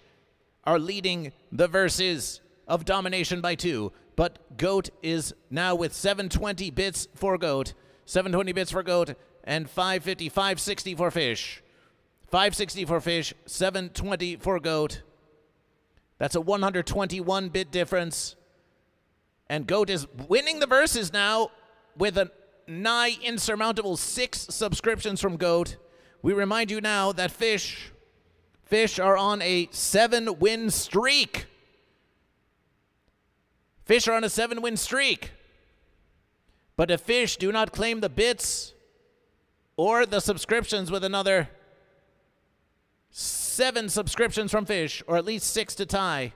are leading the verses of domination by 2, but goat is now with 720 bits for goat. 720 bits for goat, and 550, 560 for fish. 560 for fish, 720 for goat. That's a 121-bit difference. And goat is winning the verses now with a nigh insurmountable 6 subscriptions from goat. We remind you now that fish are on a 7-win streak. Fish are on a 7-win streak. But if fish do not claim the bits or the subscriptions with another 7 subscriptions from fish, or at least 6 to tie,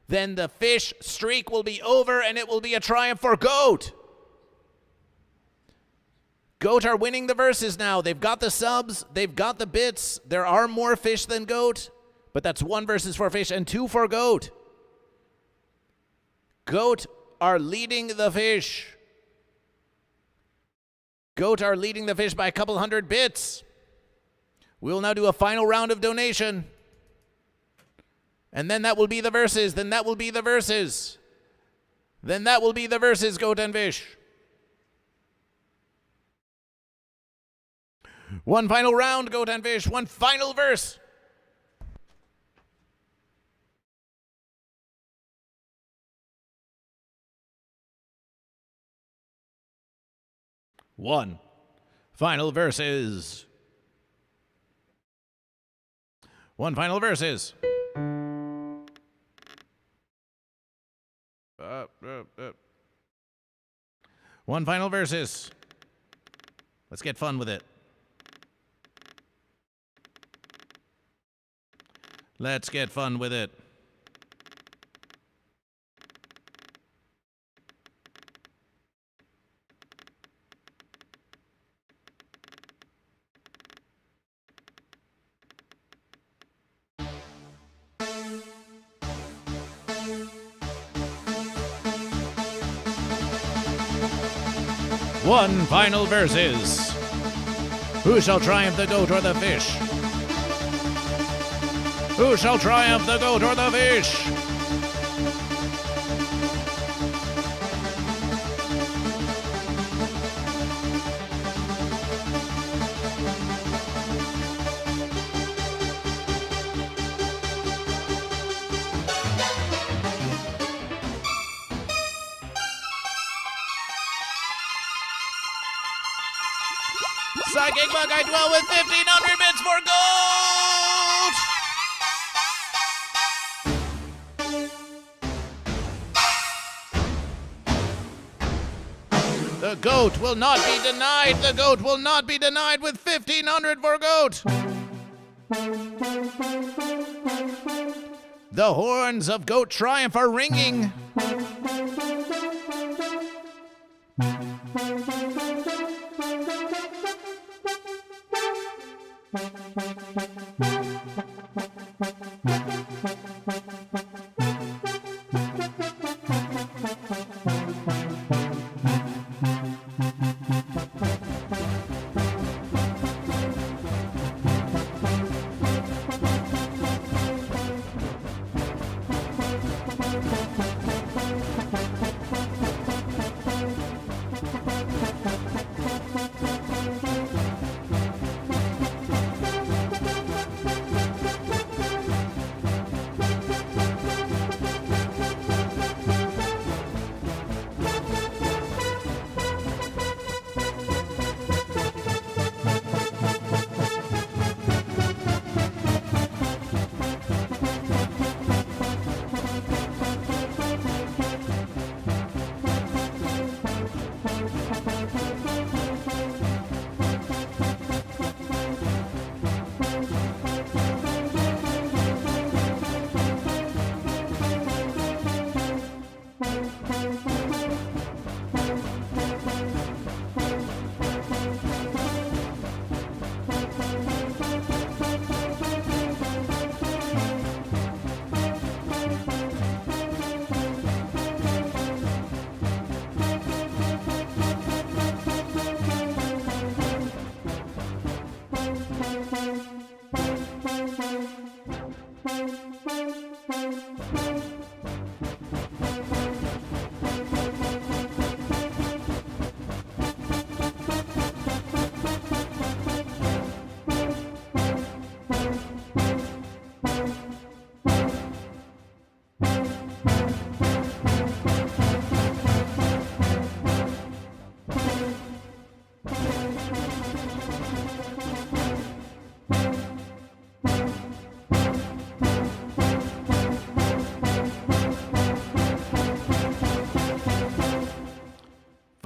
then the fish streak will be over and it will be a triumph for goat. Goat are winning the verses now. They've got the subs, they've got the bits. There are more fish than goat, but that's 1 versus for fish and 2 for goat. Goat are leading the fish. Goat are leading the fish by a couple hundred bits. We'll now do a final round of donation. And then that will be the verses. Then that will be the verses. Then that will be the verses, goat and fish. One final round, goat and fish. One final verse. One final versus. One final versus. One final versus. Let's get fun with it. Let's get fun with it. One final versus. Who shall triumph, the goat or the fish? Who shall triumph, the goat or the fish? Psychic Buckeye Dwell with 1,500 bits for goat! The goat will not be denied. The goat will not be denied with 1,500 for goat. The horns of Goat Triumph are ringing.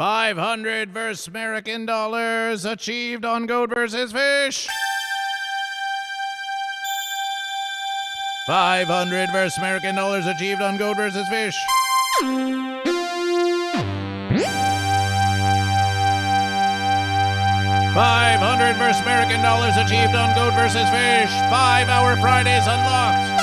$500 versus American dollars achieved on Goat versus Fish. 500 versus American dollars achieved on Goat versus Fish. $500 versus American dollars achieved on Goat versus Fish. 5-hour Fridays unlocked.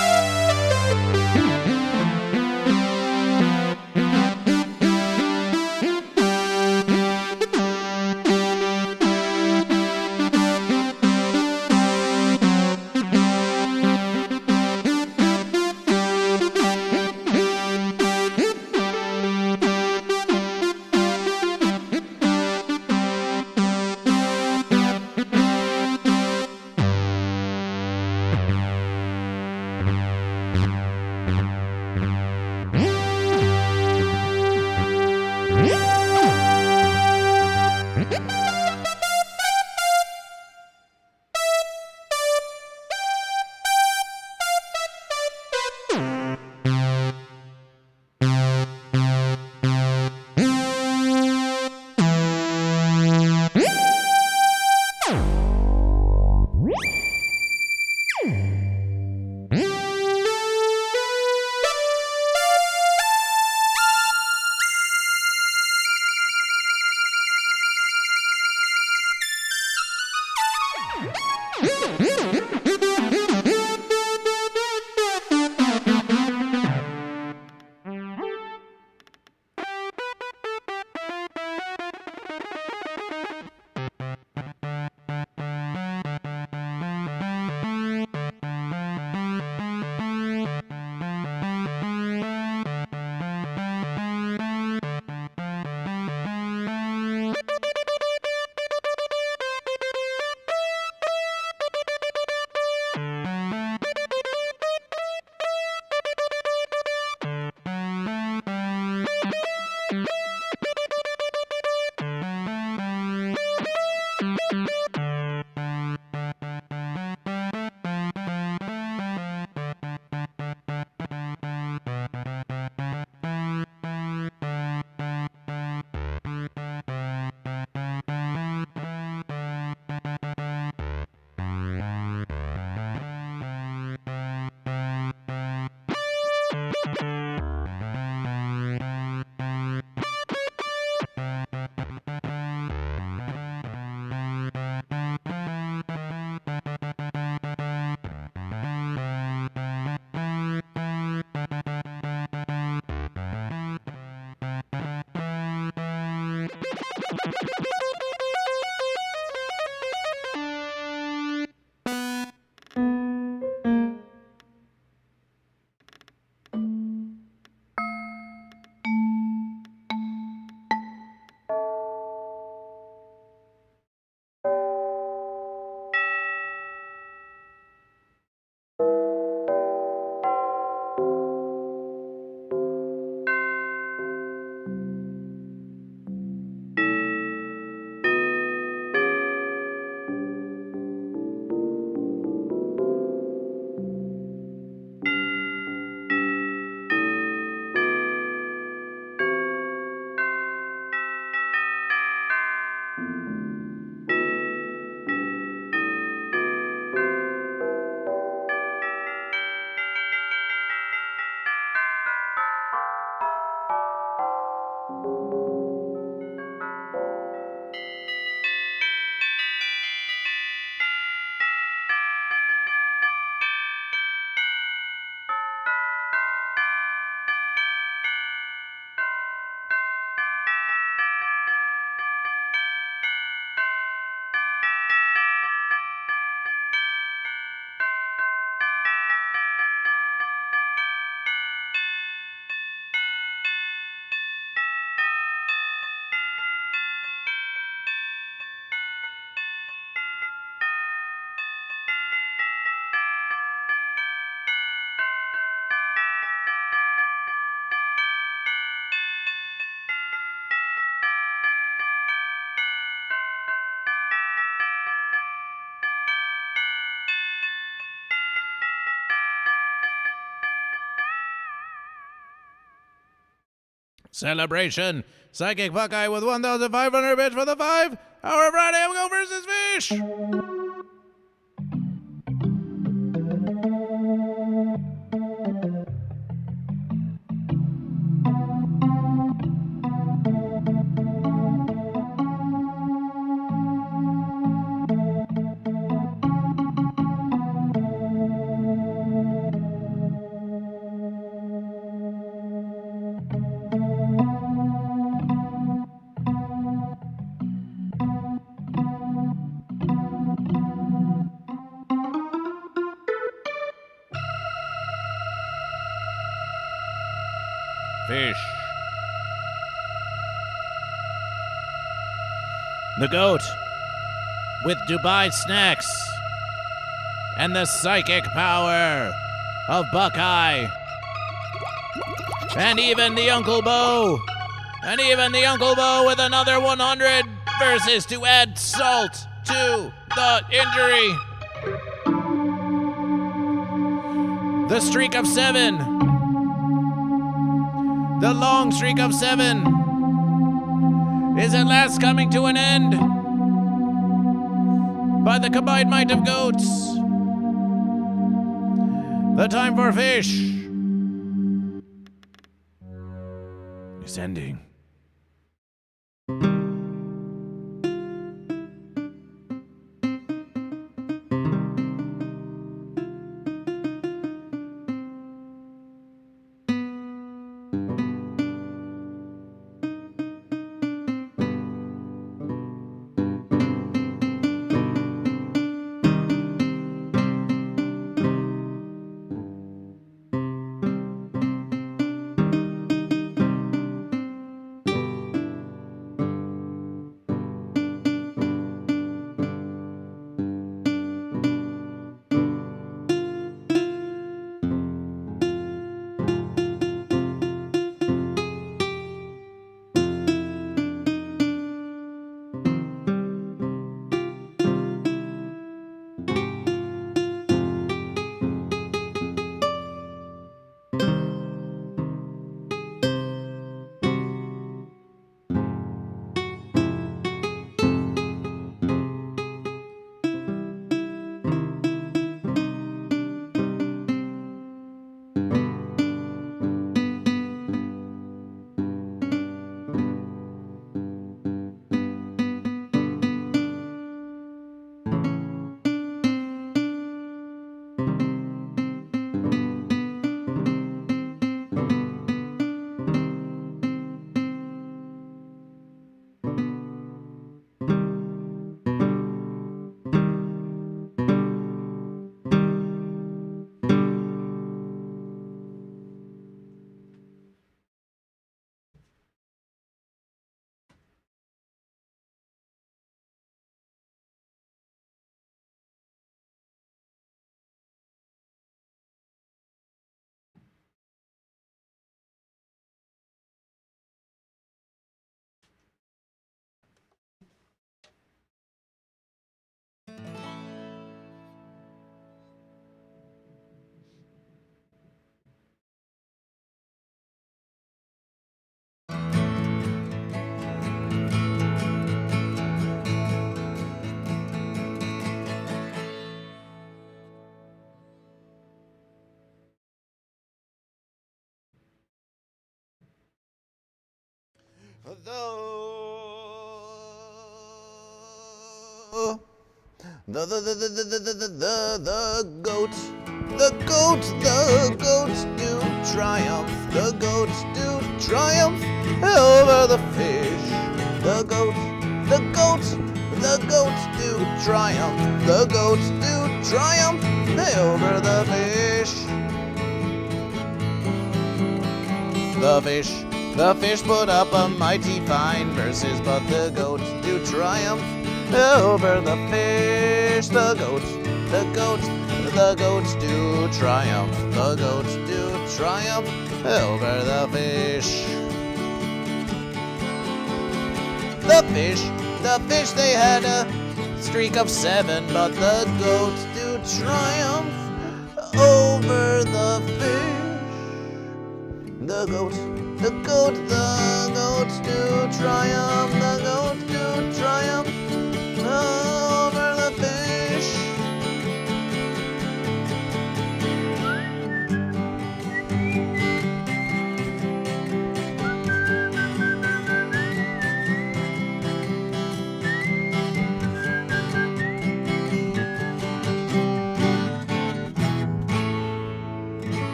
Celebration! Psychic Buckeye with 1,500 bits for the 5-hour Friday of Go versus Fish! Fish. The goat with Dubai snacks and the psychic power of Buckeye. And even the Uncle Bo. And even the Uncle Bo with another 100 versus to add salt to the injury. The streak of 7. The long streak of 7 is at last coming to an end by the combined might of goats. The time for fish is ending. The goats do triumph. The goats do triumph over the fish. The goats do triumph. The goats do triumph over the fish. The fish put up a mighty fine verses, but the goats do triumph over the fish. The goats do triumph. The goats do triumph over the fish. The fish, they had a streak of 7, but the goats do triumph over the fish. The goats do triumph. The goats do triumph over the fish.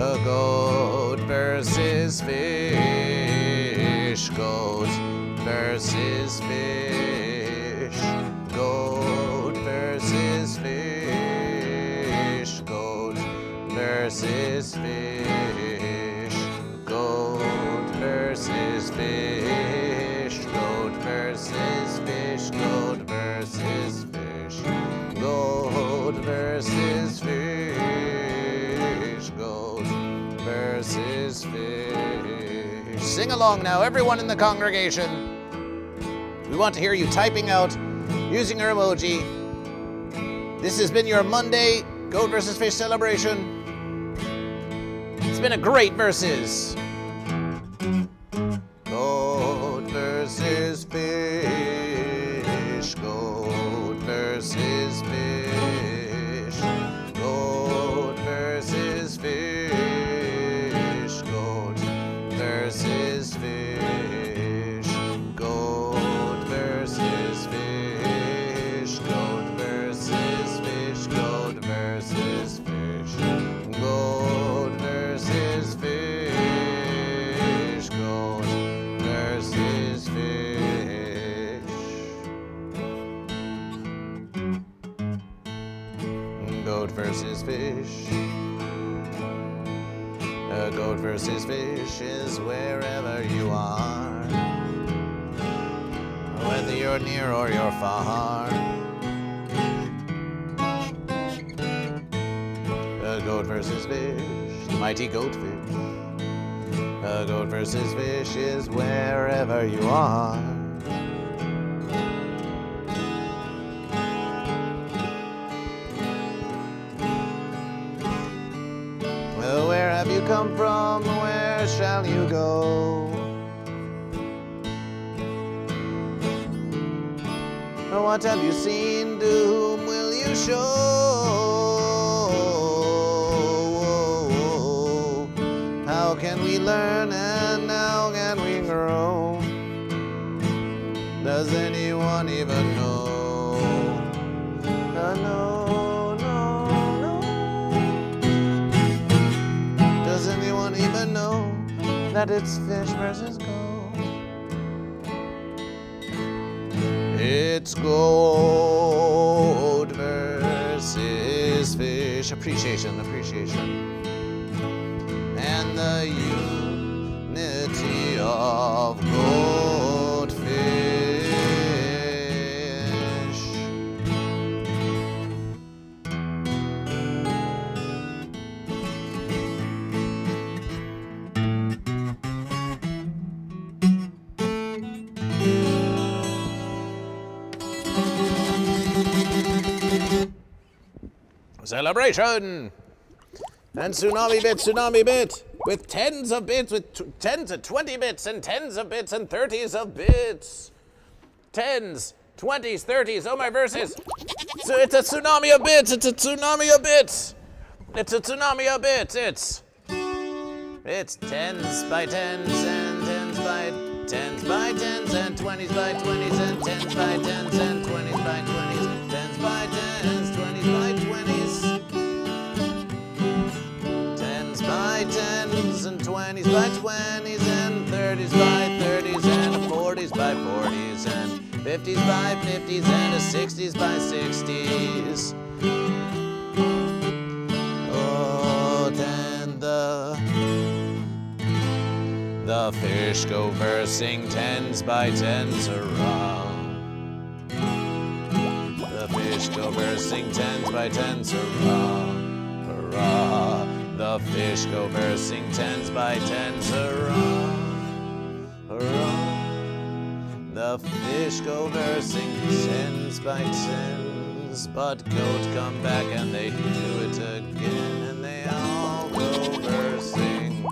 A goat versus fish. Goat versus fish. Goat versus fish. Goat versus fish. Goat versus fish. Goat versus fish. Goat versus fish. Goat versus fish. Goat versus fish. Sing along now, everyone in the congregation. We want to hear you typing out using your emoji. This has been your Monday Goat versus Fish celebration. It's been a great versus. Goat versus fish. Goat versus fish. Goat versus fish. Goat versus fish. Goat versus fish. Goat versus fish. Goat versus fish. Goat versus fish. Goat versus fish. Goat versus fish. A goat versus fish is wherever you are, whether you're near or you're far. A goat versus fish, the mighty goatfish. A goat versus fish is wherever you are. Where have you come from? Where shall you go? What have you seen? To whom will you show? How can we learn and how can we grow? Does anyone even know? No. Does anyone even know that it's fish versus goat? It's goat versus fish. Appreciation. And the unity of goatfish. Celebration! And tsunami bit, with tens of bits, with tens of 20 bits, and tens of bits, and 30s of bits. Tens, 20s, 30s. Oh, my verses. So it's a tsunami of bits. It's a tsunami of bits. It's a tsunami of bits. It's 10s by 10s and 10s by 10s by 10s and 20s by 20s and 10s by 10s and 20s by 20s. 10s by 10s, 20s by 20s. 10s by 10s and 20s by 20s and 30s by 30s and 40s by 40s and 50s by 50s and 60s by 60s. Oh, then the fish go versing 10s by 10s, hurrah. The fish go versing 10s by 10s, hurrah, hurrah. The fish go versing 10s by 10s, hurrah, hurrah. The fish go versing 10s by 10s, but goat come back and they do it again, and they all go versing.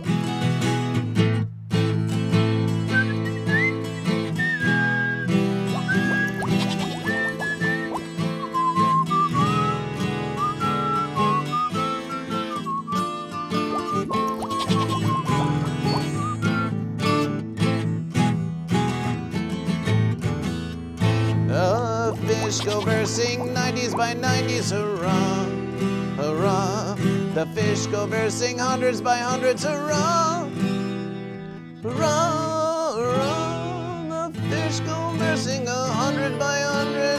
Fish go versing 90s by 90s, hurrah, hurrah. The fish go versing hundreds by hundreds, hurrah, hurrah, hurrah. The fish go versing 100 by 100,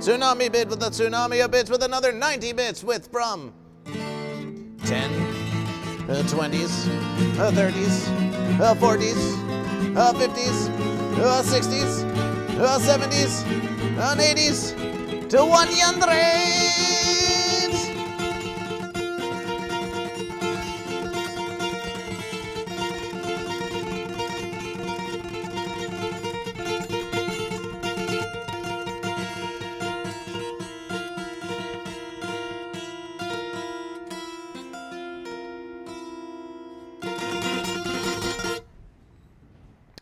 Tsunami bit with a tsunami of bits with another 90 bits with from 10, 20s, 30s, 40s, 50s, 60s, 70s, and 80s to 100s.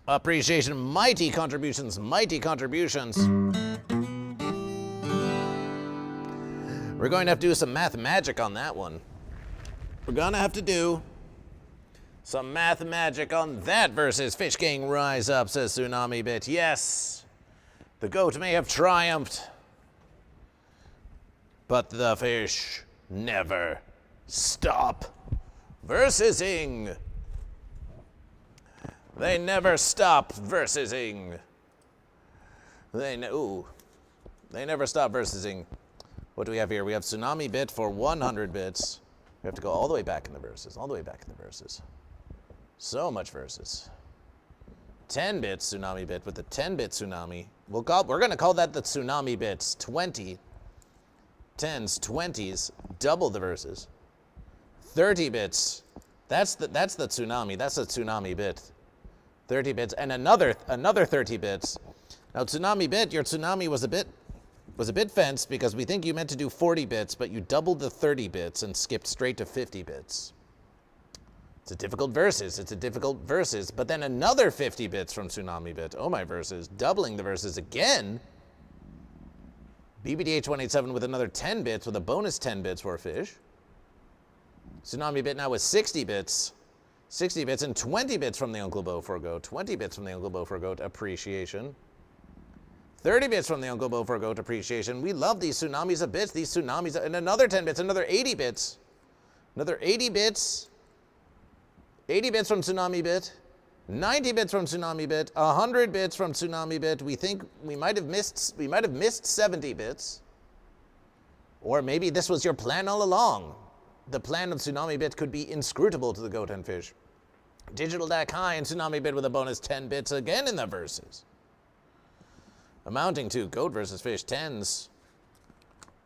Appreciation, mighty contributions, mighty contributions. We're going to have to do some math magic on that one. We're gonna have to do some math magic on that versus Fish Gang Rise Up, says Tsunami Bit. Yes, the goat may have triumphed, but the fish never stop versusing. They never stop versusing. They never stop versusing. What do we have here? We have Tsunami Bit for 100 bits. We have to go all the way back in the verses, all the way back in the verses. So much verses. 10 bits Tsunami Bit with the 10-bit Tsunami. We're going to call that the Tsunami Bits. 20, 10s, 20s, double the verses. 30 bits. That's the Tsunami. That's a Tsunami Bit. 30 bits and another 30 bits. Now Tsunami Bit, your Tsunami was a bit fenced because we think you meant to do 40 bits, but you doubled the 30 bits and skipped straight to 50 bits. It's a difficult verses, but then another 50 bits from Tsunami Bit. Oh my verses, doubling the verses again. BBDH187 with another 10 bits with a bonus 10 bits for a fish. Tsunami Bit now with 60 bits. 60 bits and 20 bits from the Uncle Bo for a goat. 20 bits from the Uncle Bo for a goat. Appreciation. 30 bits from the Uncle Bo for a goat. Appreciation. We love these tsunamis of bits. These tsunamis. And another 10 bits. Another 80 bits. Another 80 bits. 80 bits from Tsunami Bit. 90 bits from Tsunami Bit. 100 bits from Tsunami Bit. We think we might have missed 70 bits. Or maybe this was your plan all along. The plan of Tsunami Bit could be inscrutable to the goat and fish. Digital DAC high and Tsunami Bit with a bonus 10 bits again in the verses. Amounting to goat versus fish 10s.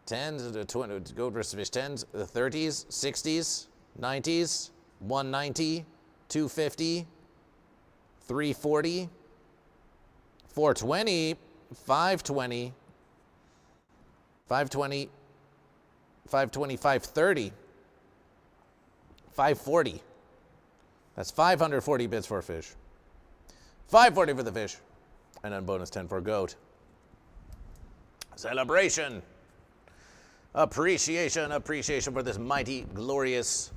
10s to 20, goat versus fish 10s, the 30s, 60s, 90s, 190, 250, 340, 420, 520, 520, 520, 530, 540. That's 540 bits for a fish. 540 for the fish. And then bonus 10 for goat. Celebration. Appreciation for this mighty, glorious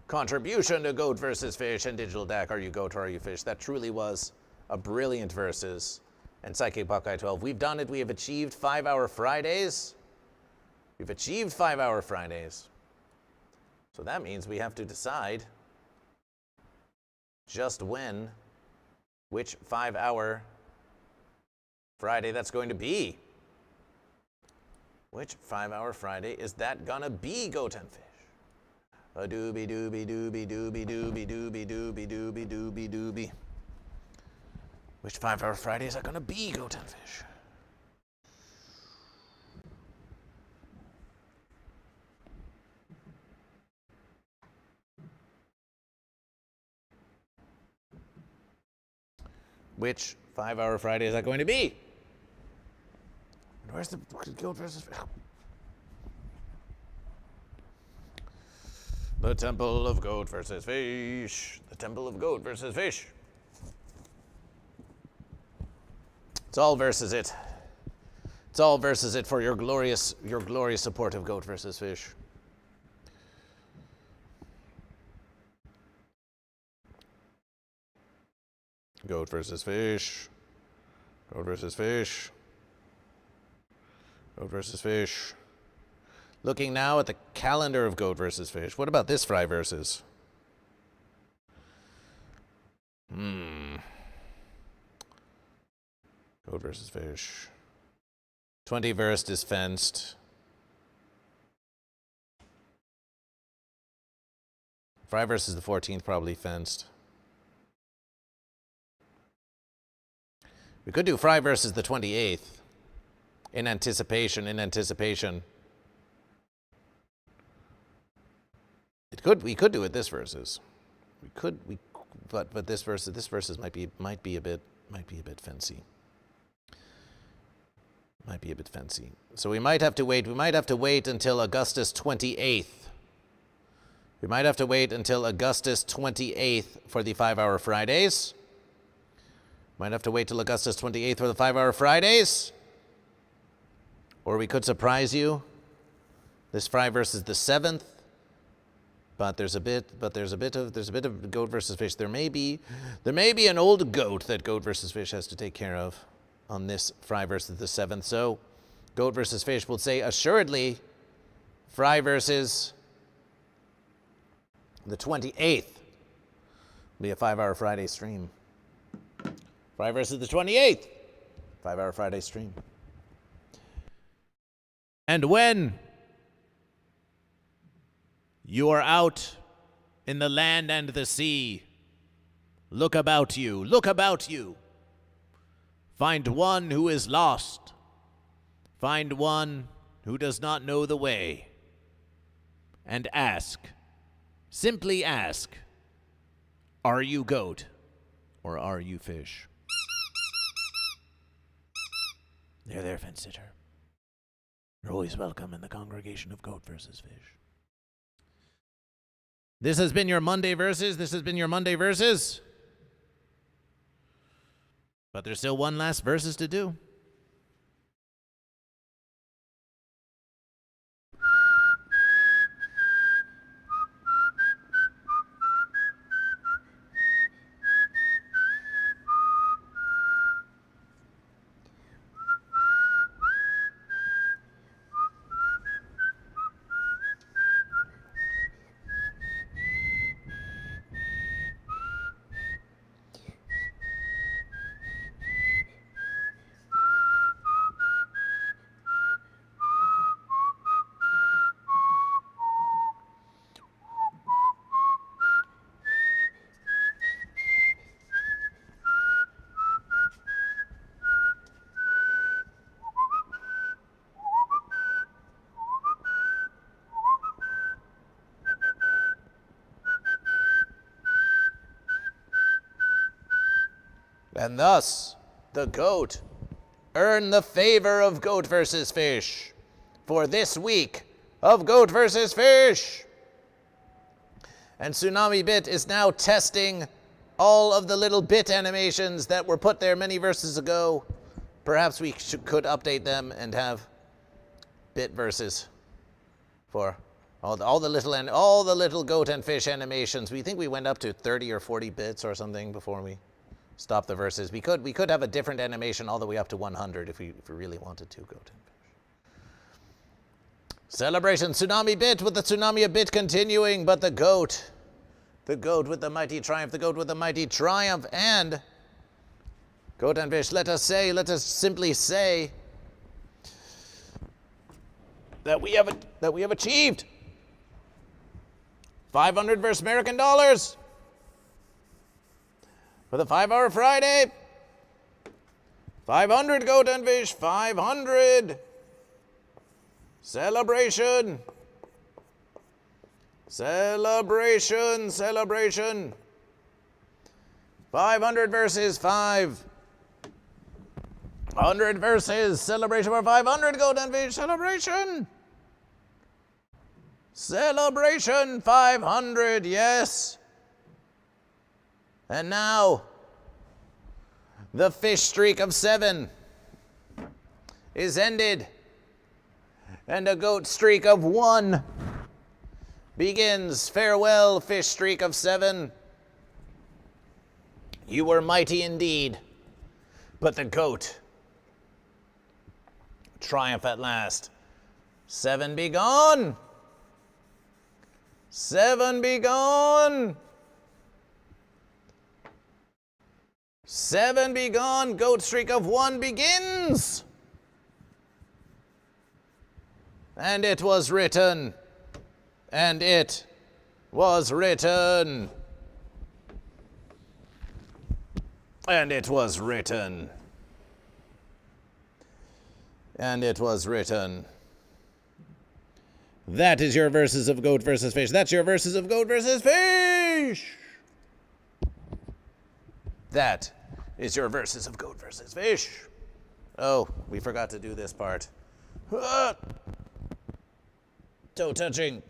contribution to Goat versus Fish and Digital DAC. Are you goat or are you fish? That truly was a brilliant versus. And Psychic Buckeye 12. We've done it. We have achieved 5-hour Fridays. We've achieved 5-hour Fridays. So that means we have to decide just when, which 5-hour Friday that's going to be. Which 5-hour Friday is that gonna be, Goat and Fish? A doobie doobie doobie doobie doobie doobie doobie doobie doobie doobie. Which 5-hour Friday is that gonna be, Goat and Fish? Which 5-hour Friday is that going to be? Where's the Goat versus Fish? The Temple of Goat versus Fish. The Temple of Goat versus Fish. It's all versus it. It's all versus it for your glorious support of Goat versus Fish. Goat versus Fish. Goat versus Fish. Goat versus Fish. Looking now at the calendar of Goat versus Fish. What about this Fry versus? Goat versus Fish. 21st is fenced. Fry versus the 14th probably fenced. We could do Fry versus the 28th. In anticipation. We could do it this versus. But this versus might be a bit fancy. Might be a bit fancy. So we might have to wait. We might have to wait until Augustus 28th. We might have to wait until Augustus 28th for the 5-hour Fridays. Might have to wait till Augustus 28th for the 5-hour Fridays. Or we could surprise you. This Fry versus the 7th. But there's a bit of Goat versus Fish. There may be an old goat that Goat versus Fish has to take care of on this Fry versus the 7th. So Goat versus Fish will say assuredly Fry versus the 28th will be a 5-hour Friday stream. Fry versus the 28th, 5-hour Friday stream. And when you are out in the land and the sea, look about you, look about you. Find one who is lost. Find one who does not know the way. And ask, simply ask, are you goat or are you fish? There, fence sitter. You're always welcome in the congregation of Goat versus Fish. This has been your Monday Verses. But there's still one last Verses to do. And thus, the goat earned the favor of Goat versus Fish for this week of Goat vs. Fish. And Tsunami Bit is now testing all of the little bit animations that were put there many verses ago. Perhaps we could update them and have bit verses for all the little goat and fish animations. We think we went up to 30 or 40 bits or something before we stopped the verses. We could have a different animation all the way up to 100 if we really wanted to. Goat and fish. Celebration Tsunami Bit with the Tsunami a bit continuing, but the goat with the mighty triumph, the goat with the mighty triumph, and Goat and Fish, let us simply say that we have achieved 500 versus American dollars for the 5-hour Friday. 500 Goat and Fish, 500. Celebration. Celebration, celebration. 500 versus 500 versus celebration for 500 Goat and Fish, celebration. Celebration 500, yes. And now, the fish streak of 7 is ended, and a goat streak of 1 begins. Farewell, fish streak of 7. You were mighty indeed, but the goat triumph at last. 7 be gone. 7 be gone. 7 be gone. Goat streak of 1 begins. And it was written. And it was written. And it was written. And it was written. That is your verses of Goat versus Fish. That's your verses of Goat versus Fish. That is your verses of Goat versus Fish. Oh, we forgot to do this part. Toe touching.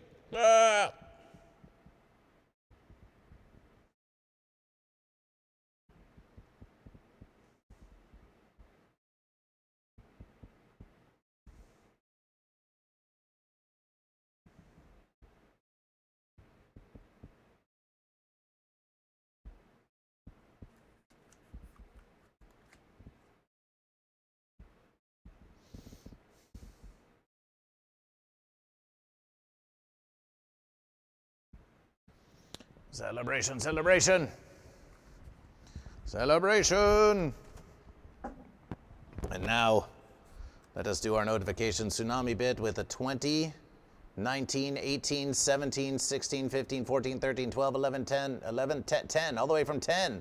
Celebration, celebration. Celebration. And now, let us do our notification Tsunami Bit with a 20, 19, 18, 17, 16, 15, 14, 13, 12, 11, 10, 11, 10, all the way from 10.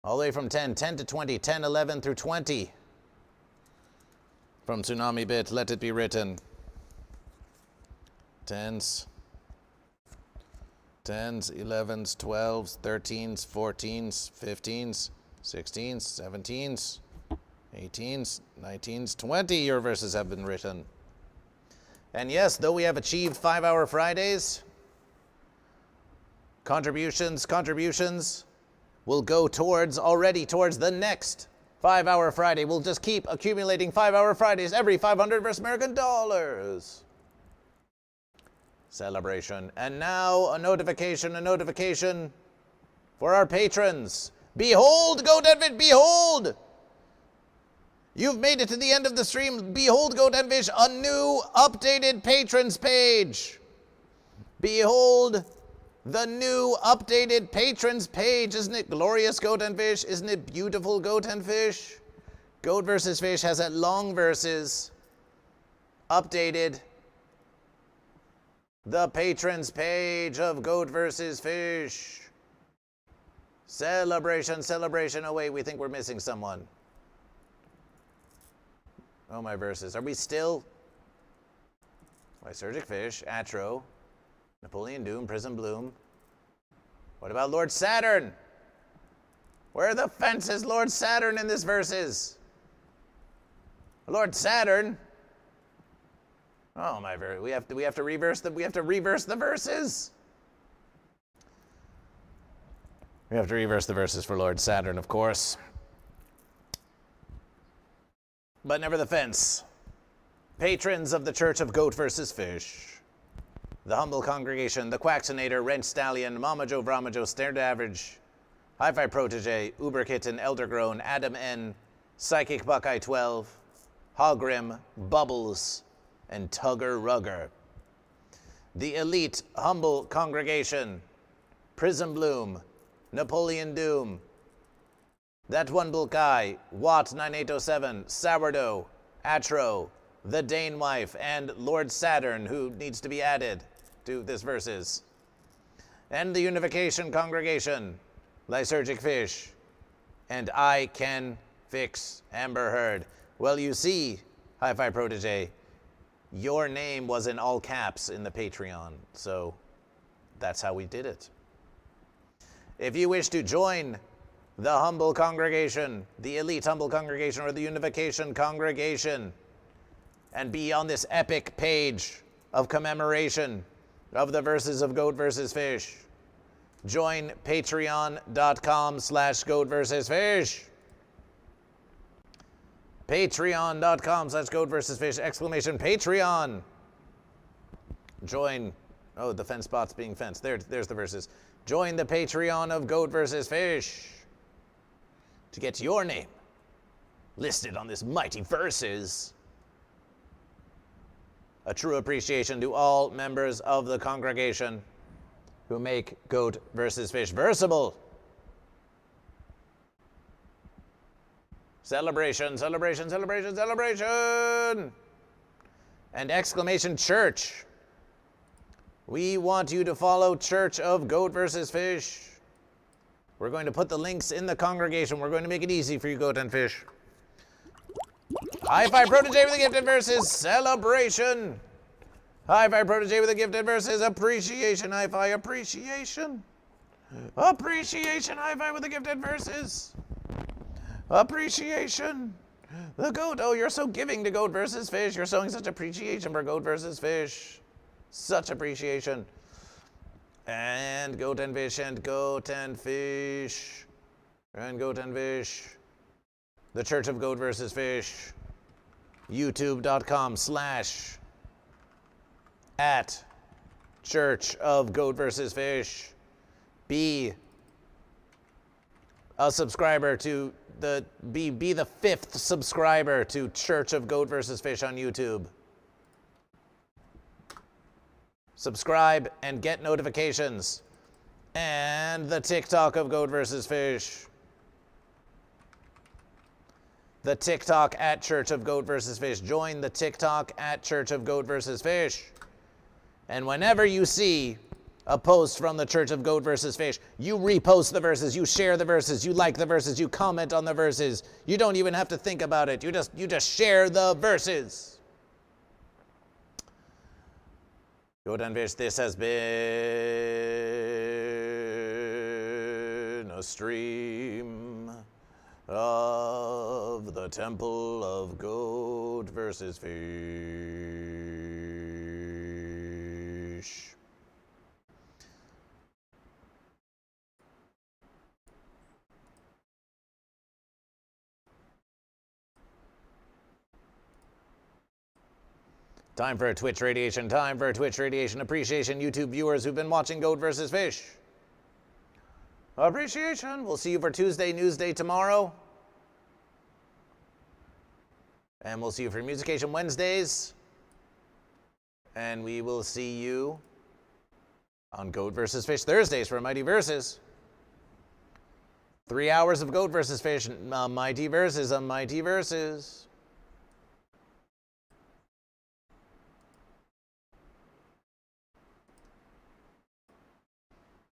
All the way from 10, 10 to 20, 10, 11 through 20. From Tsunami Bit, let it be written. 10s. 10s, 11s, 12s, 13s, 14s, 15s, 16s, 17s, 18s, 19s, 20 your verses have been written. And yes, though we have achieved 5-hour Fridays, contributions will go towards the next 5-hour Friday. We'll just keep accumulating 5-hour Fridays every 500 versus American dollars. Celebration. And now a notification for our patrons. Behold, Goat and Fish, behold! You've made it to the end of the stream. Behold, Goat and Fish, a new updated patrons page. Behold the new updated patrons page. Isn't it glorious, Goat and Fish? Isn't it beautiful, Goat and Fish? Goat vs. Fish has at long verses updated the patrons page of Goat vs. Fish. Celebration, celebration. Oh wait, we think we're missing someone. Oh, my verses. Are we still? Lysergic Fish, Atro, Napoleon Doom, Prism Bloom. What about Lord Saturn? Where the fence is Lord Saturn in this verses? Lord Saturn. Oh my! We have to reverse the verses. We have to reverse the verses for Lord Saturn, of course. But never the fence. Patrons of the Church of Goat vs. Fish. The Humble Congregation, the Quaxinator, Rent Stallion, Mama Joe, Brahma Joe, Standard Average, Hi-Fi Protege, Uber Kitten, Eldergrown, Adam N, Psychic Buckeye 12, Hogrim, Bubbles, and Tugger Rugger. The Elite Humble Congregation, Prism Bloom, Napoleon Doom, That One Bulk Guy, Watt 9807, Sourdough, Atro, The Dane Wife, and Lord Saturn, who needs to be added to this verses. And the Unification Congregation, Lysergic Fish, and I Can Fix Amber Heard. Well, you see, Hi-Fi Protege, your name was in all caps in the Patreon, so that's how we did it. If you wish to join the Humble Congregation, the Elite Humble Congregation, or the Unification Congregation, and be on this epic page of commemoration of the verses of Goat vs. Fish, join patreon.com/GoatVsFish. Patreon.com/GoatVsFish, exclamation Patreon. Join, oh, the fence spot's being fenced. There's the verses. Join the Patreon of Goat vs. Fish to get your name listed on this mighty verses. A true appreciation to all members of the congregation who make Goat vs. Fish versable. Celebration, celebration, celebration, celebration! And exclamation church. We want you to follow Church of Goat vs. Fish. We're going to put the links in the congregation. We're going to make it easy for you, Goat and Fish. Hi-Fi Protege with the gifted verses, celebration. Hi-Fi Protege with the gifted verses, appreciation. Hi-Fi appreciation. Appreciation, Hi-Fi with the gifted verses. Appreciation. The goat, oh, you're so giving to Goat vs. Fish. You're showing such appreciation for Goat vs. Fish. Such appreciation. And Goat and Fish, and Goat and Fish, and Goat and Fish. The Church of Goat vs. Fish. YouTube.com/@Church of Goat vs. Fish. Be a subscriber to be the 5th subscriber to Church of Goat vs. Fish on YouTube. Subscribe and get notifications. And the TikTok of Goat vs. Fish. The TikTok at Church of Goat vs. Fish. Join the TikTok at Church of Goat vs. Fish. And whenever you see a post from the Church of Goat vs. Fish, you repost the verses, you share the verses, you like the verses, you comment on the verses. You don't even have to think about it. You just share the verses. Goat and Fish, this has been a stream of the Temple of Goat vs. Fish. Time for a Twitch radiation, time for a Twitch radiation. Appreciation, YouTube viewers who've been watching Goat vs. Fish. Appreciation. We'll see you for Tuesday Newsday tomorrow. And we'll see you for Musication Wednesdays. And we will see you on Goat vs. Fish Thursdays for Mighty Verses. 3 hours of Goat vs. Fish, Mighty Verses, Mighty Verses.